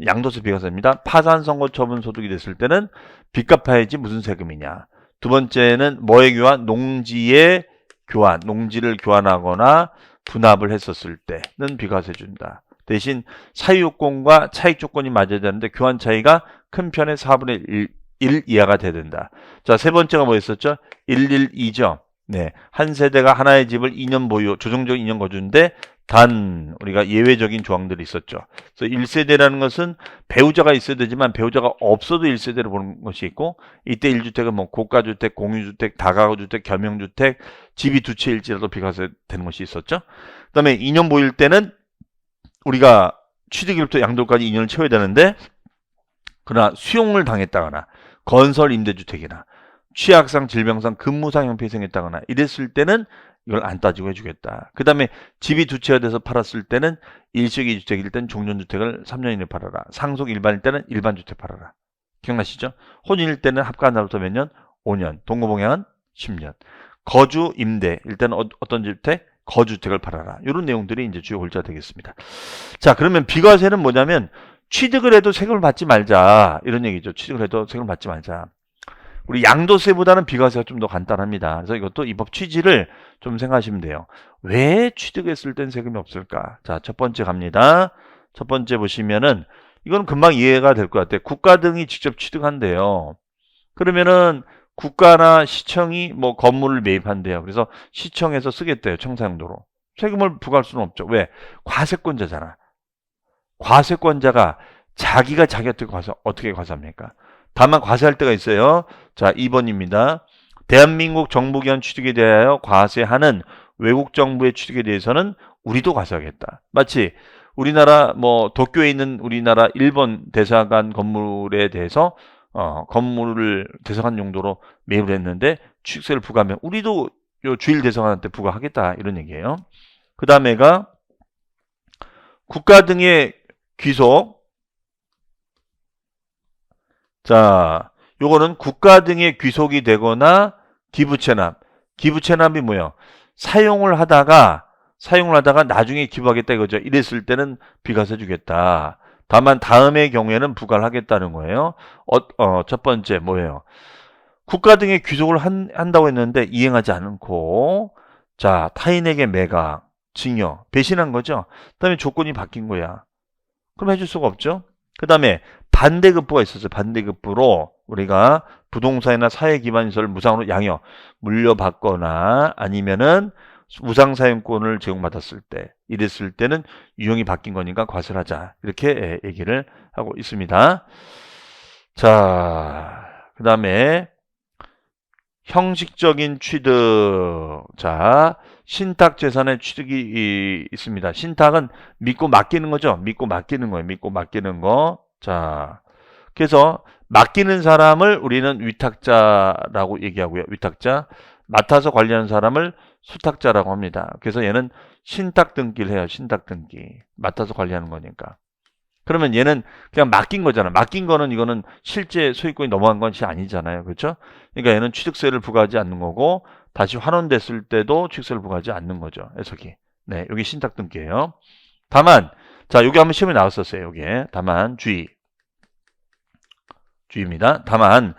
양도세 비과세입니다. 파산선고처분 소득이 됐을 때는 빚 갚아야지 무슨 세금이냐. 두 번째는 뭐의 교환? 농지의 교환. 농지를 교환하거나 분합을 했었을 때는 비과세 준다. 대신 사유요건과 차익 조건이 맞아야 되는데 교환 차이가 큰 편의 4분의 1 이하가 돼야 된다. 자, 세 번째가 뭐였었죠? 112죠. 네, 한 세대가 하나의 집을 2년 보유, 조정적 2년 거주인데 단 우리가 예외적인 조항들이 있었죠. 그래서 1세대라는 것은 배우자가 있어야 되지만 배우자가 없어도 1세대로 보는 것이 있고 이때 1주택은 뭐 고가주택, 공유주택, 다가구주택, 겸용주택, 집이 두 채일지라도 비과세 되는 것이 있었죠. 그 다음에 2년 보유일 때는 우리가 취득일부터 양도까지 2년을 채워야 되는데 그러나 수용을 당했다거나 건설 임대주택이나 취약상, 질병상, 근무상 형편이 생겼다거나 이랬을 때는 이걸 안 따지고 해주겠다. 그 다음에 집이 두 채가 돼서 팔았을 때는 일식 2주택일 때는 종전주택을 3년 이내에 팔아라. 상속 일반일 때는 일반주택 팔아라. 기억나시죠? 혼인일 때는 합가한 날부터 몇 년? 5년. 동거봉양은 10년. 거주 임대일 때는 어떤 주택? 거주택을 팔아라. 이런 내용들이 이제 주요 골자가 되겠습니다. 자, 그러면 비과세는 뭐냐면 취득을 해도 세금을 받지 말자. 이런 얘기죠. 취득을 해도 세금을 받지 말자. 우리 양도세보다는 비과세가 좀 더 간단합니다. 그래서 이것도 이 법 취지를 좀 생각하시면 돼요. 왜 취득했을 땐 세금이 없을까? 자, 첫 번째 갑니다. 첫 번째 보시면은 이건 금방 이해가 될 것 같아요. 국가 등이 직접 취득한대요. 그러면은 국가나 시청이 뭐 건물을 매입한대요. 그래서 시청에서 쓰겠대요. 청사용도로. 세금을 부과할 수는 없죠. 왜? 과세권자잖아. 과세권자가 자기가 자기한테 어떻게 과세합니까? 다만 과세할 때가 있어요. 자, 2번입니다. 대한민국 정부 기관 취득에 대하여 과세하는 외국 정부의 취득에 대해서는 우리도 과세하겠다. 마치 우리나라 뭐 도쿄에 있는 우리나라 일본 대사관 건물에 대해서 건물을 대사관 용도로 매입을 했는데 취득세를 부과하면 우리도 요 주일 대사관한테 부과하겠다 이런 얘기예요. 그 다음에가 국가 등의 귀속. 자, 요거는 국가 등의 귀속이 되거나 기부채납. 기부채납이 뭐예요? 사용을 하다가 나중에 기부하겠다 이거죠. 이랬을 때는 비과세 주겠다. 다만 다음의 경우에는 부과를 하겠다는 거예요. 첫 번째 뭐예요? 국가 등의 귀속을 한다고 했는데 이행하지 않고 자, 타인에게 매각, 증여, 배신한 거죠. 그 다음에 조건이 바뀐 거야. 그럼 해줄 수가 없죠. 그 다음에 반대급부가 있었어요. 반대급부로 우리가 부동산이나 사회 기반 시설을 무상으로 양여, 물려받거나 아니면은 무상사용권을 제공받았을 때 이랬을 때는 유형이 바뀐 거니까 과세를 하자. 이렇게 얘기를 하고 있습니다. 자, 그 다음에 형식적인 취득. 자, 신탁재산의 취득이 있습니다. 신탁은 믿고 맡기는 거죠. 믿고 맡기는 거예요. 믿고 맡기는 거. 자, 그래서 맡기는 사람을 우리는 위탁자라고 얘기하고요. 위탁자. 맡아서 관리하는 사람을 수탁자라고 합니다. 그래서 얘는 신탁 등기를 해요. 신탁 등기. 맡아서 관리하는 거니까. 그러면 얘는 그냥 맡긴 거잖아. 맡긴 거는 이거는 실제 소유권이 넘어간 것이 아니잖아요. 그렇죠? 그러니까 얘는 취득세를 부과하지 않는 거고 다시 환원됐을 때도 취득세를 부과하지 않는 거죠. 해석이. 네, 여기 신탁 등기예요. 다만 자, 여기 한번 시험에 나왔었어요. 여기에. 다만 주의입니다. 다만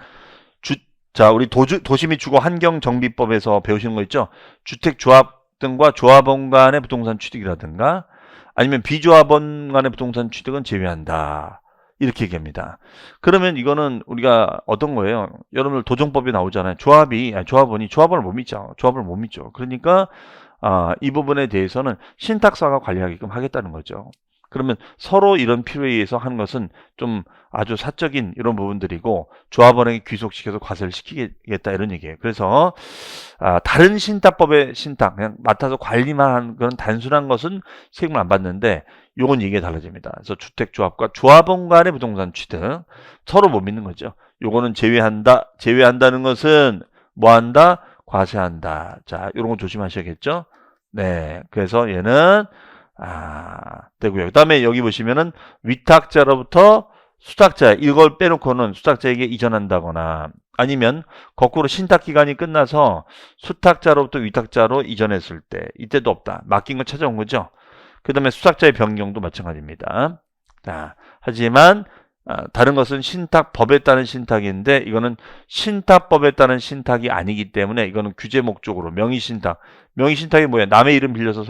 자, 우리 도시 및 주거 환경 정비법에서 배우시는 거 있죠? 주택 조합 등과 조합원 간의 부동산 취득이라든가 아니면 비조합원 간의 부동산 취득은 제외한다. 이렇게 얘기합니다. 그러면 이거는 우리가 어떤 거예요? 여러분들 도정법이 나오잖아요. 조합원을 못 믿죠. 조합을 못 믿죠. 그러니까 이 부분에 대해서는 신탁사가 관리하게끔 하겠다는 거죠. 그러면 서로 이런 필요에 의해서 하는 것은 좀 아주 사적인 이런 부분들이고 조합원에게 귀속시켜서 과세를 시키겠다 이런 얘기예요. 그래서 다른 신탁법의 신탁 그냥 맡아서 관리만 하는 그런 단순한 것은 세금을 안 받는데 요건 얘기가 달라집니다. 그래서 주택조합과 조합원 간의 부동산 취득 서로 못 믿는 거죠. 요거는 제외한다. 제외한다는 것은 뭐 한다? 과세한다. 자, 이런 거 조심하셔야겠죠? 네. 그래서 얘는 되고요. 그 다음에 여기 보시면은 위탁자로부터 수탁자 이걸 빼놓고는 수탁자에게 이전한다거나 아니면 거꾸로 신탁기간이 끝나서 수탁자로부터 위탁자로 이전했을 때 이때도 없다. 맡긴 거 찾아온 거죠. 그 다음에 수탁자의 변경도 마찬가지입니다. 자, 하지만 다른 것은 신탁법에 따른 신탁인데 이거는 신탁법에 따른 신탁이 아니기 때문에 이거는 규제 목적으로 명의신탁. 명의신탁이 뭐야? 남의 이름 빌려서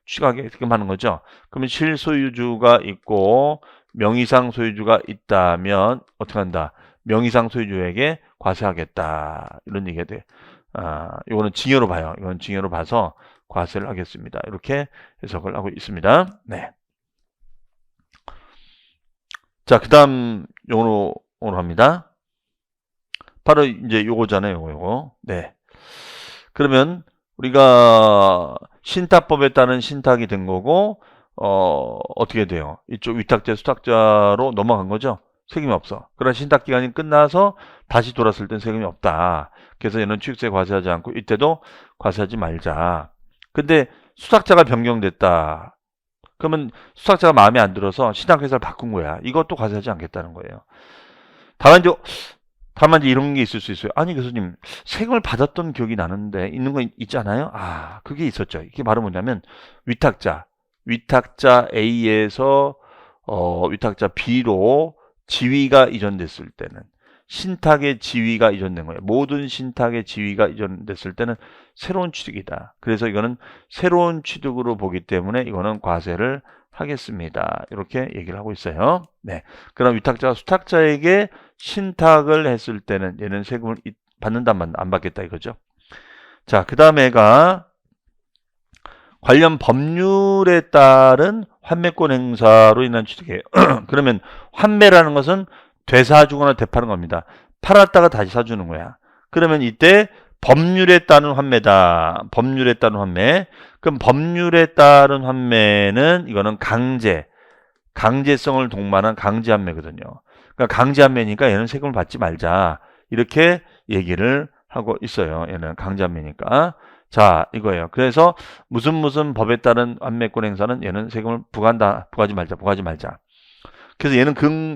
취득하게끔 하는 거죠. 그러면 실소유주가 있고 명의상 소유주가 있다면 어떻게 한다? 명의상 소유주에게 과세하겠다. 이런 얘기가 돼. 이거는 징여로 봐요. 이건 징여로 봐서 과세를 하겠습니다. 이렇게 해석을 하고 있습니다. 네. 자, 그 다음 요거로 합니다. 바로 이제 요거잖아요. 요거. 네. 그러면 우리가 신탁법에 따른 신탁이 된 거고 어떻게 돼요? 이쪽 위탁자 수탁자로 넘어간 거죠. 세금이 없어. 그러나 신탁 기간이 끝나서 다시 돌았을 땐 세금이 없다. 그래서 얘는 취득세 과세하지 않고 이때도 과세하지 말자. 근데 수탁자가 변경됐다. 그러면 수탁자가 마음에 안 들어서 신탁회사를 바꾼 거야. 이것도 과세하지 않겠다는 거예요. 다만 이제 이런 게 있을 수 있어요. 아니 교수님 세금을 받았던 기억이 나는데 있는 거 있잖아요. 그게 있었죠. 이게 바로 뭐냐면 위탁자 A에서 위탁자 B로 지위가 이전됐을 때는 신탁의 지위가 이전된 거예요. 모든 신탁의 지위가 이전됐을 때는 새로운 취득이다. 그래서 이거는 새로운 취득으로 보기 때문에 이거는 과세를 하겠습니다. 이렇게 얘기를 하고 있어요. 네. 그럼 위탁자가 수탁자에게 신탁을 했을 때는 얘는 세금을 받는다 안 받겠다 이거죠. 자, 그 다음에가 관련 법률에 따른 환매권 행사로 인한 취득이에요. 그러면 환매라는 것은 되사주거나 되파는 겁니다. 팔았다가 다시 사주는 거야. 그러면 이때 법률에 따른 환매다. 법률에 따른 환매. 그럼 법률에 따른 환매는 이거는 강제성을 동반한 강제환매거든요. 그러니까 강제환매니까 얘는 세금을 받지 말자. 이렇게 얘기를 하고 있어요. 얘는 강제환매니까. 자, 이거예요. 그래서 무슨 법에 따른 환매권 행사는 얘는 세금을 부과하지 말자. 그래서 얘는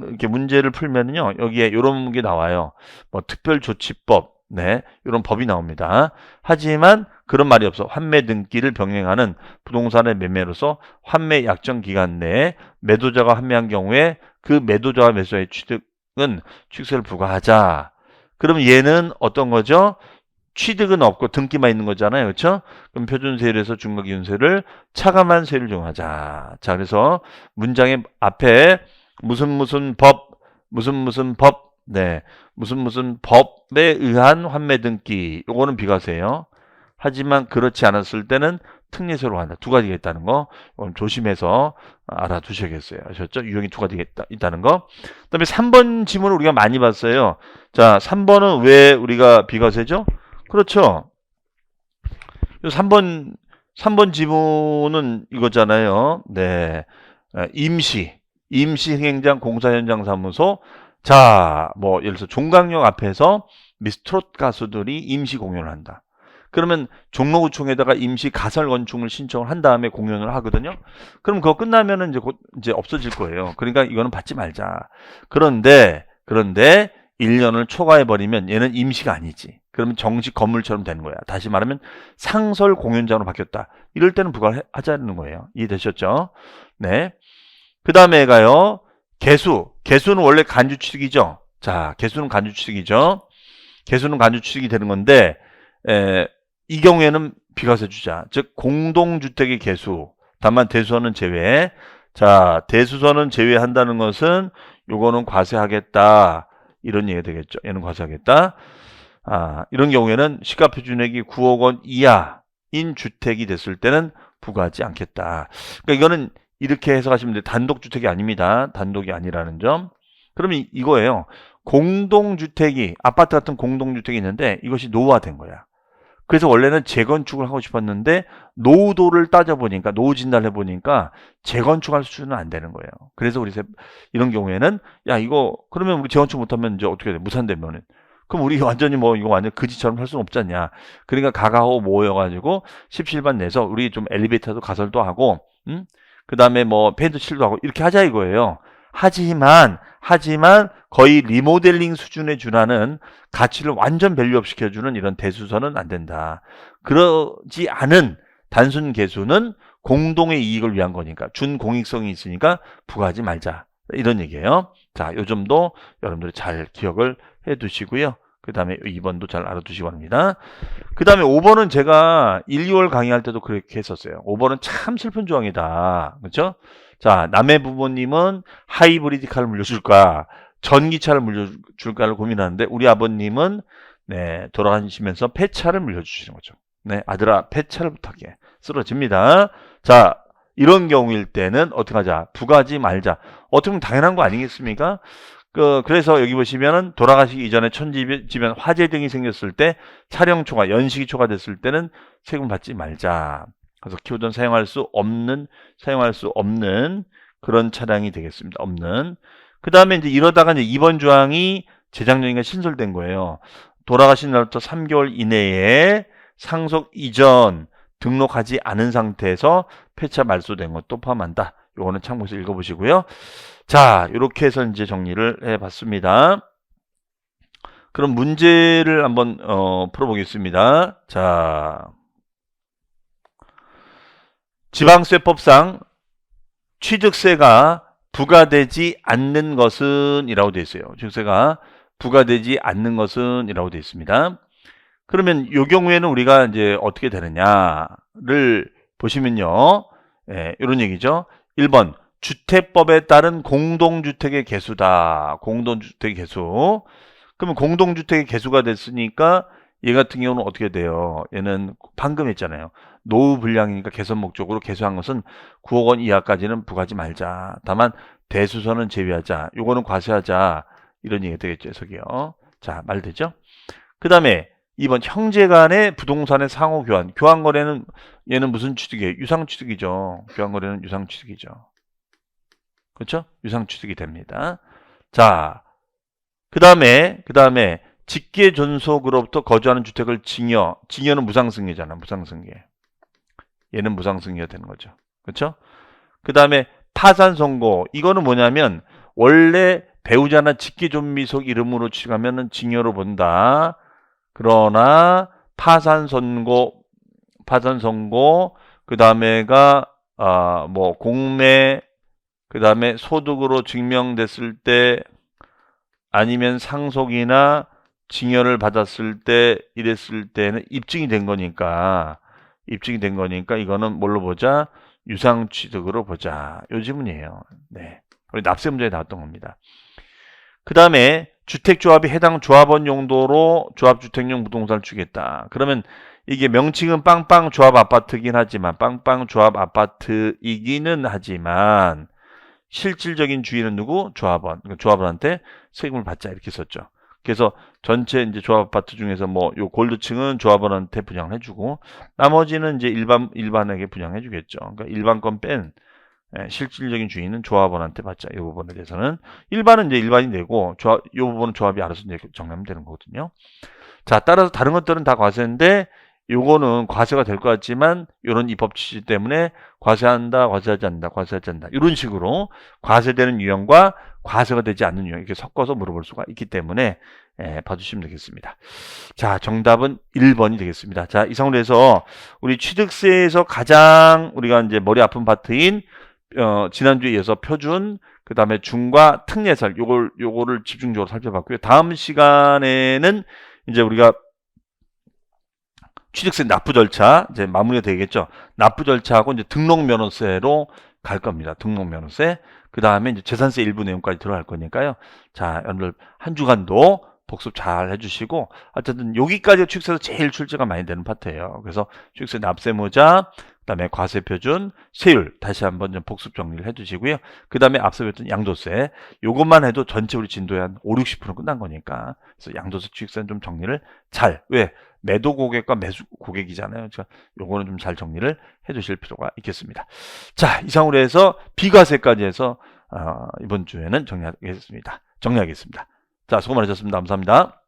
이렇게 문제를 풀면요. 여기에 이런 게 나와요. 뭐 특별조치법, 네, 이런 법이 나옵니다. 하지만 그런 말이 없어. 환매 등기를 병행하는 부동산의 매매로서 환매 약정 기간 내에 매도자가 환매한 경우에 그 매도자와 매수자의 취득은 취득세를 부과하자. 그럼 얘는 어떤 거죠? 취득은 없고 등기만 있는 거잖아요. 그렇죠? 그럼 표준세율에서 중과기준세를 차감한 세율을 적용하자. 자, 그래서 문장의 앞에 무슨 법, 네, 무슨 법에 의한 환매 등기, 요거는 비과세예요. 하지만 그렇지 않았을 때는 특례세로 한다. 두 가지가 있다는 거 조심해서 알아두셔야겠어요. 아셨죠? 유형이 두 가지가 있다는 거. 그 다음에 3번 지문을 우리가 많이 봤어요. 자, 3번은 왜 우리가 비과세죠? 그렇죠. 3번 지문은 이거잖아요. 네. 임시행장 공사현장사무소. 자, 뭐 예를 들어서 종강역 앞에서 미스트롯 가수들이 임시 공연을 한다. 그러면 종로구청에다가 임시 가설 건축을 신청을 한 다음에 공연을 하거든요. 그럼 그거 끝나면은 이제 없어질 거예요. 그러니까 이거는 받지 말자. 그런데 1년을 초과해 버리면 얘는 임시가 아니지. 그러면 정식 건물처럼 되는 거야. 다시 말하면 상설 공연장으로 바뀌었다. 이럴 때는 부과하자는 거예요. 이해되셨죠? 네. 그 다음에가요. 개수는 원래 간주취득이죠. 자, 개수는 간주취득이죠. 개수는 간주취득이 되는 건데 이 경우에는 비과세 주자. 즉 공동주택의 개수. 다만 대수선은 제외. 자, 대수선은 제외한다는 것은 요거는 과세하겠다. 이런 얘기가 되겠죠. 얘는 과세하겠다. 이런 경우에는 시가표준액이 9억 원 이하인 주택이 됐을 때는 부과하지 않겠다. 그러니까 이거는 이렇게 해석하시면 돼요. 단독주택이 아닙니다. 단독이 아니라는 점. 그러면 이거예요. 공동주택이, 아파트 같은 공동주택이 있는데 이것이 노후화된 거야. 그래서 원래는 재건축을 하고 싶었는데 노후도를 따져보니까, 노후 진단을 해보니까 재건축할 수준은 안 되는 거예요. 그래서 우리 이런 경우에는 야 이거 그러면 우리 재건축 못하면 이제 어떻게 돼? 무산되면은. 그럼 우리 완전히 뭐 이거 완전 그지처럼 할 수는 없지 않냐. 그러니까 가가호 모여가지고 17반 내서 우리 좀 엘리베이터도 가설도 하고, 그 다음에 뭐 페인트 칠도 하고 이렇게 하자 이거예요. 하지만 거의 리모델링 수준에 준하는 가치를 완전 밸류업 시켜주는 이런 대수선은 안 된다. 그러지 않은 단순 개수는 공동의 이익을 위한 거니까, 준공익성이 있으니까 부과하지 말자. 이런 얘기예요. 자, 요 점도 여러분들이 잘 기억을 해 두시고요. 그 다음에 2번도 잘 알아두시기 바랍니다. 그 다음에 5번은 제가 1, 2월 강의할 때도 그렇게 했었어요. 5번은 참 슬픈 조항이다. 그렇죠? 자, 남의 부모님은 하이브리드 카를 물려줄까, 전기차를 물려줄까를 고민하는데 우리 아버님은 네, 돌아가시면서 폐차를 물려주시는 거죠. 네, 아들아 폐차를 부탁해. 쓰러집니다. 자, 이런 경우일 때는 어떻게 하자? 부과하지 말자. 어떻게 보면 당연한 거 아니겠습니까? 그래서 여기 보시면은 돌아가시기 이전에 천지변 화재 등이 생겼을 때, 차량 초과, 연식이 초과됐을 때는 세금 받지 말자. 그래서 키우던 사용할 수 없는 그런 차량이 되겠습니다. 없는. 그 다음에 이제 이러다가 이제 2번 조항이 재작년인가 신설된 거예요. 돌아가신 날부터 3개월 이내에 상속 이전 등록하지 않은 상태에서 폐차 말소된 것도 포함한다. 요거는 참고해서 읽어보시고요. 자, 이렇게 해서 이제 정리를 해봤습니다. 그럼 문제를 한번 풀어보겠습니다. 자, 지방세법상 취득세가 부과되지 않는 것은 이라고 되어 있어요. 취득세가 부과되지 않는 것은 이라고 되어 있습니다. 그러면 이 경우에는 우리가 이제 어떻게 되느냐를 보시면요. 이런 얘기죠. 1번 주택법에 따른 공동주택의 개수다. 공동주택의 개수. 그러면 공동주택의 개수가 됐으니까 얘 같은 경우는 어떻게 돼요? 얘는 방금 했잖아요. 노후 불량이니까 개선 목적으로 개수한 것은 9억 원 이하까지는 부과하지 말자. 다만 대수선은 제외하자. 요거는 과세하자. 이런 얘기가 되겠죠. 해석이요. 자, 말 되죠? 그 다음에 2번 형제 간의 부동산의 상호 교환. 교환 거래는 얘는 무슨 취득이에요? 유상 취득이죠. 교환 거래는 유상 취득이죠. 그렇죠? 유상 취득이 됩니다. 자, 그 다음에 직계 존속으로부터 거주하는 주택을 증여는 무상승계잖아. 무상승계. 얘는 무상승계가 되는 거죠. 그렇죠? 그 다음에 파산 선고. 이거는 뭐냐면 원래 배우자나 직계 존미속 이름으로 취득하면은 증여로 본다. 그러나 파산 선고, 그 다음에가 뭐 공매, 그 다음에 소득으로 증명됐을 때, 아니면 상속이나 증여를 받았을 때, 이랬을 때는 입증이 된 거니까 이거는 뭘로 보자? 유상취득으로 보자. 요 지문이에요. 네, 우리 납세 문제에 나왔던 겁니다. 그 다음에 주택조합이 해당 조합원 용도로 조합주택용 부동산을 주겠다. 그러면 이게 명칭은 빵빵 조합 아파트이긴 하지만, 실질적인 주인은 누구? 조합원. 그러니까 조합원한테 세금을 받자 이렇게 썼죠. 그래서 전체 이제 조합 아파트 중에서 뭐 요 골드층은 조합원한테 분양을 해주고, 나머지는 이제 일반에게 분양해주겠죠. 그러니까 일반권 뺀 실질적인 주인은 조합원한테 받자. 이 부분에 대해서는 일반은 이제 일반이 내고, 이 부분은 조합이 알아서 이제 정리하면 되는 거거든요. 자, 따라서 다른 것들은 다 과세인데 요거는 과세가 될 것 같지만 이런 입법 취지 때문에 과세한다, 과세하지 않는다, 과세하지 않는다. 이런 식으로 과세되는 유형과 과세가 되지 않는 유형 이렇게 섞어서 물어볼 수가 있기 때문에 봐주시면 되겠습니다. 자, 정답은 1번이 되겠습니다. 자, 이상으로 해서 우리 취득세에서 가장 우리가 이제 머리 아픈 파트인 지난주에 이어서 표준, 그 다음에 중과 특례설 요거를 집중적으로 살펴봤고요. 다음 시간에는 이제 우리가 취득세 납부 절차 이제 마무리가 되겠죠. 납부 절차하고 이제 등록 면허세로 갈 겁니다. 등록 면허세. 그 다음에 이제 재산세 일부 내용까지 들어갈 거니까요. 자, 여러분들 한 주간도 복습 잘 해주시고, 어쨌든 여기까지 축세에서 제일 출제가 많이 되는 파트예요. 그래서 축세 납세모자, 그 다음에 과세표준, 세율 다시 한번 좀 복습 정리를 해주시고요. 그 다음에 앞서 배웠던 양도세, 요것만 해도 전체 우리 진도의 한 5, 60% 끝난 거니까, 그래서 양도세 취득세는 좀 정리를 잘, 왜? 매도 고객과 매수 고객이잖아요. 그러니까 요거는 좀 잘 정리를 해주실 필요가 있겠습니다. 자, 이상으로 해서 비과세까지 해서 이번 주에는 정리하겠습니다. 자, 수고 많으셨습니다. 감사합니다.